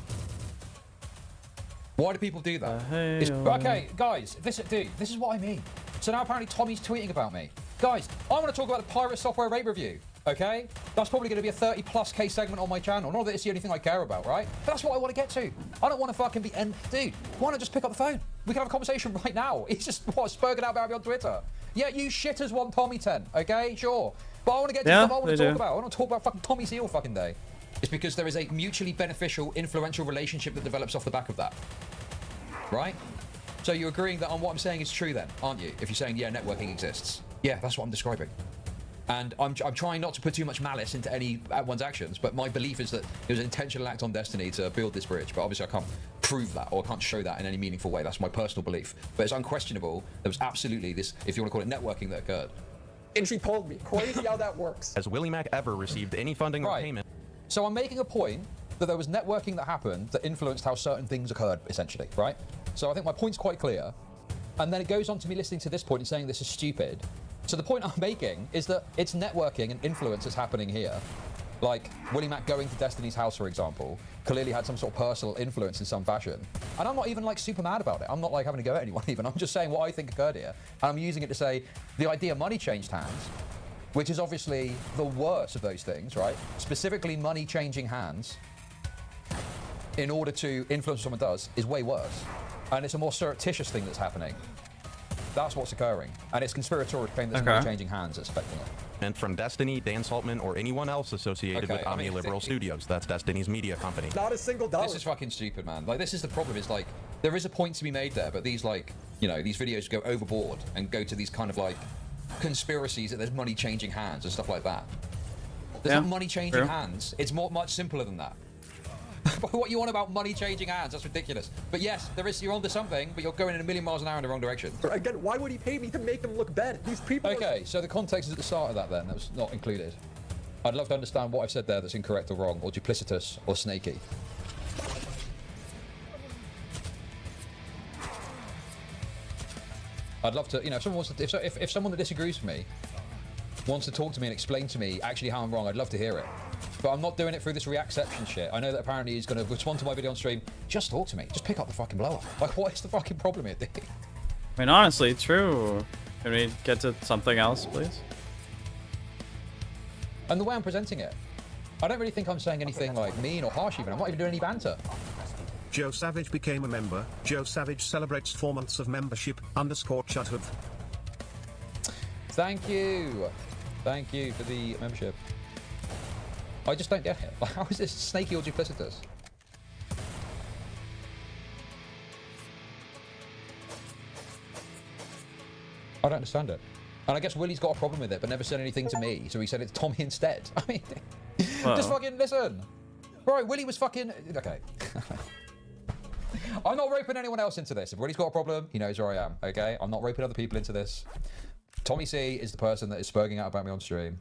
Why do people do that? Okay, guys, this is what I mean. So now apparently Tommy's tweeting about me. Guys, I want to talk about the pirate software rate review. Okay? That's probably going to be a 30+ segment on my channel. Not that it's the only thing I care about, right? But that's what I want to get to. I don't want to fucking be... Dude, why not just pick up the phone? We can have a conversation right now. It's just, spurging out about me on Twitter. Yeah, you shitters want Tommy 10, okay? Sure. But I want to get to stuff I want to talk about. I want to talk about fucking Tommy C all fucking day. It's because there is a mutually beneficial, influential relationship that develops off the back of that. Right? So you're agreeing that on what I'm saying is true then, aren't you? If you're saying, yeah, networking exists. Yeah, that's what I'm describing. And I'm trying not to put too much malice into one's actions, but my belief is that it was an intentional act on Destiny to build this bridge. But obviously I can't prove that, or I can't show that in any meaningful way. That's my personal belief. But it's unquestionable. There was absolutely this, if you want to call it networking, that occurred. And she told me. Crazy how that works. Has Willie Mack ever received any funding or payment? So I'm making a point that there was networking that happened that influenced how certain things occurred, essentially, right? So I think my point's quite clear. And then it goes on to me listening to this point and saying this is stupid. So the point I'm making is that it's networking and influence is happening here. Like Willie Mack going to Destiny's house, for example, clearly had some sort of personal influence in some fashion. And I'm not even like super mad about it. I'm not like having to go at anyone even. I'm just saying what I think occurred here. And I'm using it to say the idea money changed hands, which is obviously the worst of those things, right? Specifically money changing hands in order to influence what someone does is way worse. And it's a more surreptitious thing that's happening. That's what's occurring. And it's conspiratorial to claim there's money changing hands that's affecting it. And from Destiny, Dan Saltman, or anyone else associated with Omni Liberal Studios. That's Destiny's media company. Not a single dollar. This is fucking stupid, man. Like, this is the problem. Is like, there is a point to be made there, but these, like, you know, these videos go overboard and go to these kind of, like, conspiracies that there's money changing hands and stuff like that. There's not money changing hands. It's much simpler than that. What you want about money changing hands? That's ridiculous. But yes, there is. You're onto something, but you're going in a million miles an hour in the wrong direction. Again, why would he pay me to make them look bad? These people. Okay, so the context is at the start of that. Then that was not included. I'd love to understand what I've said there that's incorrect or wrong, or duplicitous, or snaky. I'd love to, you know, if someone wants to, if someone that disagrees with me wants to talk to me and explain to me actually how I'm wrong, I'd love to hear it. But I'm not doing it through this reacception shit. I know that apparently he's going to respond to my video on stream. Just talk to me. Just pick up the fucking blower. Like, what is the fucking problem here, dude? I mean, honestly, true. Can we get to something else, please? And the way I'm presenting it, I don't really think I'm saying anything like mean or harsh even. I'm not even doing any banter. Joe Savage became a member. Joe Savage celebrates 4 months of membership. _Chud. Thank you. Thank you for the membership. I just don't get it. Like, how is this snaky or duplicitous? I don't understand it. And I guess Willie's got a problem with it, but never said anything to me, so he said it's Tommy instead. I mean, just fucking listen. Right, Willie was fucking... Okay. I'm not roping anyone else into this. If Willie's got a problem, he knows where I am, okay? I'm not roping other people into this. Tommy C is the person that is spurging out about me on stream.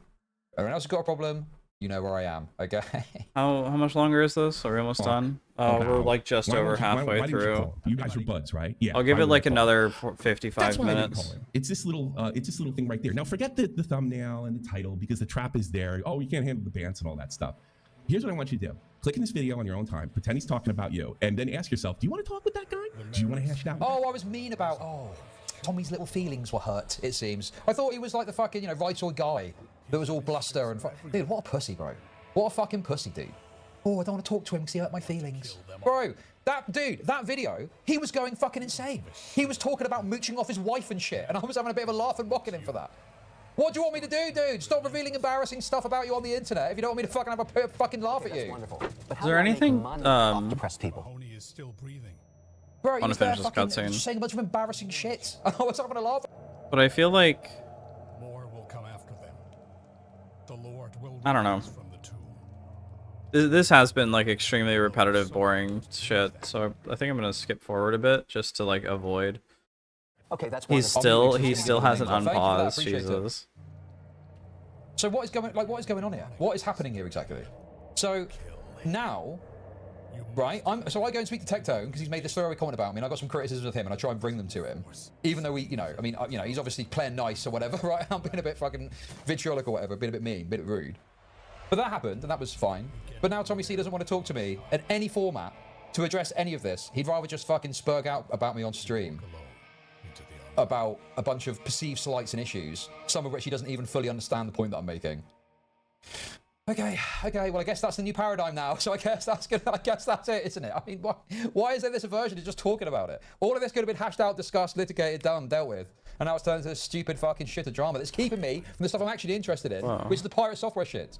Everyone else has got a problem, you know where I am, okay? How much longer is this? Are we almost done? Oh, we're like just over halfway through. You guys are buds, right? Yeah. I'll give it like another 55 That's why minutes. It's this little thing right there. Now forget the thumbnail and the title because the trap is there. Oh, you can't handle the bans and all that stuff. Here's what I want you to do. Click in this video on your own time, pretend he's talking about you, and then ask yourself, do you want to talk with that guy? Do you want to hash it out? Oh, I was mean about... Oh, Tommy's little feelings were hurt, it seems. I thought he was like the fucking, you know, right-old guy. that was all bluster and dude, what a pussy, bro. What a fucking pussy, dude. Oh, I don't want to talk to him because he hurt my feelings. Bro, that video, he was going fucking insane. He was talking about mooching off his wife and shit, and I was having a bit of a laugh and mocking him for that. What do you want me to do, dude? Stop revealing embarrassing stuff about you on the internet if you don't want me to fucking have a fucking laugh at you. Is there anything depressed people? Bro, he wanna was there finish this fucking cutscene? saying a bunch of embarrassing shit. I was having a laugh. But I feel like I don't know. This has been like extremely repetitive, boring shit. So I think I'm gonna skip forward a bit just to like avoid. Okay, that's He still hasn't Thank you for that, unpaused. appreciate it. Jesus. So what is going on here? What is happening here exactly? So now, right? So I go and speak to Tectone because he's made this throwaway comment about me, and I got some criticisms of him, and I try and bring them to him, even though he's obviously playing nice or whatever, right? I'm being a bit fucking vitriolic or whatever, being a bit mean, a bit rude. But that happened, and that was fine. But now TommyC doesn't want to talk to me in any format to address any of this. He'd rather just fucking spurg out about me on stream. About a bunch of perceived slights and issues, some of which he doesn't even fully understand the point that I'm making. Okay, well I guess that's the new paradigm now, so I guess that's it, isn't it? I mean, why is there this aversion to just talking about it? All of this could have been hashed out, discussed, litigated, done, dealt with, and now it's turned into this stupid fucking shit of drama that's keeping me from the stuff I'm actually interested in, which is the pirate software shit.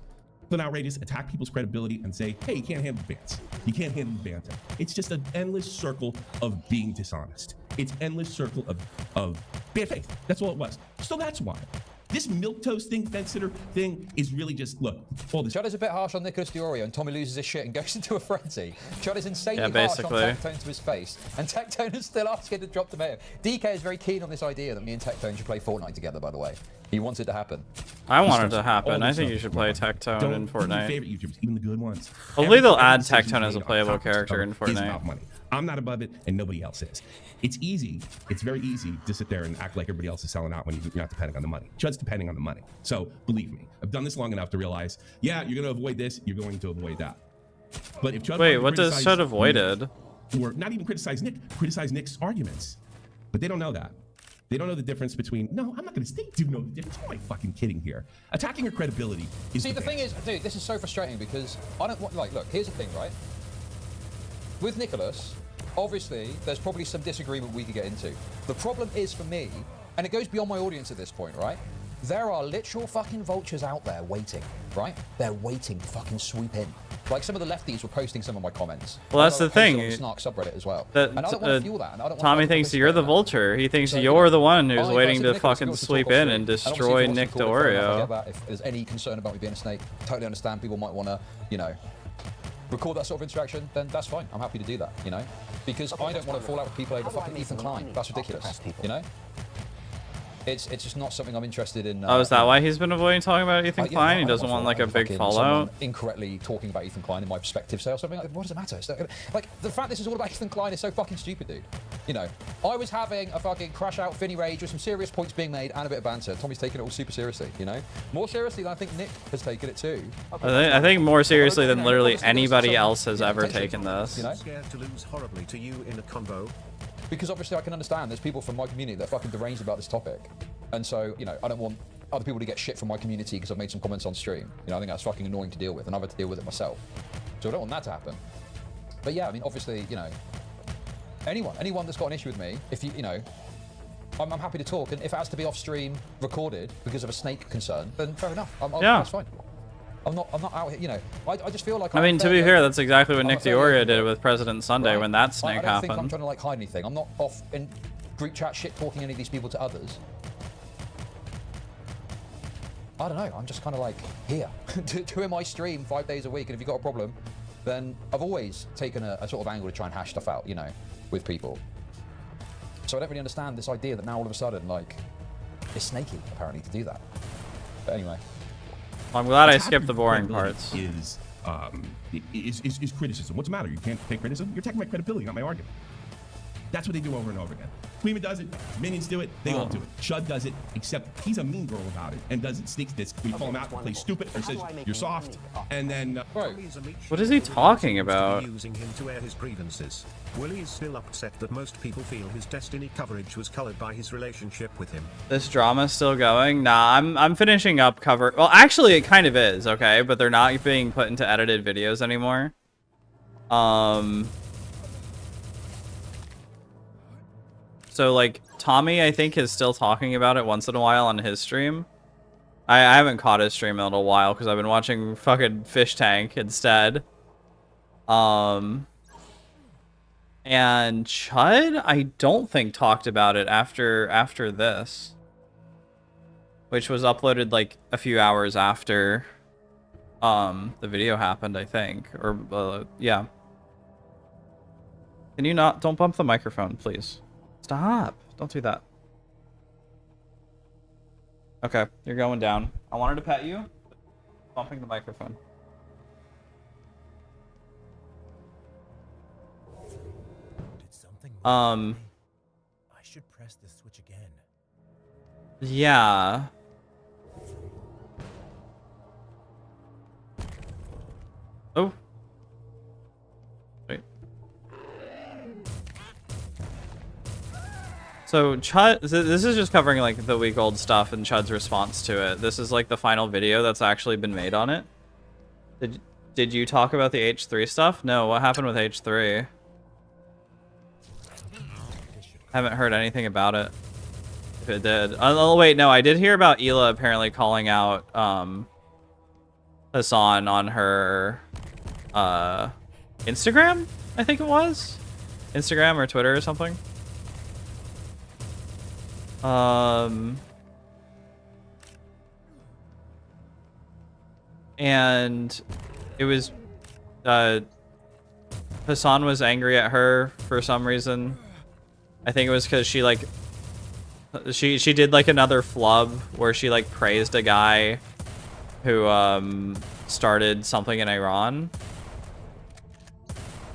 An outrageous, attack people's credibility and say, hey, you can't handle bans. You can't handle banter. It's just an endless circle of being dishonest. It's endless circle of bad faith. That's all it was. So that's why. This milquetoast thing, fence sitter thing is really just, look, all this. Chud is a bit harsh on Nicholas Diorio and Tommy loses his shit and goes into a frenzy. Chud is insanely harsh on Tectone to his face, and Tectone is still asking to drop tomato. DK is very keen on this idea that me and Tectone should play Fortnite together, by the way. He wants it to happen. I want it to happen. I think you should play Tectone in Fortnite. Favorite YouTubers, even the good ones. Hopefully they'll add Tectone as a playable character in Fortnite. About Fortnite. money. I'm not above it, and nobody else is. It's easy. It's very easy to sit there and act like everybody else is selling out when you're not depending on the money. Chud's depending on the money. So believe me, I've done this long enough to realize, yeah, you're going to avoid this, you're going to avoid that. But if Chud Wait, what does Chud avoided? Or not even criticize Nick's arguments. But they don't know that. They don't know the difference between, no, I'm not going to, they do know the difference. Who am I fucking kidding here? Attacking her credibility is See, the thing is, dude, this is so frustrating because I don't want, like, look, here's the thing, right? With Nicholas, obviously, there's probably some disagreement we could get into. The problem is for me, and it goes beyond my audience at this point, right? There are literal fucking vultures out there waiting, right? They're waiting to fucking swoop in. Like some of the lefties were posting some of my comments. Well, that's the thing. On the Snark subreddit as well. That, and I don't want to fuel that. And I don't want Tommy thinks you're the vulture. He thinks you're the one who's waiting to fucking sweep in and destroy Nick Diorio. If there's any concern about me being a snake, totally understand people might want to, you know, record that sort of interaction, then that's fine. I'm happy to do that, you know? Because I don't want to fall out with people over fucking Ethan Klein. That's ridiculous, you know? It's just not something I'm interested in. Oh, is that why he's been avoiding talking about Ethan Klein? He doesn't want like a big fallout? Incorrectly talking about Ethan Klein in my perspective, say or something. Like, what does it matter? Like, the fact this is all about Ethan Klein is so fucking stupid, dude. You know, I was having a fucking crash out Finny rage with some serious points being made and a bit of banter. Tommy's taking it all super seriously, you know? More seriously than I think Nick has taken it too. I think more seriously than literally anybody else has ever taken this. You know? Scared to lose horribly to you in a combo. Because obviously I can understand there's people from my community that are fucking deranged about this topic. And so, you know, I don't want other people to get shit from my community because I've made some comments on stream. You know, I think that's fucking annoying to deal with, and I've had to deal with it myself. So I don't want that to happen. But yeah, I mean, obviously, you know, anyone that's got an issue with me, if you know, I'm happy to talk, and if it has to be off stream recorded because of a snake concern, then fair enough. Yeah. That's fine. I'm not out here, you know, I just feel like I mean, to be fair, that's exactly what Nick Diorio did with President Sunday when that snake I don't think I'm happened. trying to like hide anything. I'm not off in group chat shit talking any of these people to others. I don't know, I'm just kind of like here, doing my stream 5 days a week, and if you've got a problem, then I've always taken a sort of angle to try and hash stuff out, you know, with people. So I don't really understand this idea that now all of a sudden, like, it's snaky, apparently, to do that. But anyway. I'm glad I skipped the boring parts. Is criticism. What's the matter? You can't take criticism? You're attacking my credibility, not my argument. That's what they do over and over again. Queema does it, minions do it, they all do it. Chud does it, except he's a mean girl about it and does it sneaks this. We call him out, plays stupid, or says you're soft, and then What is he talking about? Using him to air his grievances. Willie is still upset that most people feel his Destiny coverage was colored by his relationship with him. This drama's still going? Nah, I'm finishing up cover. Well, actually, it kind of is, okay? But they're not being put into edited videos anymore. So, like, Tommy, I think, is still talking about it once in a while on his stream. I haven't caught his stream in a little while because I've been watching fucking Fish Tank instead. And Chud, I don't think talked about it after this, which was uploaded like a few hours after the video happened, I think. Or yeah. Can you don't bump the microphone, please? Stop. Don't do that. Okay, you're going down. I wanted to pet you. Bumping the microphone. I should press the switch again. Yeah. Oh. Wait. So Chud, this is just covering like the week-old stuff and Chud's response to it. This is like the final video that's actually been made on it. Did you talk about the H3 stuff? No, what happened with H3? Haven't heard anything about it. If it did. Oh, wait, no, I did hear about Hila apparently calling out Hassan on her Instagram, I think it was. Instagram or Twitter or something. And it was Hassan was angry at her for some reason. I think it was because she like she did like another flub where she like praised a guy who started something in Iran.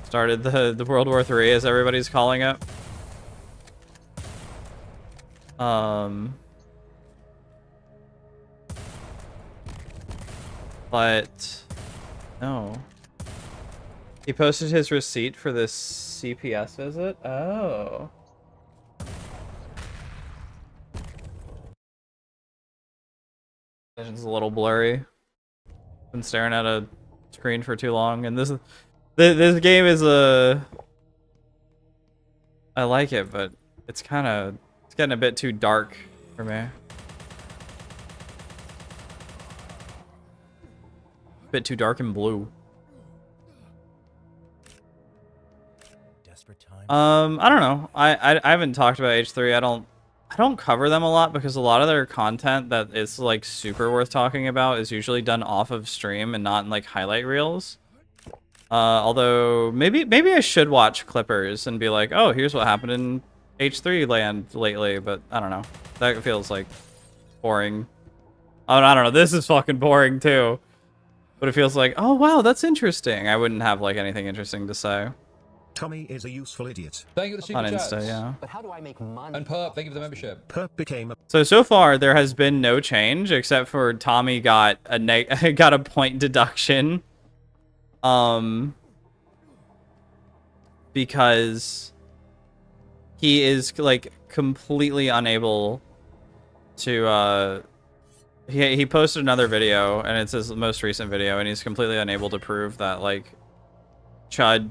Started the World War III, as everybody's calling it. But no. He posted his receipt for this CPS visit. Oh. Vision's a little blurry. Been staring at a screen for too long, and this game is I like it, but it's getting a bit too dark for me. A bit too dark and blue. I don't know. I haven't talked about H3. I don't cover them a lot because a lot of their content that is like super worth talking about is usually done off of stream and not in like highlight reels. Although maybe I should watch clippers and be like, oh, here's what happened in H3 land lately, but I don't know. That feels like boring. Oh, I don't know. This is fucking boring too. But it feels like, oh wow, that's interesting. I wouldn't have like anything interesting to say. Tommy is a useful idiot. Thank you for the super On chats. Insta, yeah. But how do I make money? And Perp, thank you for the membership. Perp became a... So far there has been no change except for Tommy got a got a point deduction. Because he is like completely unable to he posted another video and it's his most recent video and he's completely unable to prove that like Chud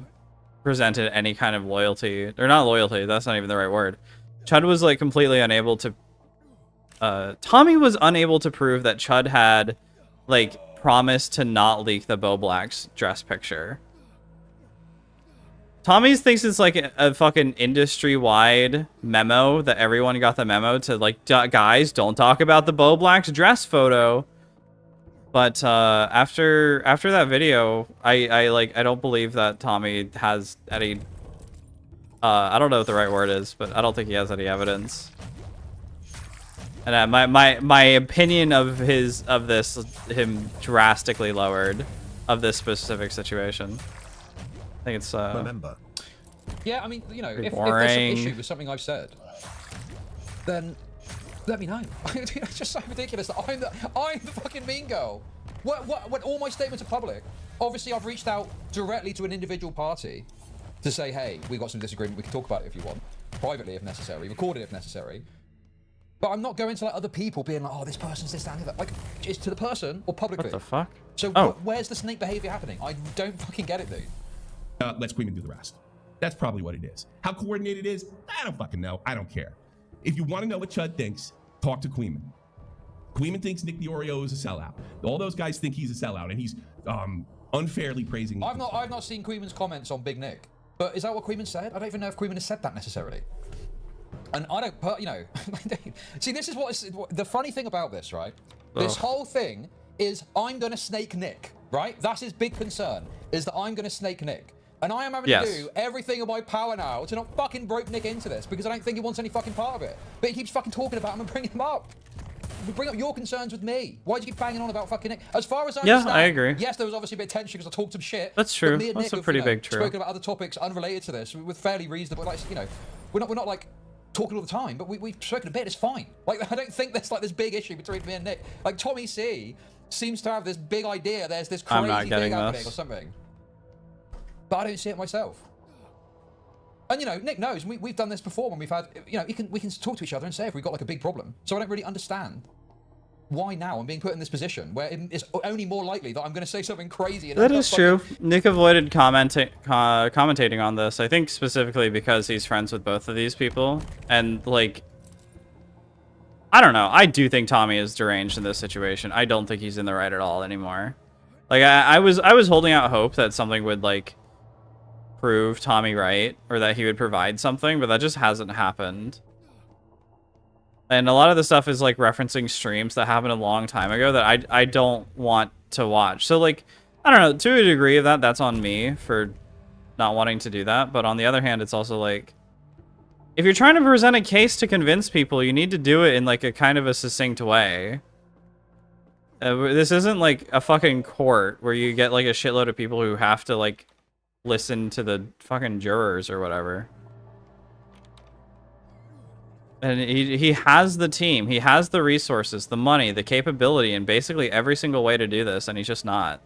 presented any kind of loyalty, or not loyalty, that's not even the right word. Chud was like completely unable to Tommy was unable to prove that Chud had like promised to not leak the Bo Black's dress picture. Tommy thinks it's like a fucking industry-wide memo that everyone got the memo to like, guys, don't talk about the Bo Black's dress photo. But after that video, I don't believe that Tommy has any. I don't know what the right word is, but I don't think he has any evidence. And my opinion of him drastically lowered of this specific situation. I think it's Remember, Yeah, I mean, you know, if there's some boring. issue with something I've said, then let me know. It's just so ridiculous that I'm the fucking mean girl. When all my statements are public, obviously I've reached out directly to an individual party to say, hey, we've got some disagreement, we can talk about it if you want, privately if necessary, record it if necessary. But I'm not going to like other people being like, oh, this person's this, that, and the other. Like, it's to the person or publicly. What the fuck? So Oh. where's the snake behavior happening? I don't fucking get it, dude. Let's Queenman do the rest. That's probably what it is. How coordinated it is, I don't fucking know. I don't care. If you want to know what Chud thinks, talk to Queenman. Queenman thinks Nick the Oreo is a sellout. All those guys think he's a sellout, and he's unfairly praising. I've not seen Queenman's comments on Big Nick, but is that what Queenman said? I don't even know if Queenman has said that necessarily. And I don't, you know, see, this is the funny thing about this, right? This whole thing is I'm going to snake Nick, right? That's his big concern, is that I'm going to snake Nick. And I am having to do everything in my power now to not fucking rope Nick into this because I don't think he wants any fucking part of it. But he keeps fucking talking about him and bringing him up. Bring up your concerns with me. Why do you keep banging on about fucking Nick? As far as I understand, I agree. yes, there was obviously a bit of tension because I talked some shit. That's true. But me and That's Nick a pretty have, you know, big true. spoken about other topics unrelated to this with fairly reasonable, like, you know, we're not like talking all the time, but we've spoken a bit. It's fine. Like, I don't think there's like this big issue between me and Nick. Like, TommyC seems to have this big idea. There's this crazy thing happening or something. But I don't see it myself. And you know, Nick knows we've done this before when we've had, you know, we can talk to each other and say if we've got like a big problem. So I don't really understand why now I'm being put in this position where it's only more likely that I'm going to say something crazy. And That is true. Nick avoided commentating on this, I think specifically because he's friends with both of these people. And, like, I don't know. I do think Tommy is deranged in this situation. I don't think he's in the right at all anymore. Like, I was holding out hope that something would, like, prove Tommy right, or that he would provide something, but that just hasn't happened. And a lot of the stuff is like referencing streams that happened a long time ago that I don't want to watch. So like, I don't know, to a degree of that's on me for not wanting to do that. But on the other hand, it's also like, if you're trying to present a case to convince people, you need to do it in like a kind of a succinct way. This isn't like a fucking court where you get like a shitload of people who have to like listen to the fucking jurors or whatever. And he has the team, he has the resources, the money, the capability, and basically every single way to do this, and he's just not.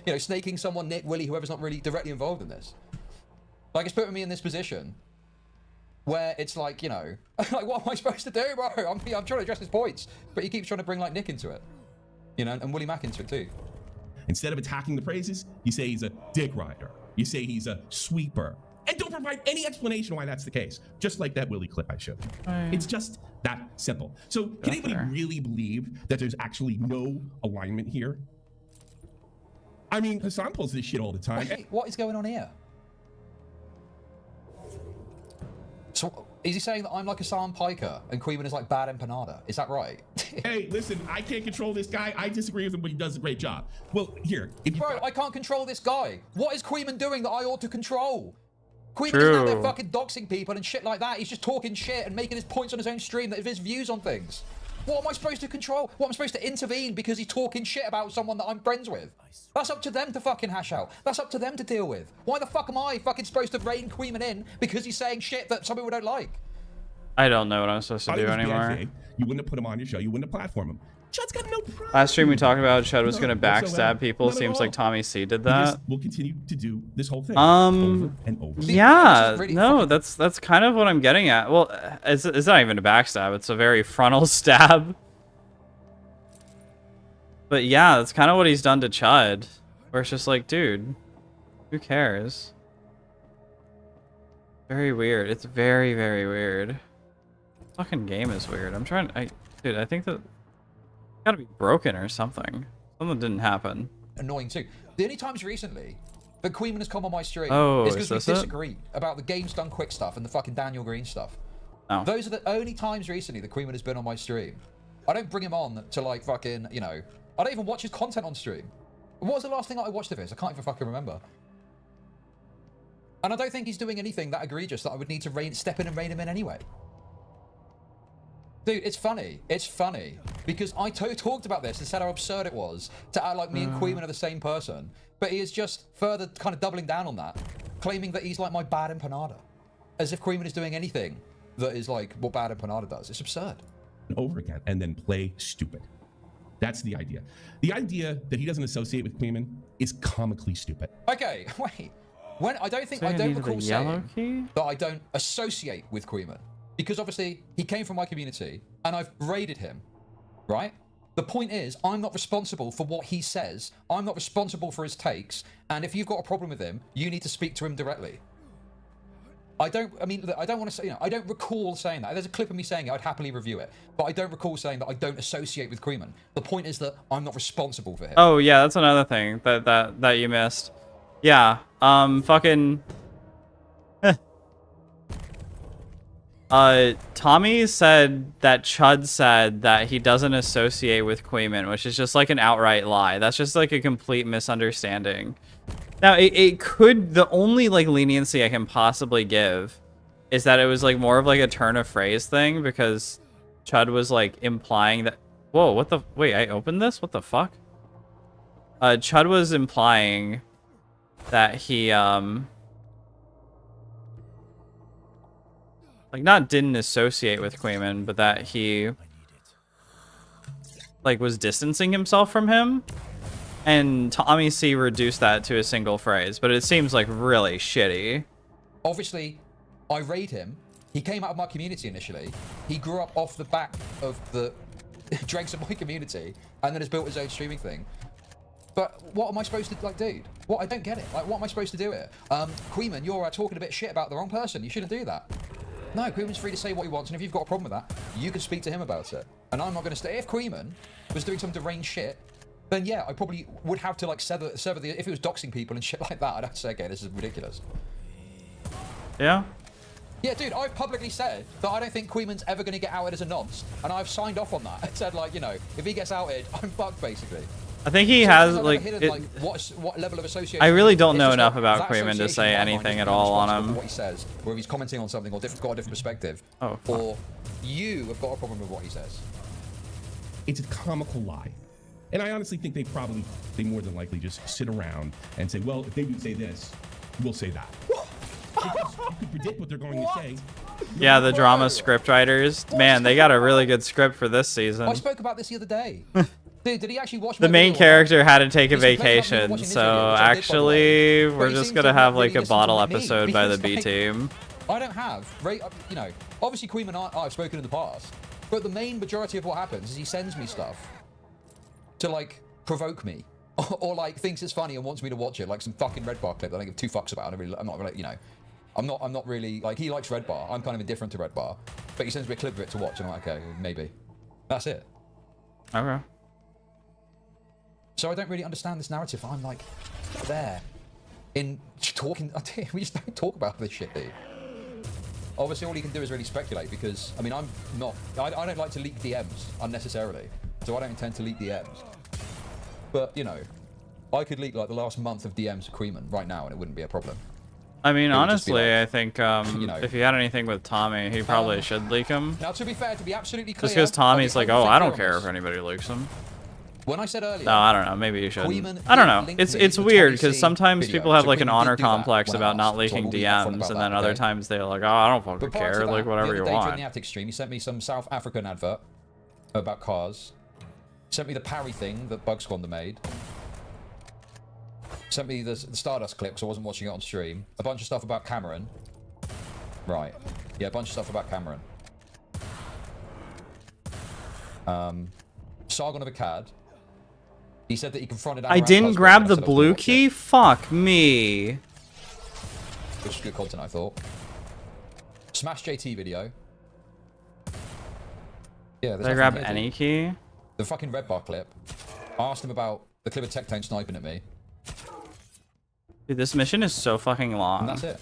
You know, snaking someone, Nick, Willie, whoever's not really directly involved in this. Like, it's putting me in this position where it's like, you know, like, what am I supposed to do, bro? I'm trying to address his points, but he keeps trying to bring, like, Nick into it. You know, and Willie Mack into it, too. Instead of attacking the praises, you say he's a dick rider. You say he's a sweeper. And don't provide any explanation why that's the case. Just like that Willie clip I showed you. It's just that simple. So can anybody really believe that there's actually no alignment here? I mean, Hassan pulls this shit all the time. Wait, what is going on here? So is he saying that I'm like a Sam Piker and Queenman is like bad empanada? Is that right? Hey, listen, I can't control this guy. I disagree with him, but he does a great job. Well, here. Bro, I can't control this guy. What is Queenman doing that I ought to control? Queenman isn't out there fucking doxing people and shit like that. He's just talking shit and making his points on his own stream, that his views on things. What am I supposed to control? What am I supposed to intervene because he's talking shit about someone that I'm friends with? That's up to them to fucking hash out. That's up to them to deal with. Why the fuck am I fucking supposed to rein Queenman in because he's saying shit that some people don't like? I don't know what I'm supposed to do anymore. You wouldn't have put him on your show. You wouldn't have platformed him. Chud's got no problem. Last stream we talked about Chud was gonna backstab people. Seems like TommyC did that. We'll continue to do this whole thing over and over. Yeah, no, that's kind of what I'm getting at. Well, it's not even a backstab. It's a very frontal stab. But yeah, that's kind of what he's done to Chud. Where it's just like, dude, who cares? Very weird. It's very, very weird. Fucking game is weird. I'm trying. Dude, I think that gotta be broken or something. Something didn't happen. Annoying too. The only times recently that Queenman has come on my stream is because we disagree about the games done quick stuff and the fucking Daniel Green stuff. Oh. Those are the only times recently that Queenman has been on my stream. I don't bring him on to like fucking, you know, I don't even watch his content on stream. What was the last thing that I watched of his? I can't even fucking remember. And I don't think he's doing anything that egregious that I would need to step in and rein him in anyway. Dude, it's funny. It's funny. Because I talked about this and said how absurd it was to act like me and Queenman are the same person. But he is just further kind of doubling down on that. claiming that he's like my bad empanada, as if Queeman is doing anything that is like what bad empanada does. It's absurd. Over again, and then play stupid. That's the idea. The idea that he doesn't associate with Queeman is comically stupid. Okay, wait. When I don't think So I you don't needed a recall yellow saying key? that I don't associate with Queeman, because obviously he came from my community and I've raided him, right? The point is, I'm not responsible for what he says. I'm not responsible for his takes. And if you've got a problem with him, you need to speak to him directly. I don't want to say, I don't recall saying that. There's a clip of me saying it, I'd happily review it. But I don't recall saying that I don't associate with Queeman. The point is that I'm not responsible for him. Oh yeah, that's another thing that you missed. Yeah, fucking. Tommy said that Chud said that he doesn't associate with Queeman, which is just like an outright lie. That's just like a complete misunderstanding. Now, it could, the only like leniency I can possibly give is that it was like more of like a turn of phrase thing, because Chud was like implying that, whoa, what the, wait, I opened this? What the fuck? Chud was implying that he, like not didn't associate with Queeman, but that he like was distancing himself from him. And TommyC reduced that to a single phrase, but it seems like really shitty. Obviously, I raid him. He came out of my community initially. He grew up off the back of the dregs of my community, and then has built his own streaming thing. But what am I supposed to like do? What, I don't get it. Like, what am I supposed to do here? Queeman, you're talking a bit shit about the wrong person. You shouldn't do that. No, Queeman's free to say what he wants, and if you've got a problem with that, you can speak to him about it. And I'm not going to stay. If Queeman was doing some deranged shit, then yeah, I probably would have to like sever the. If it was doxing people and shit like that, I'd have to say, okay, this is ridiculous. Yeah. Yeah, dude, I've publicly said that I don't think Queeman's ever going to get outed as a nonce, and I've signed off on that. I said, like, if he gets outed, I'm fucked, basically. I think he So has I've like, hidden, it, what level of association. I really don't It's know just enough like, about that Queeman to association say in my mind anything is at being all on responsible for him. What he says, or if he's commenting on something or got a different perspective, oh, or you have got a problem with what he says. It's a comical lie. And I honestly think they more than likely just sit around and say, well, if they would say this, we'll say that. Because you can predict what they're going to say. Yeah, the drama script writers, man, they got a really good script for this season. I spoke about this the other day. Dude, did he actually watch The my main video character had to take a He's complaining about me vacation, watching his so video, which I did, by the actually, way. But we're he just seems gonna to have not really like a listen to bottle me, episode by the because, B like, team. I don't have, obviously Queeman I've spoken in the past, but the main majority of what happens is he sends me stuff to like provoke me, or like thinks it's funny and wants me to watch it, like some fucking Red Bar clip that I don't give two fucks about. I'm not really, I'm not really, like, he likes Red Bar. I'm kind of indifferent to Red Bar, but he sends me a clip of it to watch, and I'm like, okay, maybe. That's it. Okay. So I don't really understand this narrative. I'm like, there, in talking, we just don't talk about this shit, dude. Obviously, all you can do is really speculate, because, I mean, I don't like to leak DMs unnecessarily, so I don't intend to leak DMs. But, I could leak, like, the last month of DMs to Queeman right now, and it wouldn't be a problem. I mean, honestly, like, I think if you had anything with Tommy, he probably should leak them. Now, to be fair, to be absolutely clear, Just because Tommy's like, oh, I don't care if anybody leaks them. When I said earlier, No, I don't know. Maybe you shouldn't. Queeman I don't know. linked It's me to weird TommyC because sometimes video. people have So like an Queeman honor did do that complex when I about not asked, so I leaking will be upfront DMs, about and then that, other okay? times they're like, oh, I don't fucking But prior to care. that, Like whatever the you other day during want. the attic stream, he sent me some South African advert about cars. Sent me the Parry thing that Bug Squander made. Sent me the Stardust clip, so I wasn't watching it on stream. A bunch of stuff about Cameron. Right. Yeah, a bunch of stuff about Cameron. Sargon of Akkad. He said that he confronted I Amaranth didn't husband, grab and I the said I was gonna blue watch key? it, Fuck me. which is good content, I thought. Smash JT video. Yeah, Did I grab any key? The fucking Red Bar clip. I asked him about the clip of Tectone sniping at me. Dude, this mission is so fucking long. And that's it.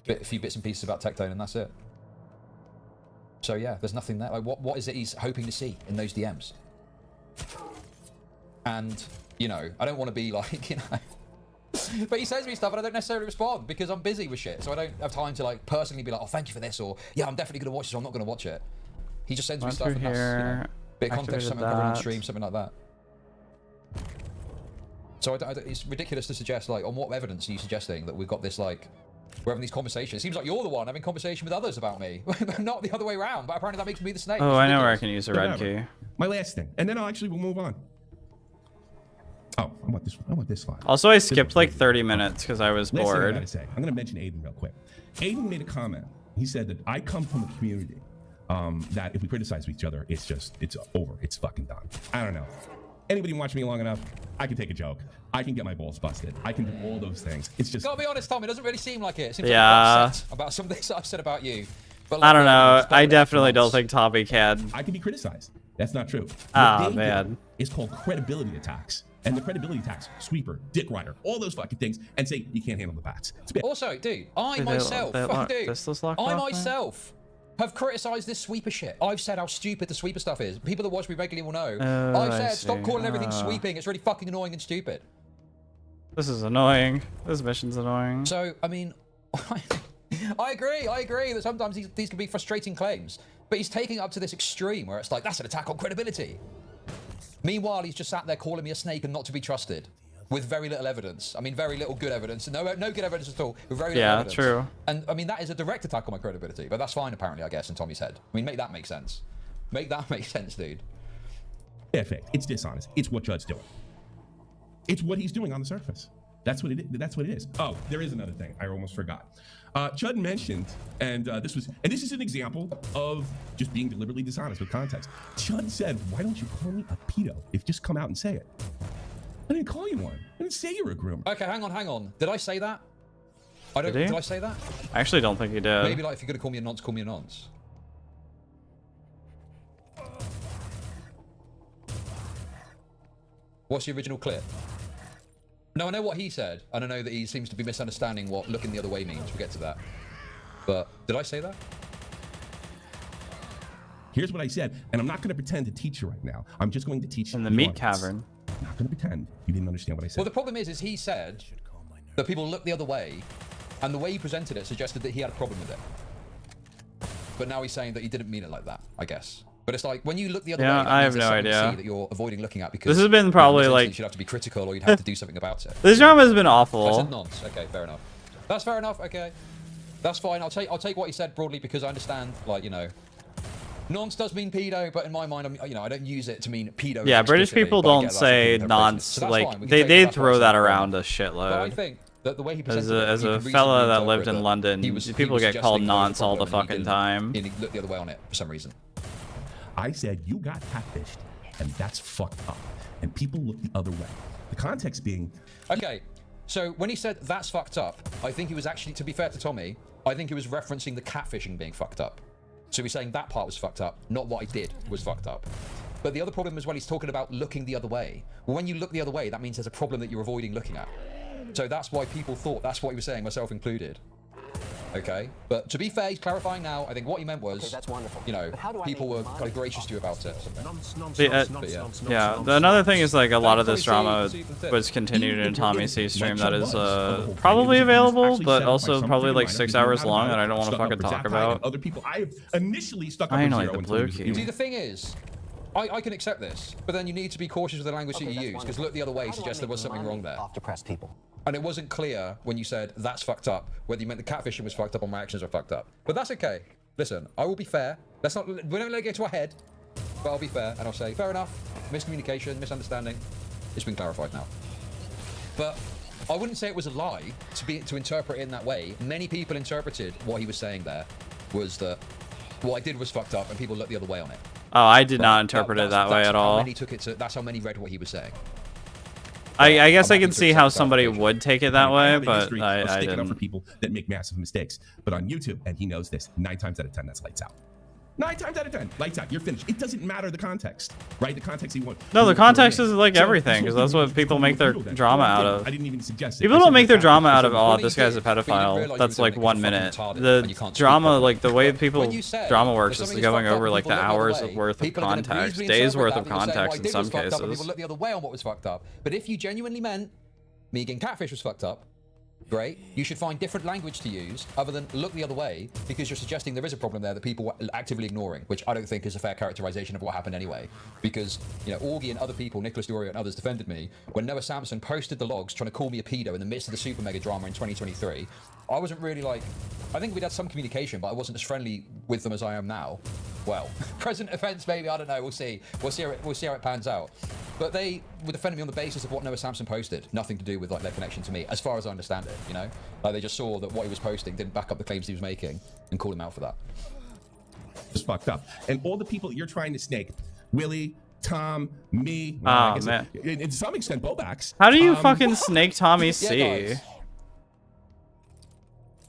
A few bits and pieces about Tectone, and that's it. So yeah, there's nothing there. Like, what is it he's hoping to see in those DMs? And, I don't want to be like, but he sends me stuff and I don't necessarily respond because I'm busy with shit. So I don't have time to like personally be like, oh, thank you for this, or yeah, I'm definitely going to watch this, or I'm not going to watch it. He just sends me Went stuff, through and that's, here, bit of context, activated something covering on that. stream, something like that. So it's ridiculous to suggest, like, on what evidence are you suggesting that we've got this, like, we're having these conversations? It seems like you're the one having conversation with others about me, not the other way around. But apparently that makes me the snake. Oh, I know where I can use a red key. My last thing, and then we'll move on. Oh, I want this file. Also, I skipped like 30 minutes because I was Last thing I bored. gotta say, I'm gonna mention Aiden real quick. Aiden made a comment. He said that I come from a community that if we criticize each other, it's over. It's fucking done. I don't know. Anybody watch me long enough, I can take a joke. I can get my balls busted. I can do all those things. It's just. Gotta be honest, Tom. It doesn't really seem like it. It seems Yeah. like you're upset about some things I've said about you. But I like, don't know. just I let it definitely bounce. don't think Tommy can. I can be criticized. That's not true. Ah, What they man. do is called credibility attacks. And the credibility attacks, sweeper, dick rider, all those fucking things, and say you can't handle the bats. It's bad. Also, dude, I Dude, myself, they lock- dude, pistols locked I off, man? myself have criticized this sweeper shit. I've said how stupid the sweeper stuff is. People that watch me regularly will know. Oh, I've I said stop see. calling everything sweeping. It's really fucking annoying and stupid. This is annoying. This mission's annoying. So, I mean, I agree that sometimes these can be frustrating claims, but he's taking it up to this extreme where it's like, that's an attack on credibility. Meanwhile, he's just sat there calling me a snake and not to be trusted with very little evidence. I mean, very little good evidence. No good evidence at all. With very little Yeah, evidence. true. And I mean, that is a direct attack on my credibility, but that's fine apparently, I guess, in Tommy's head. I mean, make that make sense. Make that make sense, dude. Perfect. It's dishonest. It's what Chud's doing. It's what he's doing on the surface. That's what it is. That's what it is. Oh, there is another thing. I almost forgot. Chud mentioned, and this is an example of just being deliberately dishonest with context. Chud said, "Why don't you call me a pedo? If just come out and say it." I didn't call you one. I didn't say you were a groomer. Okay, hang on. Did I say that? Did he? Did I say that? I actually don't think he did. Maybe like if you're gonna call me a nonce, call me a nonce. What's the original clip? No, I know what he said, and I know that he seems to be misunderstanding what looking the other way means. We'll get to that. But did I say that? Here's what I said, and I'm not going to pretend to teach you right now. I'm just going to teach you In the meat audience. cavern. I'm not going to pretend you didn't understand what I said. Well, the problem is he said that people look the other way, and the way he presented it suggested that he had a problem with it. But now he's saying that he didn't mean it like that, I guess. But it's like when you look the other way, that I means have there's no something to idea. see that you're avoiding looking at because This has been probably in this like instance, you'd have to be critical or you'd have to do something about it. This drama has been I awful. said nonce. Okay, fair enough. That's fair enough. Okay, that's fine. I'll take what he said broadly because I understand. Like nonce does mean pedo, but in my mind, I don't use it to mean pedo. Yeah, British explicitly, people but I don't get that's say something they're nonce. So that's Like fine. We can they take they that throw for that example. around a But I shitload. think that the way he As presented a, it, as you a can fella reasonably that interpret lived in that London, he was people get suggesting called there was a nonce all the problem and fucking he time. didn't- He looked the other way on it for some reason. I said you got catfished, and that's fucked up. And people look the other way. The context being, Okay, so when he said that's fucked up, I think he was actually, to be fair to Tommy, I think he was referencing the catfishing being fucked up. So he's saying that part was fucked up, not what I did was fucked up. But the other problem is when he's talking about looking the other way. Well, when you look the other way, that means there's a problem that you're avoiding looking at. So that's why people thought that's what he was saying, myself included. Okay, but to be fair, he's clarifying now. I think what he meant was, that's wonderful. People were kind of gracious to you about it. Another thing is like a lot of this drama was continued in TommyC stream that is probably available, but also probably like 6 hours long that I don't want to fucking talk about. Other people, I have initially stuck up I a know, zero like the until blue it was key. you. See, the thing is, I can accept this, but then you need to be cautious with the language that you use, because look the other way suggests there was something wrong there. Depressed people. And it wasn't clear when you said that's fucked up, whether you meant the catfishing was fucked up or my actions were fucked up. But that's okay. Listen, I will be fair. We're not let it get to our head, but I'll be fair and I'll say, fair enough, miscommunication, misunderstanding. It's been clarified now. But I wouldn't say it was a lie to interpret it in that way. Many people interpreted what he was saying there was that what I did was fucked up and people looked the other way on it. Oh, I did not interpret it that way at all. That's how many read what he was saying. I guess I can see how somebody would take it that I way, have a but history of I sticking up for didn't. people that make massive mistakes. But on YouTube, and he knows this, 9 times out of 10, that's lights out. 9 times out of 10, lights out. You're finished. It doesn't matter the context, right? The context you want. No, the context is like So, everything, because that's what people make their drama out of. I didn't even suggest it. People I don't said make their the drama fact out of, that oh, somebody this guy's a did, but you didn't pedophile. realize That's you were like doing it 1 fucking minute. retarded and The you can't speak drama, properly. like the way people When you said drama that works is something's going fucked up over and like people the look the other hours way, worth of people are gonna context, reasonably days interpret worth that, of but you're saying, context what I in did some was fucked up, and cases. people look the other way on what was fucked up. But if you genuinely meant me getting catfish was fucked up, Great. You should find different language to use other than look the other way, because you're suggesting there is a problem there that people are actively ignoring, which I don't think is a fair characterization of what happened anyway. Because, you know, Augie and other people, Nicholas Doria and others defended me when Noah Samson posted the logs trying to call me a pedo in the midst of the super mega drama in 2023. I wasn't really like, I think we'd had some communication, but I wasn't as friendly with them as I am now. Well, present offense, maybe, I don't know, we'll see. We'll see how it pans out. But they were defending me on the basis of what Noah Samson posted, nothing to do with like their connection to me, as far as I understand it, you know? Like they just saw that what he was posting didn't back up the claims he was making and called him out for that. It's fucked up. And all the people you're trying to snake, Willie, Tom, me, oh, man. And to some extent, Bobax. How do you fucking snake Tommy C? Yeah,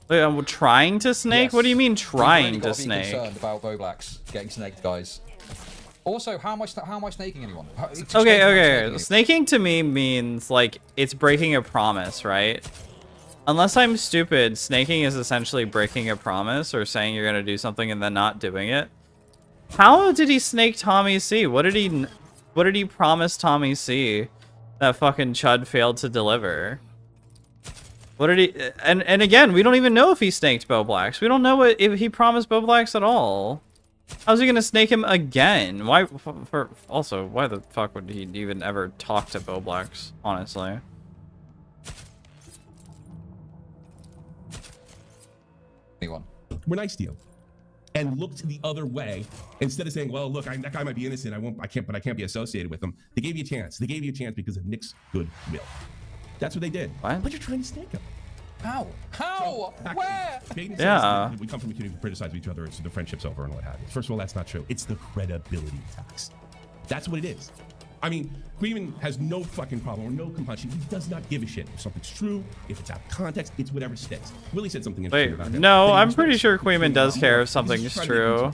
Wait, I'm trying to snake? Yes. What do you mean trying really to snake? Concerned about Boblax getting snaked, guys. Also, how am I snaking anyone? Okay. Snaking to me means like it's breaking a promise, right? Unless I'm stupid, snaking is essentially breaking a promise or saying you're gonna do something and then not doing it. How did he snake Tommy C? What did he promise Tommy C that fucking Chud failed to deliver? What did he? And again, we don't even know if he snaked Boblax. We don't know if he promised Boblax at all. How's he gonna snake him again? Why? Also, why the fuck would he even ever talk to Boblax? Honestly. Anyone? We're nice to you, and looked the other way instead of saying, "Well, look, that guy might be innocent. I can't be associated with him." They gave you a chance. They gave you a chance because of Nick's goodwill. That's what they did. What? But you're trying to snake him. How? How? Where? Yeah. We come from a community, we criticize each other, so the friendship's over and what have you. First of all, that's not true. It's the credibility tax. That's what it is. I mean, Queeman has no fucking problem or no compunction. He does not give a shit if something's true, if it's out of context, it's whatever sticks. Willie said something interesting about that. No, I'm pretty sure Queeman does care if something's true.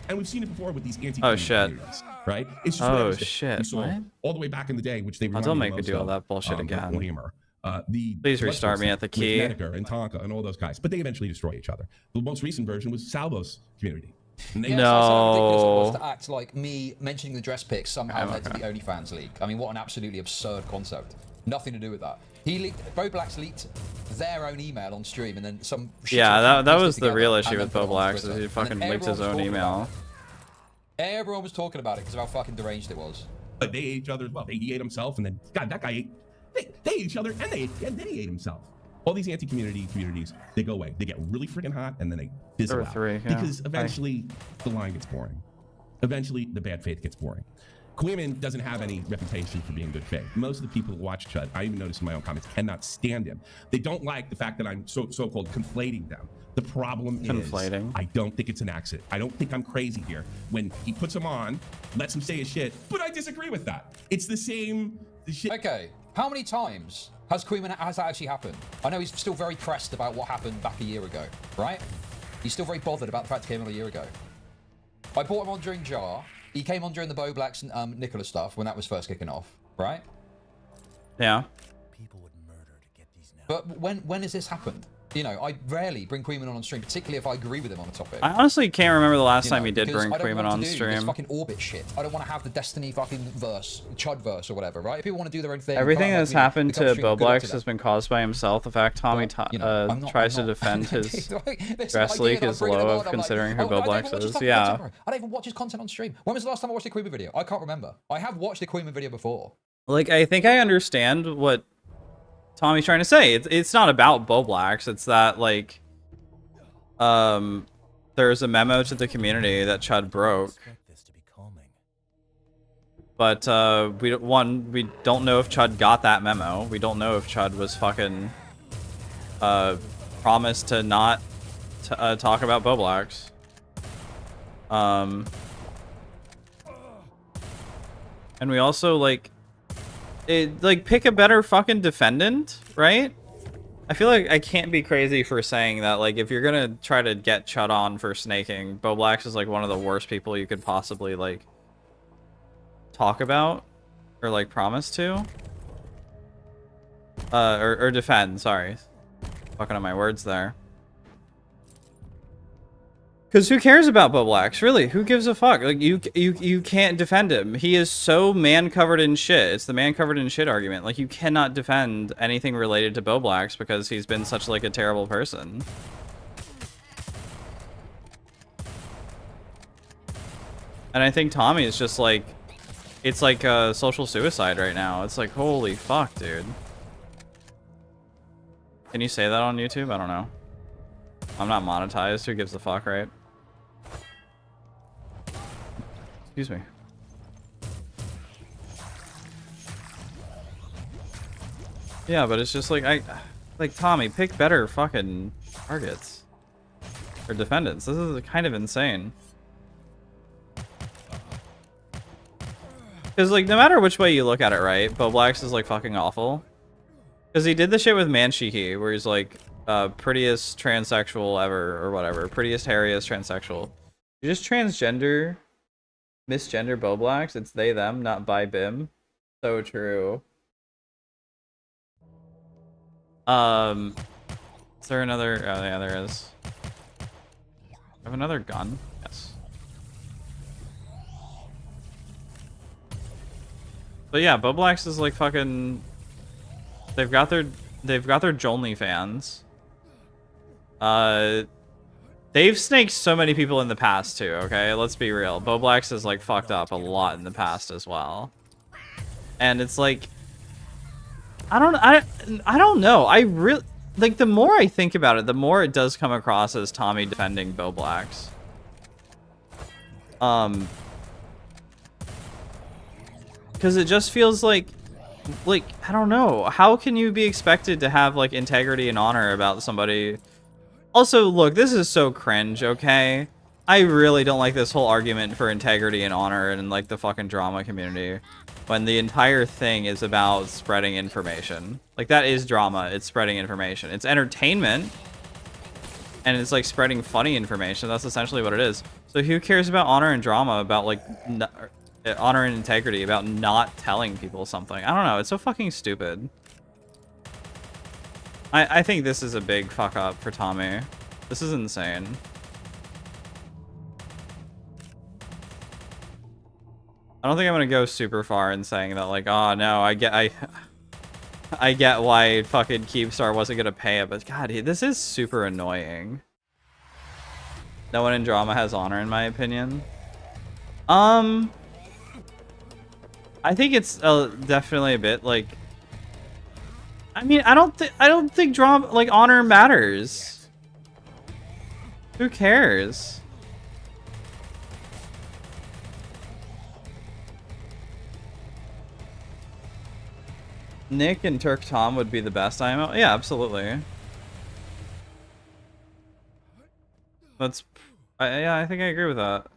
And we've seen it before with these anti Oh shit. Right? It's just Oh shit. What? All the way back in the day, which they don't make me do all that bullshit again. Please restart me at the key. Medicare and Tonka and all those guys, but they eventually destroy each other. The most recent version was Salvo's community. No. How ridiculous it was to act like me mentioning the dress pics somehow led to the OnlyFans leak. I mean, what an absolutely absurd concept. Nothing to do with that. He leaked, Boblax leaked their own email on stream, and then some. Yeah, that was the real issue with Boblax. Is he fucking leaked his own email. Everyone was talking about it because of how fucking deranged it was. But they ate each other as well. He ate himself, and then God, that guy ate. They ate each other, and then he ate himself. All these communities, they go away. They get really freaking hot, and then they fizzle out. Because eventually the line gets boring. Eventually the bad faith gets boring. Queeman doesn't have any reputation for being good faith. Most of the people who watch Chud, I even noticed in my own comments, cannot stand him. They don't like the fact that I'm so-called conflating them. The problem is, I don't think it's an accident. I don't think I'm crazy here. When he puts him on, lets him say his shit, but I disagree with that. It's the same shit. Okay, how many times has that actually happened? I know he's still very pressed about what happened back a year ago, right? He's still very bothered about the fact he came on a year ago. I brought him on during Jar. He came on during the Boblax and Nicholas stuff when that was first kicking off, right? Yeah. People would murder to get these now. But when has this happened? You know, I rarely bring Queeman on stream, particularly if I agree with him on a topic. I honestly can't remember the last time he did bring Queeman on This stream. fucking orbit shit. I don't want to have the Destiny fucking verse, Chud verse or whatever, right? If people want to do their own thing. Everything that's happened to Boblax has been caused by himself. The fact Tommy tries to defend his dress leak is low, considering who Boblax is. Yeah. I don't even watch his content on stream. When was the last time I watched a Queeman video? I can't remember. I have watched a Queeman video before. Like, I think I understand what Tommy's trying to say. It's not about Boblax. It's that, like, there's a memo to the community that Chud broke. But we don't know if Chud got that memo. We don't know if Chud was fucking promised to not talk about Boblax. And we also pick a better fucking defendant, right? I feel like I can't be crazy for saying that, like, if you're gonna try to get Chud on for snaking, Boblax is like one of the worst people you could possibly like talk about or like promise to. Or defend, sorry. Fucking on my words there. Because who cares about Boblax? Really, who gives a fuck? Like, you can't defend him. He is so man-covered in shit. It's the man-covered in shit argument. Like, you cannot defend anything related to Boblax because he's been such, like, a terrible person. And I think Tommy is just, like... It's like a social suicide right now. It's like, holy fuck, dude. Can you say that on YouTube? I don't know. I'm not monetized. Who gives a fuck, right? Excuse me. Yeah, but it's just like, like, Tommy, pick better fucking targets. Or defendants. This is kind of insane. Because, like, no matter which way you look at it, right? Boblax is, like, fucking awful. Because he did the shit with Manshiki, where he's, like, prettiest transsexual ever, or whatever. Prettiest, hairiest transsexual. You just transgender, misgender Boblax. It's they, them, not by Bim. So true. Is there another? Oh, yeah, there is. I have another gun. Yes. But yeah, Boblax is like fucking. They've got their Jolny fans. They've snaked so many people in the past too. Okay, let's be real. Boblax has like fucked up a lot in the past as well. And it's like, I don't know. I really like, the more I think about it, the more it does come across as Tommy defending Boblax. Because it just feels like I don't know, how can you be expected to have like integrity and honor about somebody? Also, look, this is so cringe, okay? I really don't like this whole argument for integrity and honor in like the fucking drama community, when the entire thing is about spreading information. Like, that is drama. It's spreading information. It's entertainment, and it's like spreading funny information. That's essentially what it is. So who cares about honor and drama, about like honor and integrity, about not telling people something? I don't know. It's so fucking stupid. I think this is a big fuck up for Tommy. This is insane. I don't think I'm gonna go super far in saying that, like, oh no, I get why fucking Keepstar wasn't gonna pay it, but god, this is super annoying. No one in drama has honor, in my opinion. I think it's definitely a bit like. I mean, I don't think drama, like, honor matters. Who cares? Nick and Turk Tom would be the best IMO. Yeah, absolutely. Yeah, I think I agree with that.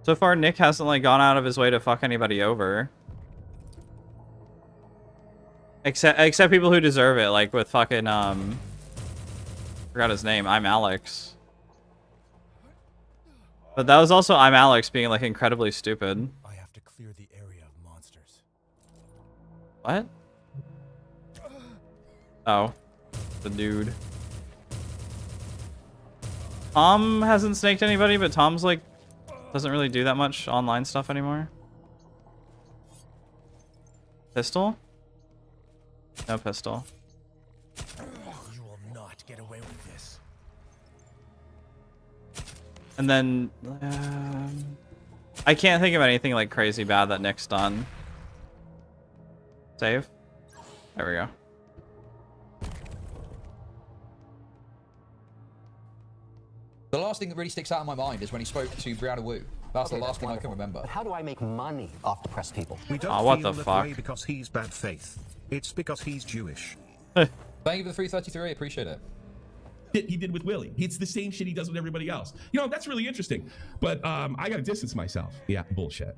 So far, Nick hasn't like gone out of his way to fuck anybody over. Except people who deserve it, like with fucking forgot his name. I'm Alex. But that was also I'm Alex being like incredibly stupid. I have to clear the area of monsters. What? Oh, the dude. Tom hasn't snaked anybody, but Tom's like doesn't really do that much online stuff anymore. Pistol? No pistol. You will not get away with this. And then I can't think of anything like crazy bad that Nick's done. Save. There we go. The last thing that really sticks out in my mind is when he spoke to Brianna Wu. That's the last one I can remember. But how do I make money off depressed people? We don't Oh, what feel the that fuck? way because he's bad faith. It's because he's Jewish. Thank you for the 333. I appreciate it. He did with Willie. It's the same shit he does with everybody else. You know, that's really interesting. But I gotta distance myself. Yeah, bullshit.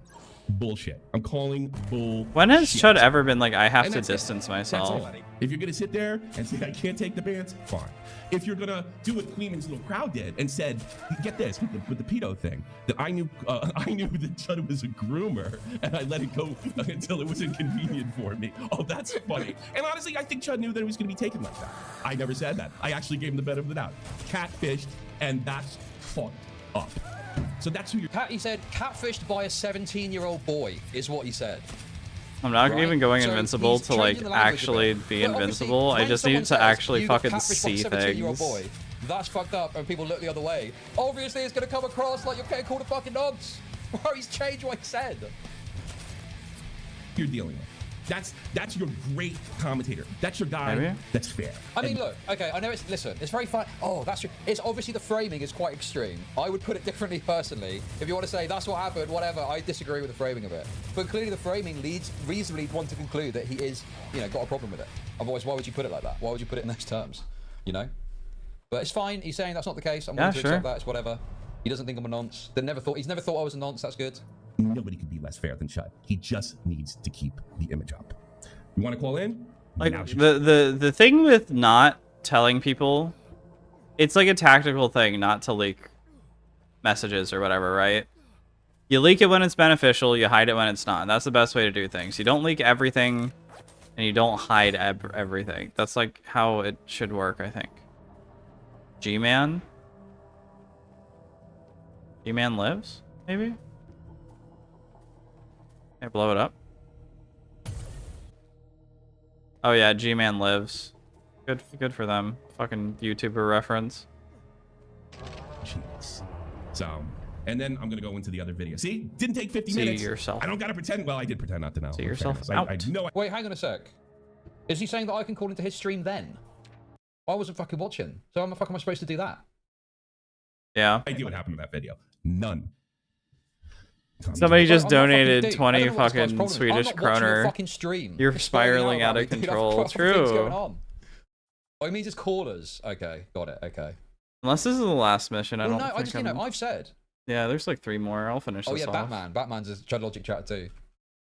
bullshit. I'm calling bullshit. When has Chud ever been like, I have And to that's it. distance That's myself? it. If you're gonna sit there and say I can't take the bans, fine. If you're gonna do what Queen's little crowd did and said, get this with the pedo thing, that I knew that Chud was a groomer and I let it go until it was inconvenient for me. Oh, that's funny. And honestly, I think Chud knew that it was gonna be taken like that. I never said that. I actually gave him the benefit of the doubt. Catfished, and that's fucked up. So that's who you're. He said catfished by a 17-year-old boy is what he said. I'm not Right? even going So invincible he's to like changing the language a actually bit. be But obviously, invincible. I when just someone need to says, actually "You got fucking catfished by a see 17-year-old things. boy," that's fucked up, and people look the other way. Obviously, it's gonna come across like you're getting called a fucking nonce. Bro, he's changed what he said. You're dealing with. That's your great commentator. That's your guy. Maybe? That's fair. I mean, look, okay, I know it's, listen, it's very fun. Oh, that's true. It's obviously the framing is quite extreme. I would put it differently personally. If you want to say that's what happened, whatever, I disagree with the framing of it. But clearly the framing leads reasonably one to conclude that he is, got a problem with it. Otherwise, why would you put it like that? Why would you put it in those terms? But it's fine. He's saying that's not the case. I'm willing to accept that. It's whatever. He doesn't think I'm a nonce. He's never thought I was a nonce. That's good. Nobody could be less fair than Chud. He just needs to keep the image up. You want to call in? Like the thing with not telling people, it's like a tactical thing not to leak messages or whatever, right? You leak it when it's beneficial, you hide it when it's not. That's the best way to do things. You don't leak everything and you don't hide everything. That's like how it should work, I think. G-Man? G-Man lives? Maybe? Can I blow it up? Oh yeah, G-Man lives. Good for them. Fucking YouTuber reference. Jeez. So, and then I'm gonna go into the other video. See, didn't take 50 See minutes. yourself. I don't gotta pretend. Well, I did pretend not to know. See in yourself fairness. I know. Wait, hang on a sec. Is he saying that I can call into his stream then? I wasn't fucking watching. So how the fuck am I supposed to do that? Yeah. I idea what happened in that video. None. Somebody just I'm not fucking donated deep. I 20 don't know what this guy's fucking problem is. Swedish I'm not watching your kroner. fucking stream. You're It's spiraling spiraling out of mate. You'd have control. other things going True. on. Oh, he means it's callers. Okay, got it. Okay. Unless this is the last mission, I Well, don't no, I think just, I'm... I've said. Yeah, there's like 3 more. I'll finish Oh this yeah, off. Batman. Batman's a Chud Logic chat too.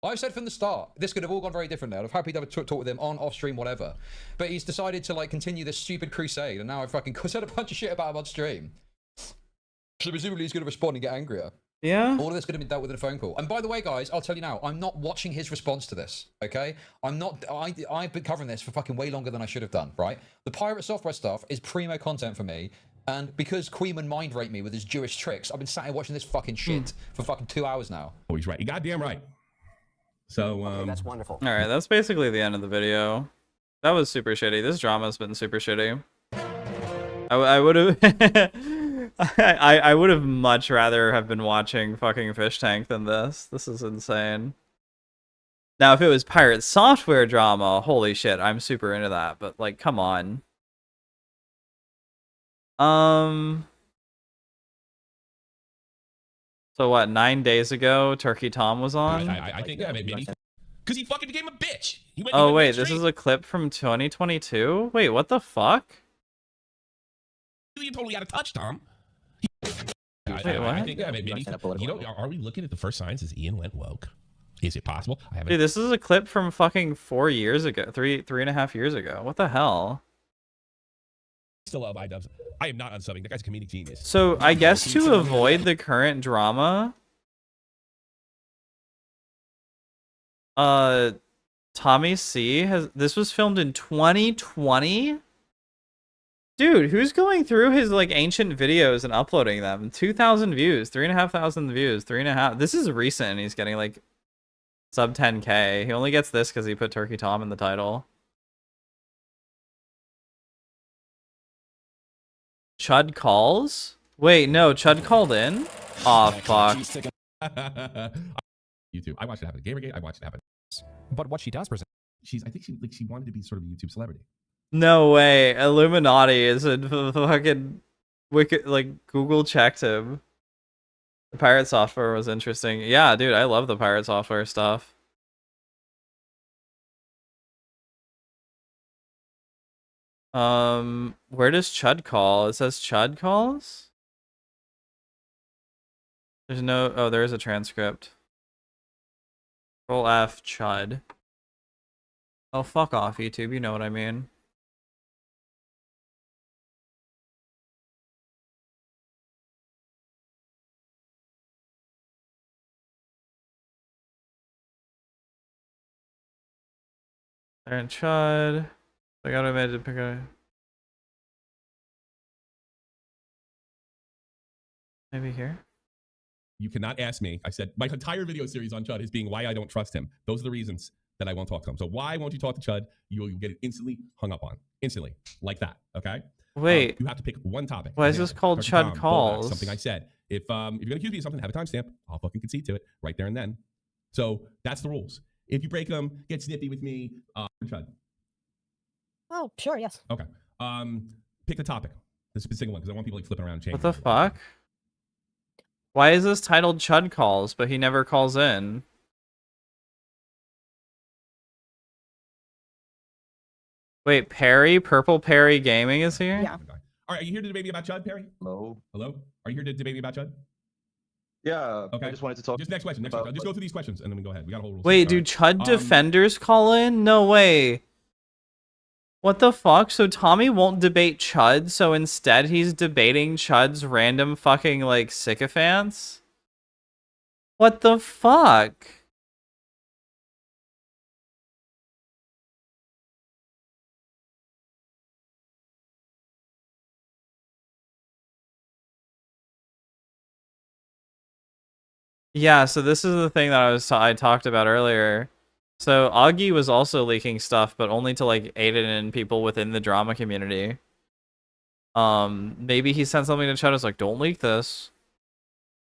I've said from the start, this could have all gone very differently. I'd have happy to have a talk with him on, off stream, whatever. But he's decided to like continue this stupid crusade, and now I've fucking said a bunch of shit about him on stream. So presumably he's going to respond and get angrier. Yeah. All of this could have been dealt with in a phone call. And by the way, guys, I'll tell you now, I'm not watching his response to this, okay? I've been covering this for fucking way longer than I should have done, right? The pirate software stuff is primo content for me. And because Queeman mind raped me with his Jewish tricks, I've been sat here watching this fucking shit for fucking 2 hours now. Oh, he's right. You goddamn right. So, that's wonderful. All right, that's basically the end of the video. That was super shitty. This drama's been super shitty. I would have... I would have much rather have been watching fucking Fish Tank than this. This is insane. Now, if it was pirate software drama, holy shit, I'm super into that. But, like, come on. So what, 9 days ago, Turkey Tom was on? I think, yeah, maybe. Because he fucking became a bitch. Oh, wait, this is a clip from 2022? Wait, what the fuck? You're totally out of touch, Tom. Wait, what? I think, yeah, maybe. You know, are we looking at the first signs as Ian went woke? Is it possible? I haven't. Dude, this is a clip from fucking 4 years ago, three and a half years ago. What the hell? Still love iDubbbz. I am not unsubbing. That guy's a comedic genius. So I guess to avoid the current drama, TommyC has, this was filmed in 2020. Dude, who's going through his like ancient videos and uploading them? 2,000 views, 3,500 views, 3.5. This is recent, and he's getting like sub 10K. He only gets this because he put Turkey Tom in the title. Chud calls? Wait, no, Chud called in? Aw, fuck. YouTube. I watched it happen. Gamergate, I watched it happen. But what she does present. I think she wanted to be sort of a YouTube celebrity. No way. Illuminati is a fucking wicked, like, Google checked him. The pirate software was interesting. Yeah, dude, I love the pirate software stuff. Where does Chud call? It says Chud calls? There's no... Oh, there is a transcript. Control F, Chud. Oh, fuck off, YouTube. You know what I mean. And Chud. I gotta imagine pick a. Maybe here. You cannot ask me. I said my entire video series on Chud is being why I don't trust him. Those are the reasons that I won't talk to him. So why won't you talk to Chud? You'll get it instantly hung up on. Instantly. Like that. Okay? Wait. You have to pick one topic. Why is this called Dr. Chud Tom, Calls? something I said. If you're gonna accuse me of something, have a timestamp. I'll fucking concede to it right there and then. So that's the rules. If you break them, get snippy with me. Chud. Oh, sure, yes. Okay. Pick the topic. The specific one, because I want people like flipping around and changing. What the fuck? Why is this titled Chud Calls, but he never calls in? Wait, Perry? Purple Perry Gaming is here? Yeah. All right, are you here to debate me about Chud, Perry? Hello. Hello? Are you here to debate me about Chud? Yeah. Okay. I just wanted to talk. Just next question. Just go through these questions and then we go ahead. We got a whole rule. Wait, do Chud defenders call in? No way. What the fuck? So Tommy won't debate Chud, so instead he's debating Chud's random fucking, like, sycophants? What the fuck? Yeah, so this is the thing that I talked about earlier. So Augie was also leaking stuff, but only to like aid in people within the drama community. Maybe he sent something to Chud. It's like, don't leak this.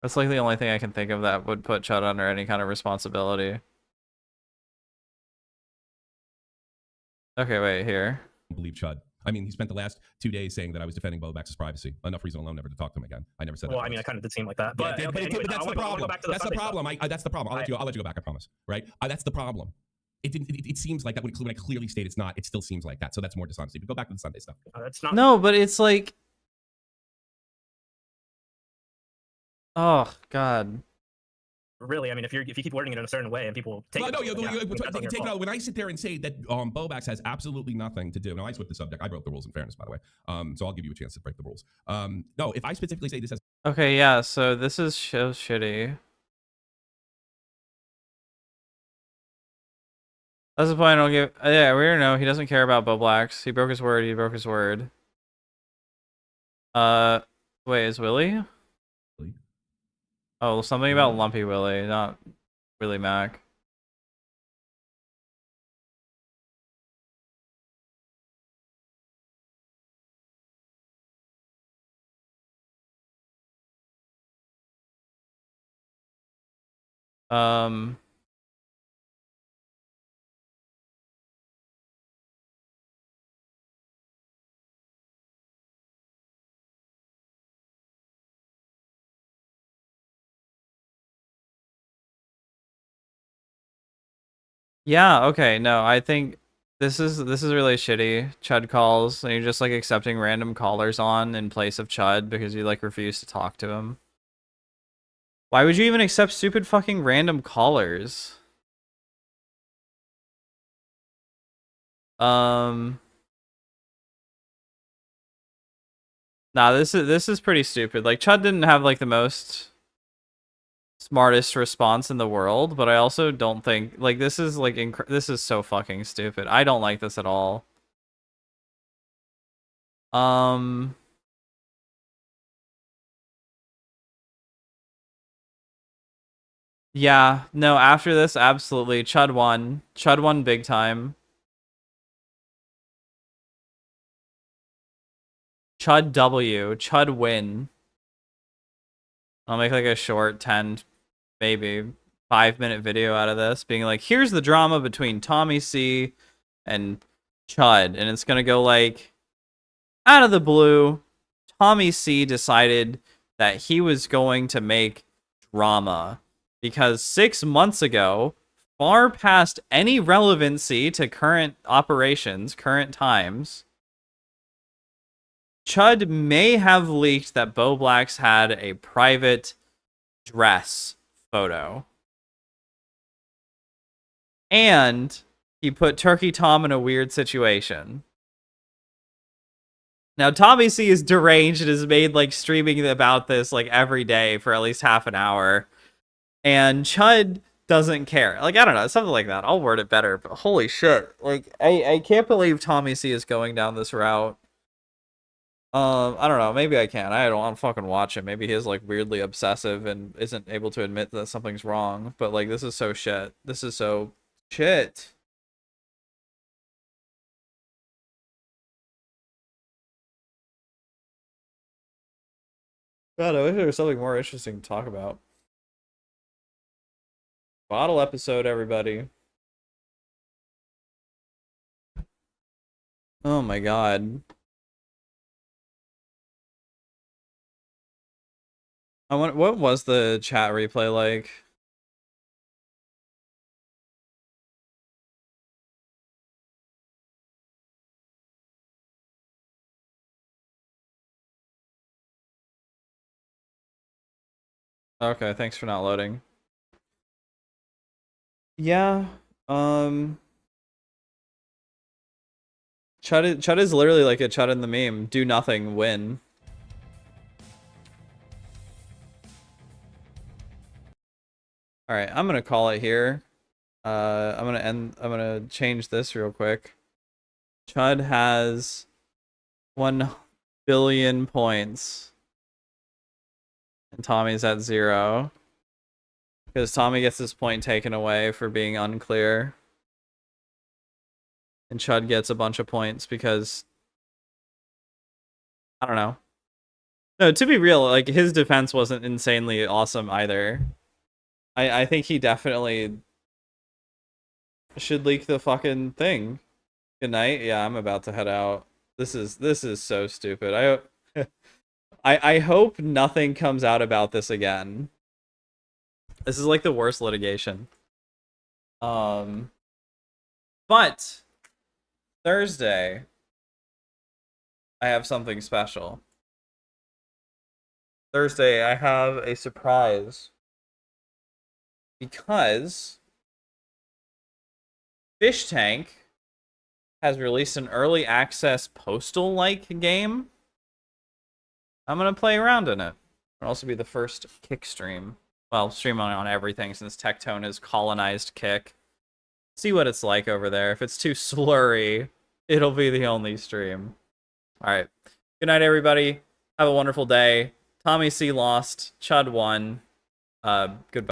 That's like the only thing I can think of that would put Chud under any kind of responsibility. Okay, wait, here. I believe Chud. I mean, he spent the last 2 days saying that I was defending Bobax's privacy. Enough reason alone never to talk to him again. I never said that. Well, I mean, I kind of did seem like that. But, Yeah, okay, but anyways, that's I the wanna problem. go back to the That's the Sunday problem. stuff. That's the problem. I'll let you go back. I promise. Right? That's the problem. It seems like that when I clearly state it's not. It still seems like that. So that's more dishonesty. But go back to the Sunday stuff. That's not. No, but it's like... Oh, God. Really, I mean, if you keep wording it in a certain way and people take it, No, that's on your take it fault. out. When I sit there and say that Bobax has absolutely nothing to do. Now I switched the subject. I broke the rules in fairness, by the way. So I'll give you a chance to break the rules. No, if I specifically say this has. Okay, yeah, so this is so shitty. That's the point. I don't give. Yeah, we don't know. He doesn't care about Boblax. He broke his word. He broke his word. Wait, is Willie? Oh, something about Lumpy Willie, not Willie Mac. Yeah, okay, no, I think this is really shitty. Chud calls, and you're just like accepting random callers on in place of Chud because you like refuse to talk to him. Why would you even accept stupid fucking random callers? Nah, this is pretty stupid. Like Chud didn't have like the most smartest response in the world, but I also don't think like this is like this is so fucking stupid. I don't like this at all. Yeah, no, after this, absolutely. Chud won. Chud won big time. Chud W. Chud win. I'll make like a short 10, maybe 5-minute video out of this, being like, here's the drama between TommyC and Chud. And it's gonna go like, out of the blue, TommyC decided that he was going to make drama. Because 6 months ago, far past any relevancy to current operations, current times, Chud may have leaked that Boblax had a private dress photo. and he put Turkey Tom in a weird situation. Now, TommyC is deranged and has made, like, streaming about this, like, every day for at least half an hour. And Chud doesn't care. Like, I don't know, something like that. I'll word it better, but holy shit. Like, I can't believe TommyC is going down this route. I don't know, maybe I can. I don't want to fucking watch it. Maybe he is, like, weirdly obsessive and isn't able to admit that something's wrong. But, like, this is so shit. This is so shit. God, I wish there was something more interesting to talk about. Bottle episode, everybody. Oh my god. What was the chat replay like? Okay, thanks for not loading. Yeah, Chud is literally like a Chud in the meme. Do nothing, win. Alright, I'm gonna call it here. I'm gonna change this real quick. Chud has 1 billion points. And Tommy's at 0. Because Tommy gets this point taken away for being unclear. And Chud gets a bunch of points because... I don't know. No, to be real, like, his defense wasn't insanely awesome either. I think he definitely should leak the fucking thing. Good night. Yeah, I'm about to head out. This is so stupid. I hope nothing comes out about this again. This is like the worst litigation. But Thursday I have something special. Thursday I have a surprise. Because Fish Tank has released an early access Postal-like game. I'm gonna play around in it. It'll also be the first Kick stream. Well, stream on everything since Tectone has colonized Kick. See what it's like over there. If it's too slurry, it'll be the only stream. Alright. Good night, everybody. Have a wonderful day. TommyC lost. Chud won. Goodbye.